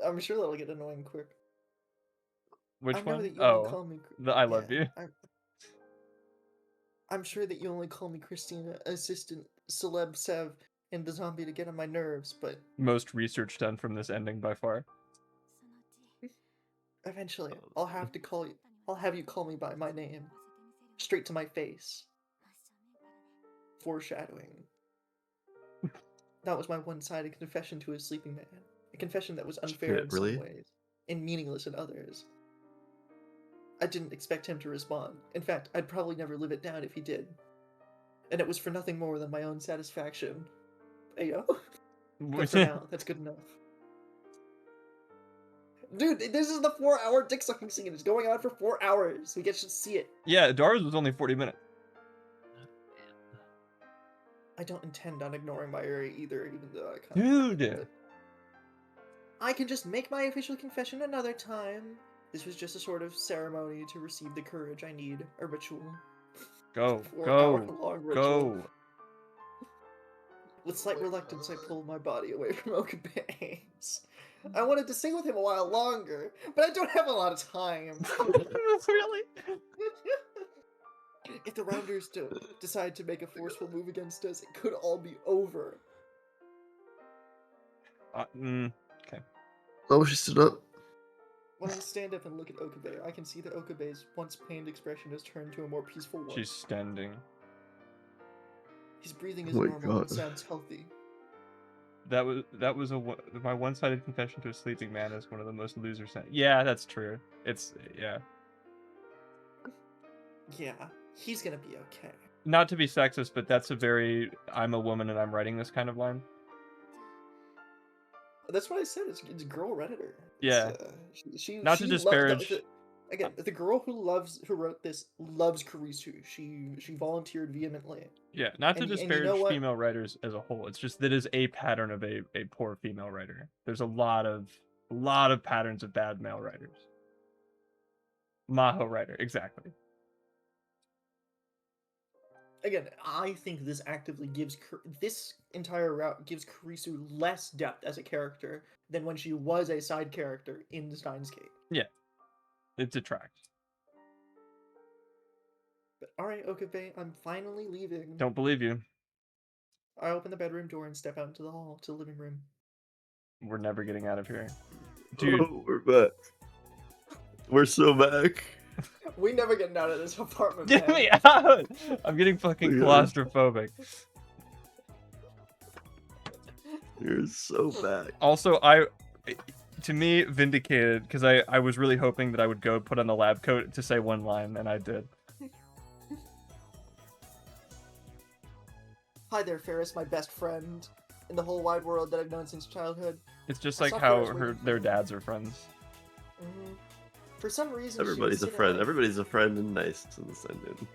I'm sure that'll get annoying quick. Which I know one? that you only Oh, call me. the I love you. I'm sure that you only call me Christina, assistant, celeb, Sev, and the zombie to get on my nerves, but Most research done from this ending by far. eventually I'll have you call me by my name, straight to my face. foreshadowing. That was my one-sided confession to a sleeping man. A confession that was unfair Shit, in really? some ways, and meaningless in others. I didn't expect him to respond. In fact, I'd probably never live it down if he did. And it was for nothing more than my own satisfaction. Ayo. But for now, that's good enough. Dude, this is the 4-hour dick sucking scene. It's going on for 4 hours. We get to see it. Yeah, Dara's was only 40 minutes. I don't intend on ignoring my area either, even though I kind of... Dude! I can just make my official confession another time. This was just a sort of ceremony to receive the courage I need. A ritual. Go, 4-hour-long ritual. go. With slight reluctance, I pulled my body away from Okabe's. I wanted to sing with him a while longer, but I don't have a lot of time. Really? If the Rounders decide to make a forceful move against us, it could all be over. Okay. Oh, she stood up. When I stand up and look at Okabe, I can see that Okabe's once pained expression has turned to a more peaceful one. She's standing. His breathing is Oh my normal and God. sounds healthy. That was my one-sided confession to a sleeping man is one of the most loser Yeah, that's true. Yeah. Yeah, he's gonna be okay. Not to be sexist, but that's a very I'm a woman and I'm writing this kind of line. That's what I said. It's girl redditor. Yeah. She Not to she disparage. Again, the girl who wrote this loves Kurisu. She volunteered vehemently. Yeah, not to And you disparage know what? female writers as a whole. It's just that is a pattern of a poor female writer. There's a lot of patterns of bad male writers. Maho writer, exactly. Again, I think this actively gives this entire route gives Kurisu less depth as a character than when she was a side character in Steins Gate. Yeah, it detracts. But alright, Okabe, I'm finally leaving. Don't believe you. I open the bedroom door and step out into the hall to the living room. We're never getting out of here, dude. Oh, we're back. We're so back. We never getting out of this apartment. Get man. me out! I'm getting fucking Yeah. claustrophobic. You're so back. Also, to me, vindicated, because I was really hoping that I would go put on the lab coat to say one line, and I did. Hi there, Ferris, my best friend in the whole wide world that I've known since childhood. It's just I like saw how Ferris waiting for their me. dads are friends. Mm-hmm. For some reason, Everybody's she a was friend. sitting- Everybody's a friend and nice in this ending.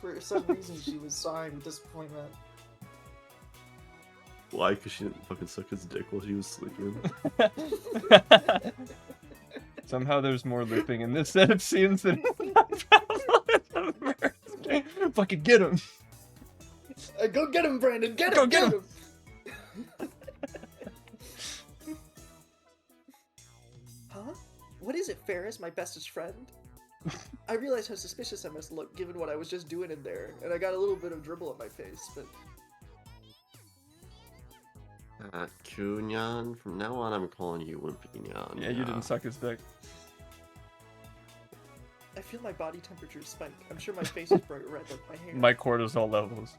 For some reason, she was sighing with disappointment. Why? Because she didn't fucking suck his dick while she was sleeping. Somehow there's more looping in this set of scenes than fucking get him. Go get him, Brandon! Get him! Go get him! Huh? What is it, Ferris, my bestest friend? I realized how suspicious I must look given what I was just doing in there, and I got a little bit of dribble on my face, but... Kunyan, from now on I'm calling you Wimpy Nyan. Yeah, you didn't suck his dick. I feel my body temperature spike. I'm sure my face is bright red like my hair. My cortisol levels.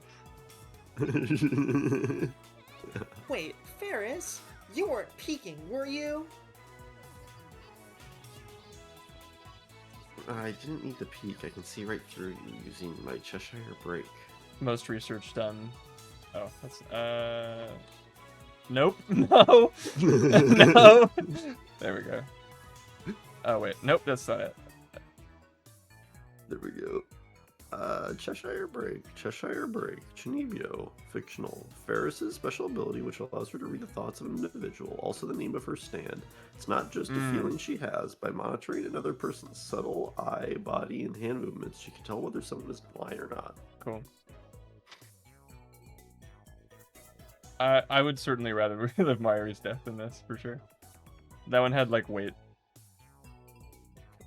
Wait, Ferris? You weren't peeking, were you? I didn't need to peek. I can see right through you using my Cheshire break. Most research done. Oh, that's nope. No. No. There we go. Oh wait, nope, that's not it. There we go. Cheshire break. Cheshire break. Chinibyo. Fictional. Ferris's special ability which allows her to read the thoughts of an individual. Also the name of her stand. It's not just a feeling she has. By monitoring another person's subtle eye, body, and hand movements, she can tell whether someone is lying or not. Cool. I would certainly rather relive Mayuri's death than this, for sure. That one had, like, weight.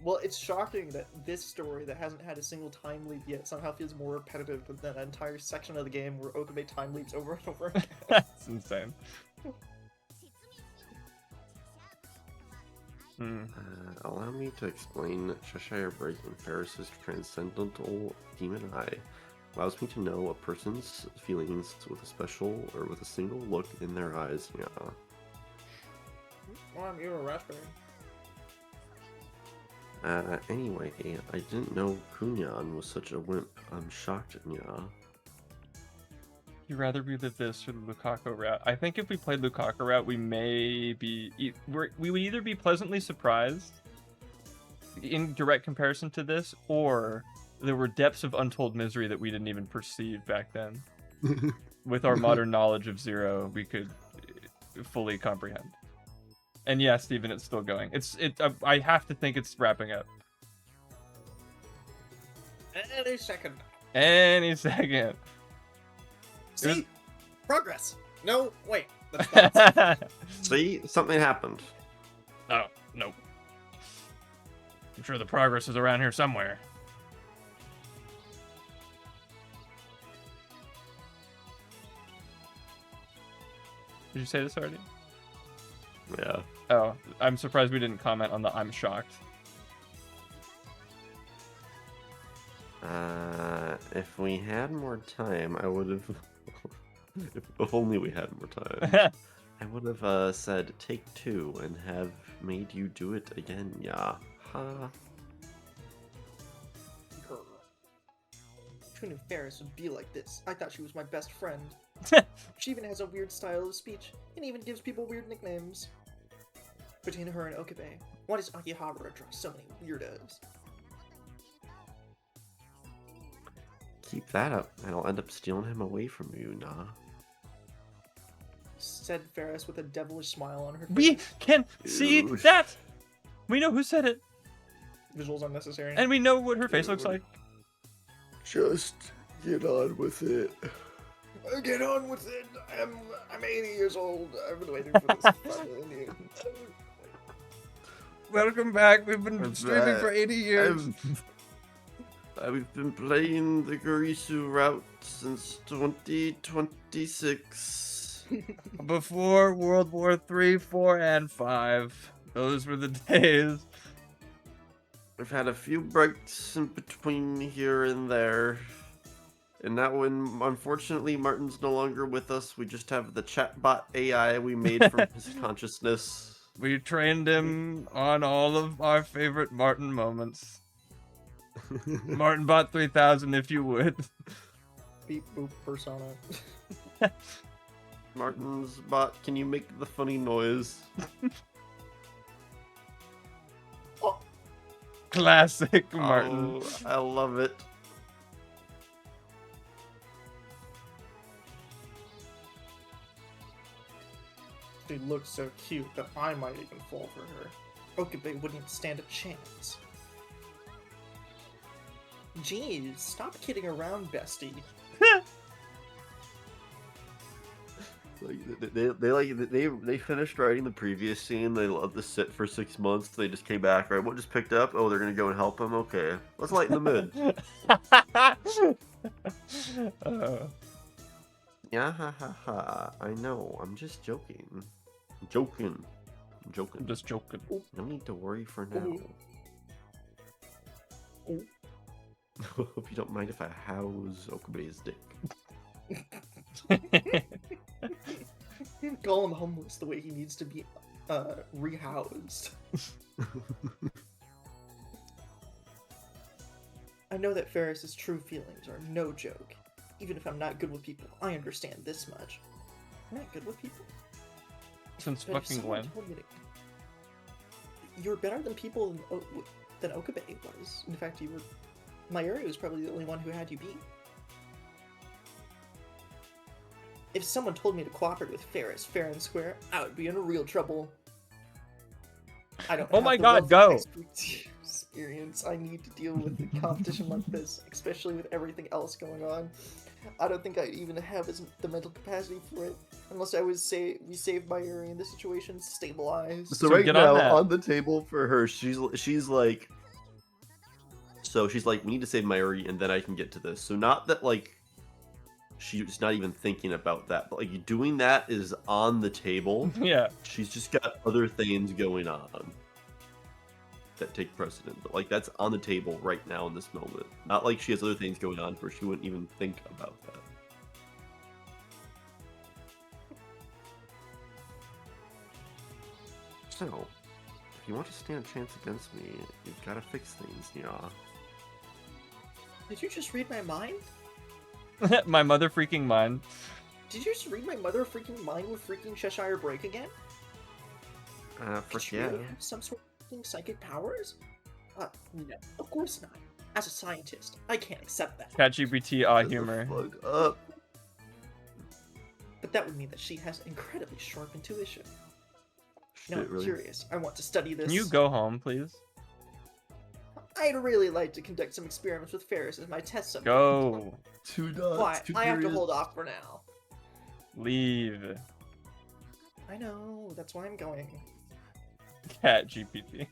Well, it's shocking that this story that hasn't had a single time leap yet somehow feels more repetitive than an entire section of the game where Okabe time leaps over and over again. That's insane. Allow me to explain Cheshire Break and Ferris's transcendental demon eye. Allows me to know a person's feelings with a special or with a single look in their eyes. Yeah. Well, I'm eating a raspberry. Anyway, I didn't know Kunyan was such a wimp. I'm shocked, yeah. You rather relive this or the Lukaku route? I think if we played Lukaku route, we may be we would either be pleasantly surprised in direct comparison to this, or there were depths of untold misery that we didn't even perceive back then. With our modern knowledge of Zero, we could fully comprehend. And yeah, Steven, it's still going. I have to think it's wrapping up. Any second. Any second. See? Progress. No, wait. That's false. See? Something happened. Oh, no. I'm sure the progress is around here somewhere. Did you say this already? Yeah. Oh, I'm surprised we didn't comment on the I'm shocked. If we had more time, I would have... if only we had more time. I would have said take 2 and have made you do it again, yeah. Ha. Who knew Ferris would be like this? I thought she was my best friend. She even has a weird style of speech, and even gives people weird nicknames. Between her and Okabe, why does Akihabara draw so many weirdos? Keep that up, and I'll end up stealing him away from you, nah. Said Ferris with a devilish smile on her face. We can see Ew. that! We know who said it, Visuals unnecessary. and we know what her face looks like. Just get on with it. Get on with it. I'm 80 years old. I've been waiting for this. Welcome back. We've been I'm streaming back. for 80 years. I've been playing the Garisu route since 2026. Before World War 3, 4, and 5. Those were the days. We've had a few breaks in between here and there. And now when, unfortunately, Martin's no longer with us, we just have the chatbot AI we made from his consciousness. We trained him on all of our favorite Martin moments. Martin bot 3000 if you would. Beep boop persona. Martin's bot, can you make the funny noise? Oh, Classic Martin. Oh, I love it. she looks so cute that I might even fall for her. Okabe wouldn't stand a chance. Jeez, stop kidding around, bestie. They finished writing the previous scene. They let this sit for 6 months. They just came back. Right, what just picked up? Oh, they're gonna go and help him. Okay, let's lighten the mood. Yeah, ha ha ha. I know. I'm just joking. I'm joking. I'm just joking. No need to worry for now. Ooh. Hope you don't mind if I house Okabe's dick. Call him homeless the way he needs to be rehoused. I know that Ferris's true feelings are no joke. Even if I'm not good with people, I understand this much. I'm not good with people? Since But if fucking someone when? told me you're better than people than Okabe was. In fact, Mayuri was probably the only one who had you beat. If someone told me to cooperate with Ferris fair and square, I would be in real trouble. I don't Oh have my the God, wealth of go! experience I need to deal with a competition like this, especially with everything else going on. I don't think I even have the mental capacity for it, unless we save Mayuri and the situation stabilized. So So right get on now that. on the table for her, she's like, we need to save Mayuri and then I can get to this. So not that like she's not even thinking about that, but like doing that is on the table. Yeah. She's just got other things going on. that take precedent, but like that's on the table right now in this moment. Not like she has other things going on where she wouldn't even think about that. So, if you want to stand a chance against me, you've got to fix things, yeah. Did you just read my mind? My mother freaking mind. Did you just read my mother freaking mind with freaking Cheshire Break again? Frick Did you yeah. really have some sort of freaking psychic powers? No, of course not. As a scientist, I can't accept that. ChatGPT Shut the humor. fuck up. But that would mean that she has incredibly sharp intuition. Now Shit, I'm really? curious. I want to study this. Can you go home, please? I'd really like to conduct some experiments with Ferris as my test subject. Go. 2 dots. Why? 2 I have to periods. hold off for now. Leave. I know. That's why I'm going. ChatGPT.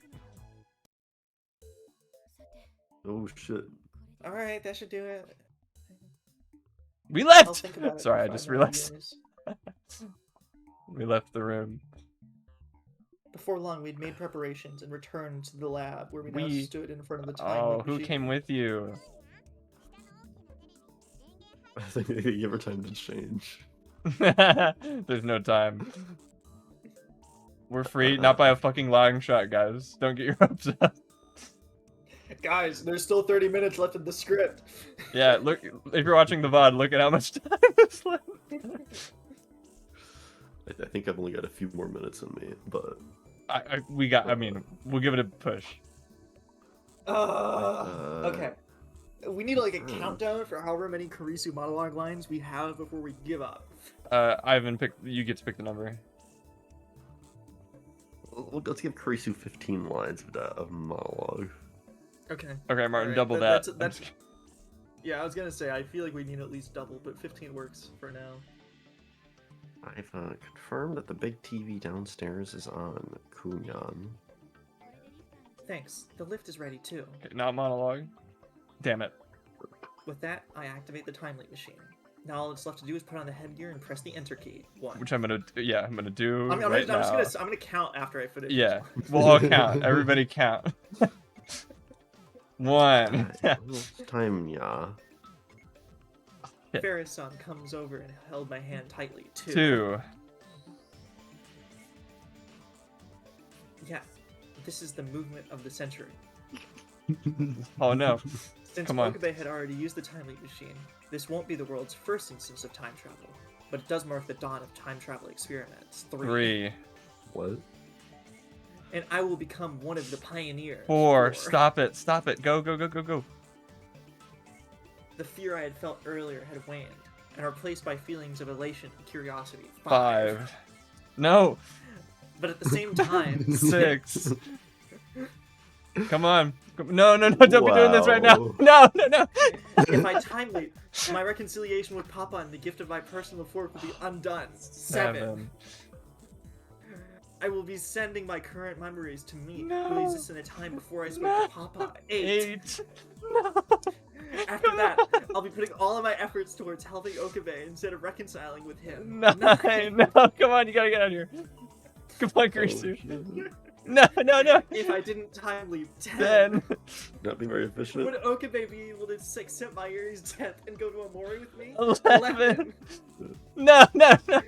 Oh shit. All right, that should do it. We I'll left. think about it. Sorry, I for just 5 more realized years. we left the room. Before long, we'd made preparations and returned to the lab where we now We- stood in front of the time Oh, loop who machine. came with you? I think they give her time to change. There's no time. We're free, not by a fucking long shot, guys. Don't get your hopes up. Guys, there's still 30 minutes left in the script. Yeah, look. If you're watching the VOD, look at how much time is left. I think I've only got a few more minutes in me, but I mean, we'll give it a push. Okay. We need like a countdown for however many Karisu monologue lines we have before we give up. Ivan, you get to pick the number. let's give Karisu 15 lines of monologue. Okay. Okay, Martin, Alright, double that- that. that's- Yeah, I was gonna say, I feel like we need at least double, but 15 works for now. I've confirmed that the big TV downstairs is on Kunyan. Thanks. The lift is ready too. Okay, not monologue. Damn it. With that, I activate the time leap machine. Now all that's left to do is put on the headgear and press the enter key. 1. Which I'm gonna do I'm right now. I'm gonna count after I finish. Yeah, we'll all count. Everybody count. 1. It's time, yeah. Ferris-san comes over and held my hand tightly. 2. 2. Yeah, this is the movement of the century. Oh no. Since Come on. Okabe had already used the time leap machine, this won't be the world's first instance of time travel, but it does mark the dawn of time travel experiments. 3. What? And I will become one of the pioneers. 4. Stop it. Stop it. Go, go, go, go, go. The fear I had felt earlier had waned, and replaced by feelings of elation and curiosity. 5. No. But at the same time, 6. Come on. No, no, no. Don't be doing this right now. Wow. No, no, no. if I time leap, my reconciliation with Papa and the gift of my personal fork will be undone. 7. I will be sending my current memories to me, who No. exists in a time before I spoke No. to Papa. 8. 8. No. After that, I'll be putting all of my efforts towards helping Okabe instead of reconciling with him. 9. No, come on. You gotta get out of here. Come on, Karisu. No, no, no. If I didn't time leap, 10. 10. Not being very efficient. Would Okabe be able to accept my Yuri's death and go to Amori with me? 11. No, no, no.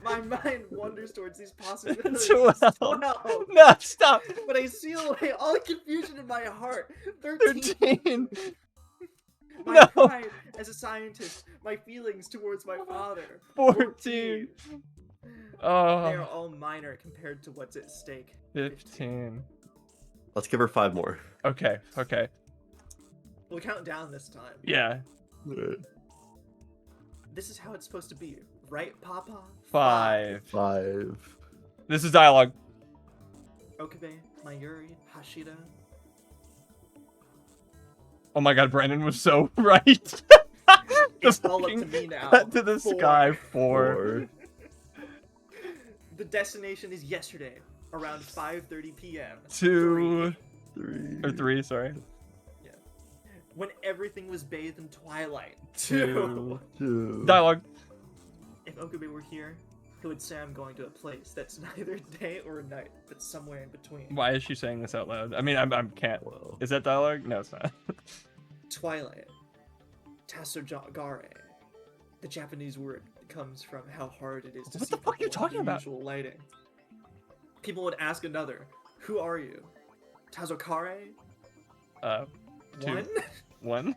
My mind wanders towards these possibilities. 12. 12. No, stop. But I seal away all the confusion in my heart. 13. 13. My No. pride as a scientist. My feelings towards my father. 14. They are Oh, all minor compared to what's at stake. 15. Let's give her 5 more. Okay, okay. We'll count down this time. Yeah. This is how it's supposed to be, right, Papa? 5. 5. This is dialogue. Okabe, Mayuri, Hashida. Oh my god, Brandon was so right. It's all up to me now. Cut to the 4. sky. 4. The destination is yesterday, around 5:30 p.m. 2. 3. Or 3, sorry. When everything was bathed in twilight. 2. 2. Dialogue. If Okabe were here, who would say I'm going to a place that's neither day or night, but somewhere in between. Why is she saying this out loud? I mean, I can't. Well, Is that dialogue? No, it's not. Twilight. Tasogare. The Japanese word comes from how hard it is to What see the fuck are you people under talking about? usual lighting. People would ask another, "Who are you?" Tazokare? Two. One? 1.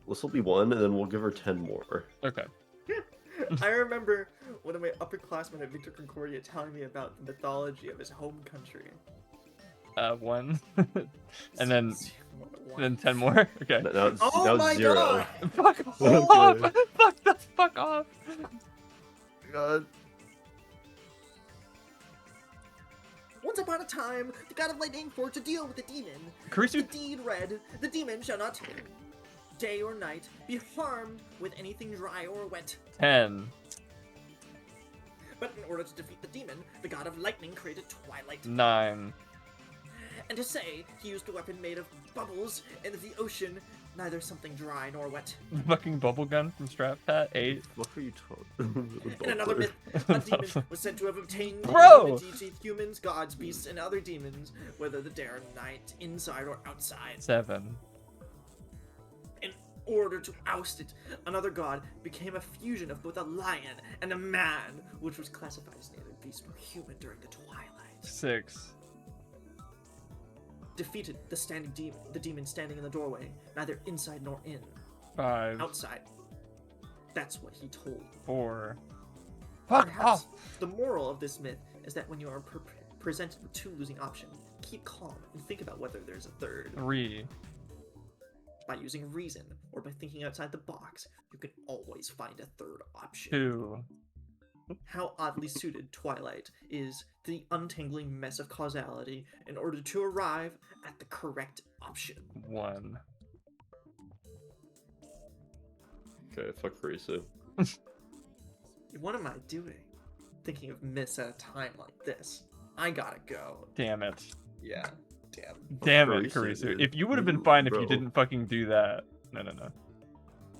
this will be 1, and then we'll give her 10 more. Okay. I remember one of my upperclassmen at Victor Concordia telling me about the mythology of his home country. 1. And then One. 10 more. Okay. Now it's, Oh now my it's 0. god! Fuck Okay. off! Fuck the fuck off! God. Once upon a time, the god of lightning forged a deal with the demon. The Kurisu, deed read, the demon shall not day or night be harmed with anything dry or wet. 10. But in order to defeat the demon, the god of lightning created Twilight. 9. And to say he used a weapon made of bubbles and the ocean, neither something dry nor wet. Fucking bubblegum from Strap Pat. 8. What are you talking In another myth, a demon was said to have obtained Bro! immunity to humans, gods, beasts, and other demons, whether the day or night, inside or outside. 7. In order to oust it, another god became a fusion of both a lion and a man, which was classified as neither beast nor human during the Twilight. 6. Defeated the demon standing in the doorway, neither inside nor in, 5. outside. That's what he told. 4. Fuck Perhaps off! the moral of this myth is that when you are presented with 2 losing options, keep calm and think about whether there's a third. 3. By using reason or by thinking outside the box, you can always find a third option. 2. How oddly suited Twilight is to the untangling mess of causality in order to arrive at the correct option. 1. Okay, fuck Kurisu. What am I doing? Thinking of myths at a time like this. I gotta go. Damn it. Yeah. Damn. Damn it, Kurisu, Kurisu. dude. If you would have been fine if you Bro. didn't fucking do that. No.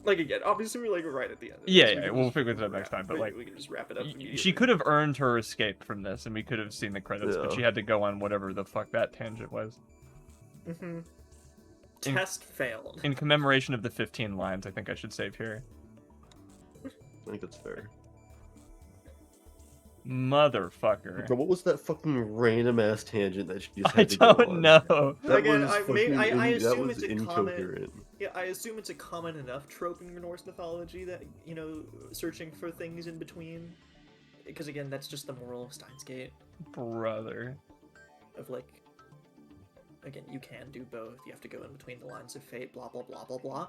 Like again, obviously we're like right at the end. Of Yeah, this. yeah, We can we'll just- figure we this out can next wrap- time, but, we- like, we can just wrap it up. She immediately. could have earned her escape from this, and we could have seen the credits, but Yeah. she had to go on whatever the fuck that tangent was. Mhm. Test failed. In commemoration of the 15 lines, I think I should save here. I think that's fair. Motherfucker. Bro, what was that fucking random ass tangent that she just I had to go don't on? know. That Again, was I that assume was it's a common. incoherent. Yeah, I assume it's a common enough trope in Norse mythology that searching for things in between. Because again, that's just the moral of Steins Gate. Brother. Of like, again, you can do both. You have to go in between the lines of fate. Blah blah blah blah blah.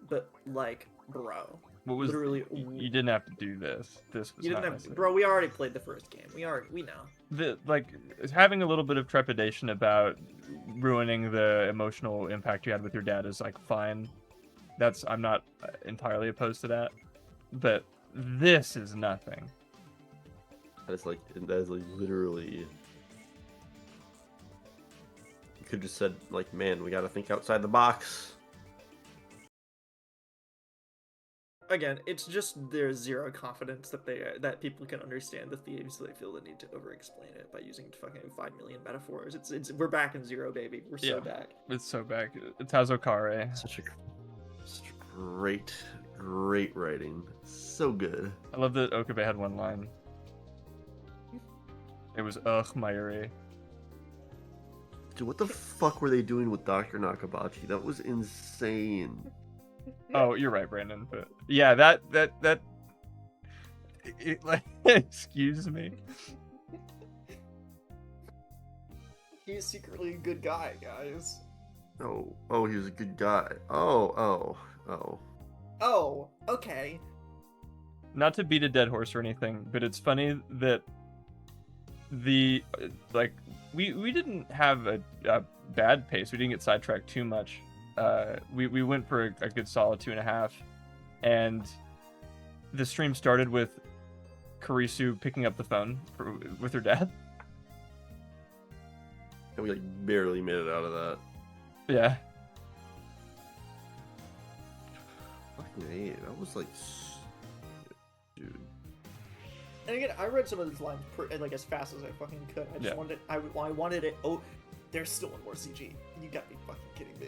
But like, bro, What was literally, you didn't have to do this. This was you not didn't have, necessary. bro. We already played the first game. We know. Like having a little bit of trepidation about ruining the emotional impact you had with your dad is like fine. I'm not entirely opposed to that, but this is nothing. That is like literally. You could have just said like, man, we gotta think outside the box. Again, it's just there's zero confidence that people can understand the themes, so they feel the need to over-explain it by using fucking 5 million metaphors. It's we're back in zero, baby. We're so Yeah. back. It's so bad. It's Hazokare. Such a great writing. So good. I love that Okabe had one line. It was ugh, Mayuri. Dude, what the fuck were they doing with Dr. Nakabachi? That was insane. Oh, you're right, Brandon. But yeah, that like, excuse me. He's secretly a good guy, guys. Oh, he was a good guy. Oh. Oh, okay. Not to beat a dead horse or anything, but it's funny that the like we didn't have a bad pace. We didn't get sidetracked too much. We went for a good solid 2.5, and the stream started with Kurisu picking up the phone with her dad. And we like barely made it out of that. Yeah. Fucking A, that was like, dude. And again, I read some of these lines like as fast as I fucking could. I just wanted, I wanted it. Oh, there's still one more CG. You got me fucking kidding me.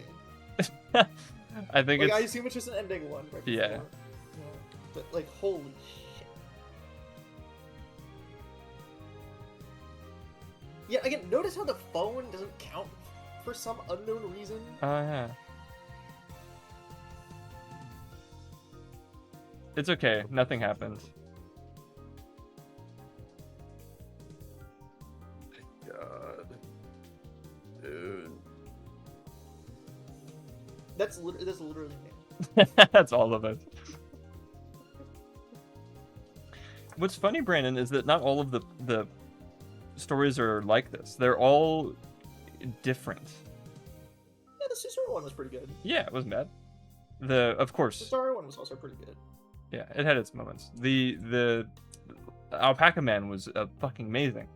I think Like, it's I assume it's just an ending one. Right Yeah. before. But like, holy shit. Yeah. Again, notice how the phone doesn't count for some unknown reason. Oh yeah. It's okay. Nothing happened. God. Dude. That's literally me. That's all of it. What's funny, Brandon, is that not all of the stories are like this. They're all different. Yeah, the Cicero one was pretty good. Yeah, it wasn't bad. Of The course, Star one was also pretty good. yeah, it had its moments. The Alpaca Man was fucking amazing.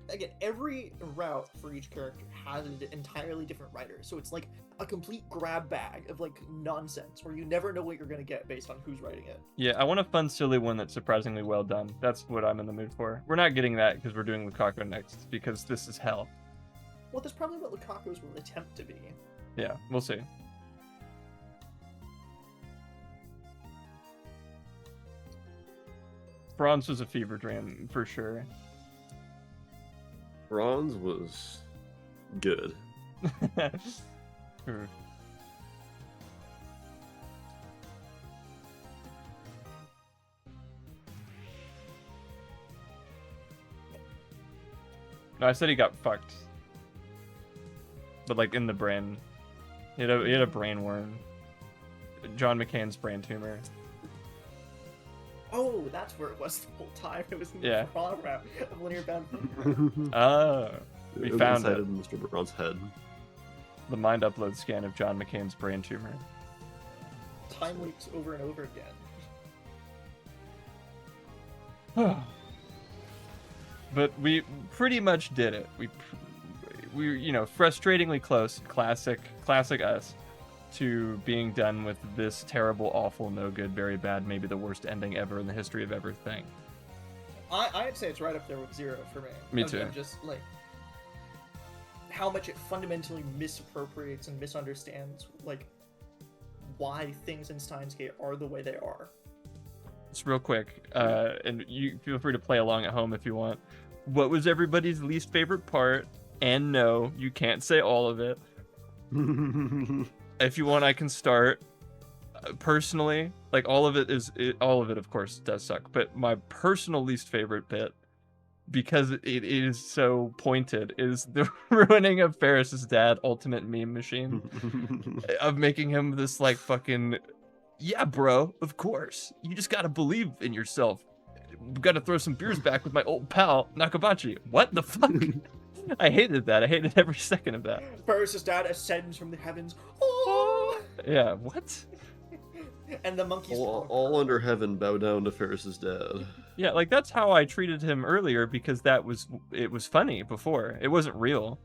Again, every route for each character has an entirely different writer, so it's like a complete grab bag of like nonsense where you never know what you're gonna get based on who's writing it. Yeah, I want a fun, silly one that's surprisingly well done. That's what I'm in the mood for. We're not getting that because we're doing Lukaku next, because this is hell. Well, that's probably what Lukaku's will attempt to be. Yeah, we'll see. Bronze was a fever dream, for sure. Bronze was good. Hmm. No, I said he got fucked. But like in the brain. He had a brain worm. John McCain's brain tumor. Oh, that's where it was the whole time. It was in the Yeah. wrong route of linear bound. Oh. We found inside it. of Mr. Brown's head. The mind upload scan of John McCain's brain tumor. Time leaps over and over again. But we pretty much did it. We you know, frustratingly close, classic us, to being done with this terrible, awful, no good, very bad, maybe the worst ending ever in the history of everything. I'd say it's right up there with Zero for me. Me Again, too. Just like how much it fundamentally misappropriates and misunderstands like why things in Steins Gate are the way they are. Just real quick, and you feel free to play along at home if you want. What was everybody's least favorite part? And no, you can't say all of it. If you want, I can start. Personally, like all of it, of course, does suck. But my personal least favorite bit, because it is so pointed, is the ruining of Ferris's dad, ultimate meme machine, of making him this like fucking, yeah, bro, of course. You just gotta believe in yourself. We gotta throw some beers back with my old pal Nakabachi. What the fuck? I hated that. I hated every second of that. Ferris's dad ascends from the heavens. Oh! Yeah, what? And the monkeys all under heaven bow down to Ferris's dad. Yeah, like that's how I treated him earlier, because it was funny before. It wasn't real.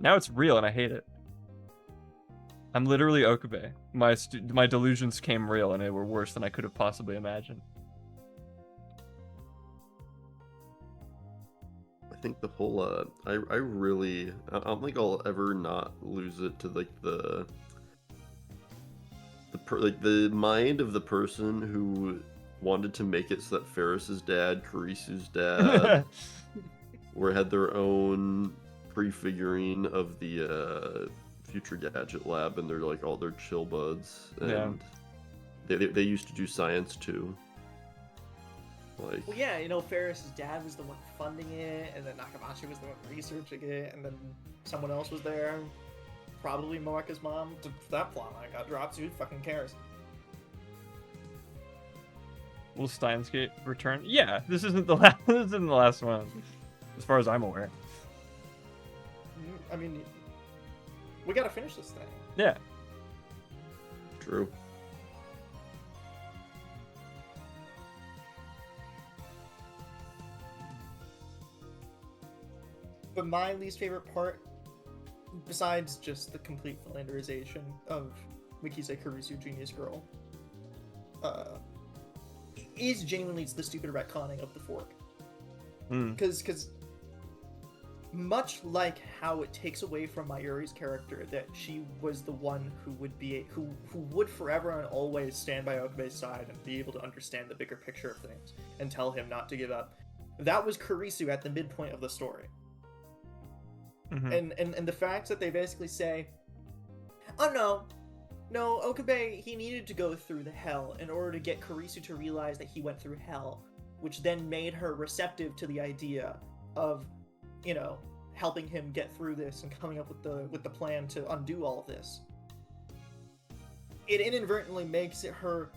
Now it's real and I hate it. I'm literally Okabe. My delusions came real and they were worse than I could have possibly imagined. I think the whole I don't think I'll ever not lose it to like the mind of the person who wanted to make it so that Ferris's dad, Karisu's dad, had their own prefiguring of the future gadget lab, and they're like all their chill buds, and they used to do science too. Like, Well, yeah, you know, Ferris's dad was the one funding it, and then Nakabashi was the one researching it, and then someone else was there. Probably Marika's mom. That plot line got dropped, so who fucking cares? Will Steins Gate return? Yeah, this isn't the last. This isn't the last one, as far as I'm aware. I mean, we gotta finish this thing. Yeah. true. But my least favorite part, besides just the complete philanderization of Mikise Kurisu Genius Girl, is genuinely the stupid retconning of the fork. Mm. Because much like how it takes away from Mayuri's character that she was the one who would forever and always stand by Okabe's side and be able to understand the bigger picture of things and tell him not to give up. That was Kurisu at the midpoint of the story. Mm-hmm. And the fact that they basically say, oh no, Okabe, he needed to go through the hell in order to get Kurisu to realize that he went through hell, which then made her receptive to the idea of, you know, helping him get through this and coming up with the plan to undo all of this. It inadvertently makes her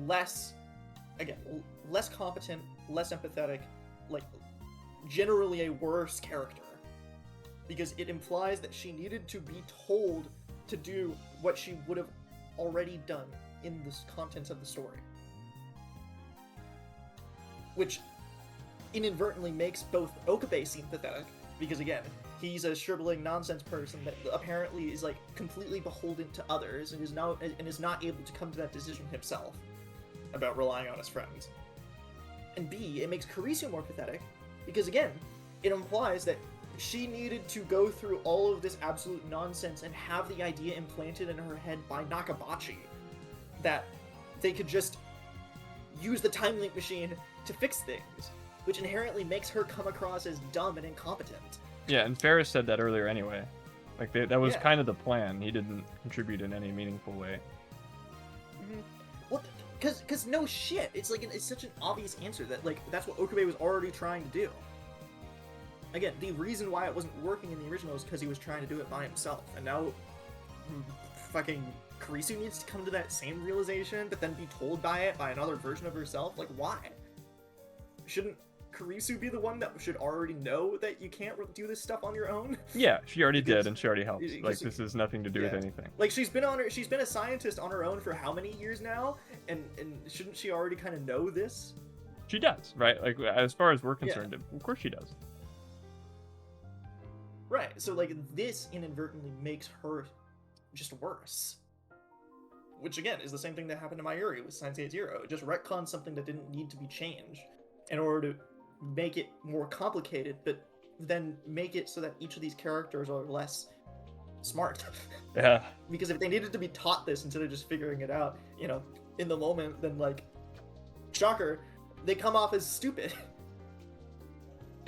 less competent, less empathetic, like generally a worse character, because it implies that she needed to be told to do what she would have already done in the contents of the story, which inadvertently makes both Okabe seem pathetic, because again, he's a shriveling nonsense person that apparently is like completely beholden to others and is not able to come to that decision himself about relying on his friends. And B, it makes Kurisu more pathetic, because again, it implies that she needed to go through all of this absolute nonsense and have the idea implanted in her head by Nakabachi that they could just use the time link machine to fix things, which inherently makes her come across as dumb and incompetent. Yeah, and Ferris said that earlier anyway. Like, that was kind of the plan. He didn't contribute in any meaningful way. Mm-hmm. Well, because no shit, it's such an obvious answer that, like, that's what Okabe was already trying to do. Again, the reason why it wasn't working in the original is because he was trying to do it by himself, and now fucking Kurisu needs to come to that same realization, but then be told by it by another version of herself? Like, why? Shouldn't Kurisu be the one that should already know that you can't do this stuff on your own? Yeah, she already did, and she already helped. Like, this has nothing to do with Yeah. anything. Like, she's been a scientist on her own for how many years now, and shouldn't she already kind of know this? She does, right? Like, as far as we're concerned, of course she does. Right, so, like, this inadvertently makes her just worse. Which, again, is the same thing that happened to Mayuri with Science 8 Zero. It just retconned something that didn't need to be changed in order to make it more complicated, but then make it so that each of these characters are less smart. Yeah. Because if they needed to be taught this instead of just figuring it out, you know, in the moment, then, like, shocker, they come off as stupid.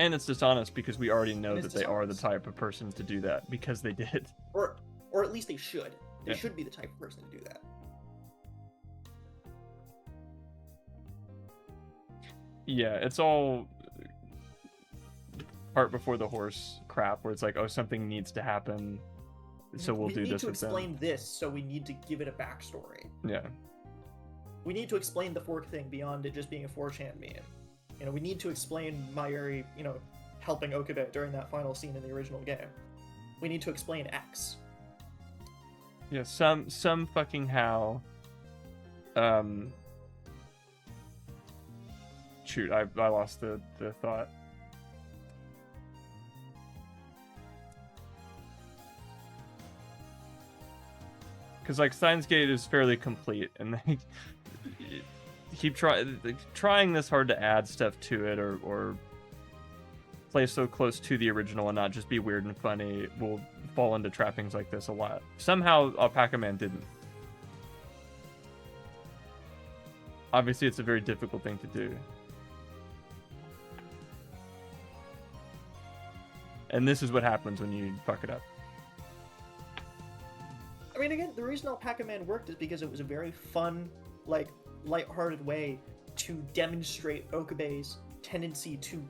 And it's dishonest because we already know And that it's they are the dishonest. type of person to do that because they did. Or at least they should. They Yeah. should be the type of person to do that. Yeah, it's all cart before the horse crap where it's like, oh, something needs to happen, so we'll do this We need with to explain them. this, so we need to give it a backstory. Yeah. We need to explain the fork thing beyond it just being a 4chan meme. You know, we need to explain Mayuri, you know, helping Okabe during that final scene in the original game. We need to explain X. Yeah, some fucking how. Shoot, I lost the thought. Because, like, Steins Gate is fairly complete, and they keep trying this hard to add stuff to it or play so close to the original and not just be weird and funny will fall into trappings like this a lot. Somehow, Alpaca Man didn't. Obviously, it's a very difficult thing to do. And this is what happens when you fuck it up. I mean, again, the reason Alpaca Man worked is because it was a very fun, like, lighthearted way to demonstrate Okabe's tendency to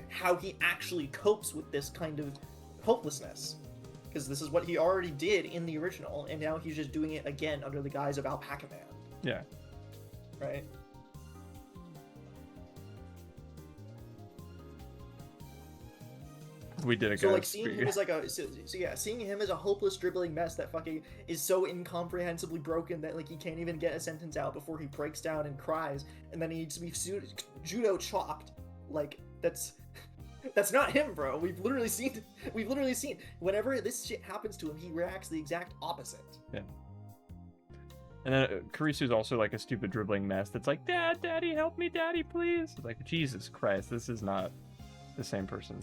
how he actually copes with this kind of hopelessness. Because this is what he already did in the original, and now he's just doing it again under the guise of Alpaca Man. Yeah. Right? We did it, So, guys. like, seeing him as like a seeing him as a hopeless dribbling mess that fucking is so incomprehensibly broken that, like, he can't even get a sentence out before he breaks down and cries, and then he needs to be judo chopped. Like, that's not him, bro. We've literally seen whenever this shit happens to him, he reacts the exact opposite. Yeah. And then Karisu's also like a stupid dribbling mess that's like, Dad, Daddy, help me, Daddy, please. It's like, Jesus Christ, this is not the same person.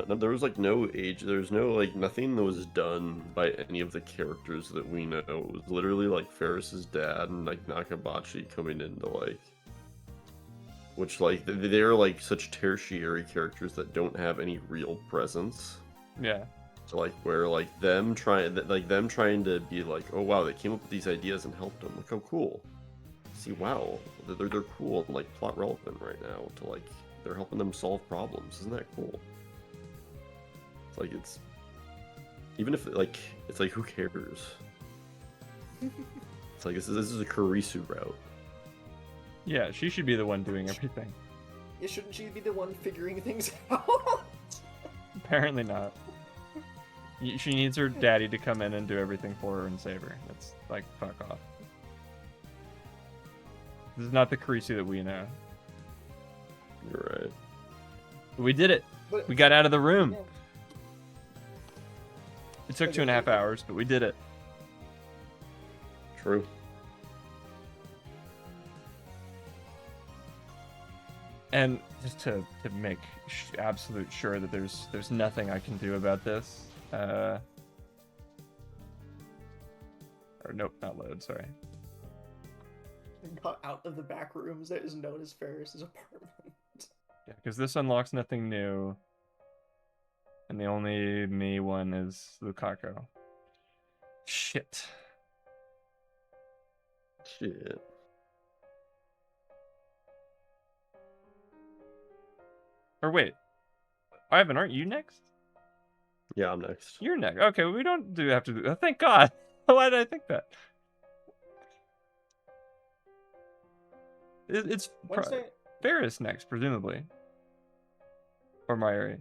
No, there was like no age. There's no like nothing that was done by any of the characters that we know. It was literally like Ferris's dad and like Nakabachi coming into like, which like they're like such tertiary characters that don't have any real presence. Yeah. So like where like them trying to be like, oh wow, they came up with these ideas and helped them. Like, oh cool. See, wow, they're cool and like plot relevant right now to like they're helping them solve problems. Isn't that cool? It's like it's even if like it's like who cares? It's like this is a Kurisu route. Yeah, she should be the one doing everything. Yeah, shouldn't she be the one figuring things out? Apparently not. She needs her daddy to come in and do everything for her and save her. That's like, fuck off. This is not the Kurisu that we know. You're right. We did it. But, We got out of the room. yeah. It took 2.5 hours, but we did it. True. And just to make absolute sure that there's nothing I can do about this. Or nope, not load. Sorry. Got out of the back rooms that is known as Ferris's apartment. Yeah, because this unlocks nothing new, and the only me one is Lukaku. Shit. Shit. Or wait, Ivan, aren't you next? Yeah, I'm next. You're next. Okay, we don't have to do. Thank God. Why did I think that? It's Wednesday. Ferris next, presumably. Or Mayuri.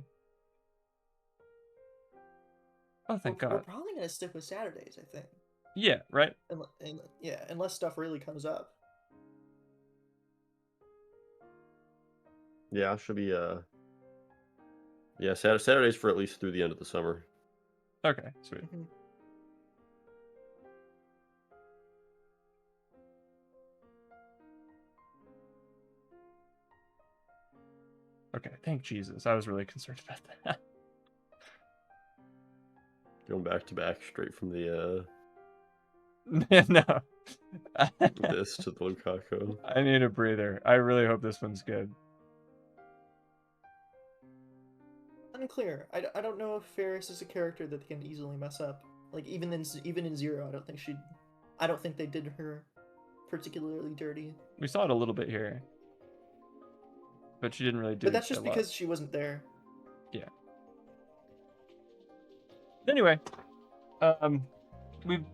Oh, thank We're God. probably gonna stick with Saturdays, I think. Yeah, right? Yeah, unless stuff really comes up. Yeah, it should be yeah, Saturdays for at least through the end of the summer. Okay, sweet. Mhm. Okay, thank Jesus. I was really concerned about that. Going back to back straight from the No. this to the Lukaku. I need a breather. I really hope this one's good. Unclear. I don't know if Ferris is a character that can easily mess up. Like even in Zero, I don't think they did her particularly dirty. We saw it a little bit here. But she didn't really do But that's a just lot. because she wasn't there. Yeah. Anyway, we've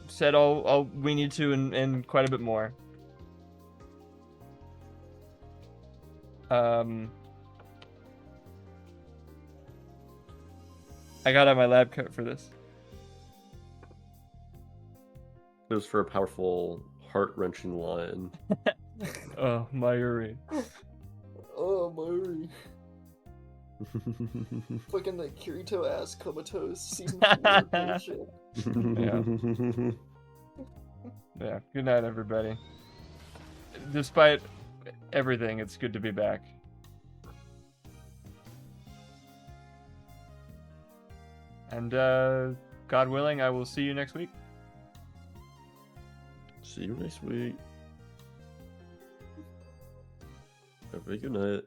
said all we need to and quite a bit more. I got out my lab coat for this. It was for a powerful, heart-wrenching line. Oh, Mayuri. Oh, Murray. Fucking the Kirito ass comatose season 4 bullshit. Yeah. Yeah. Good night, everybody. Despite everything, it's good to be back. And God willing, I will see you next week. See you next week. Have a good night.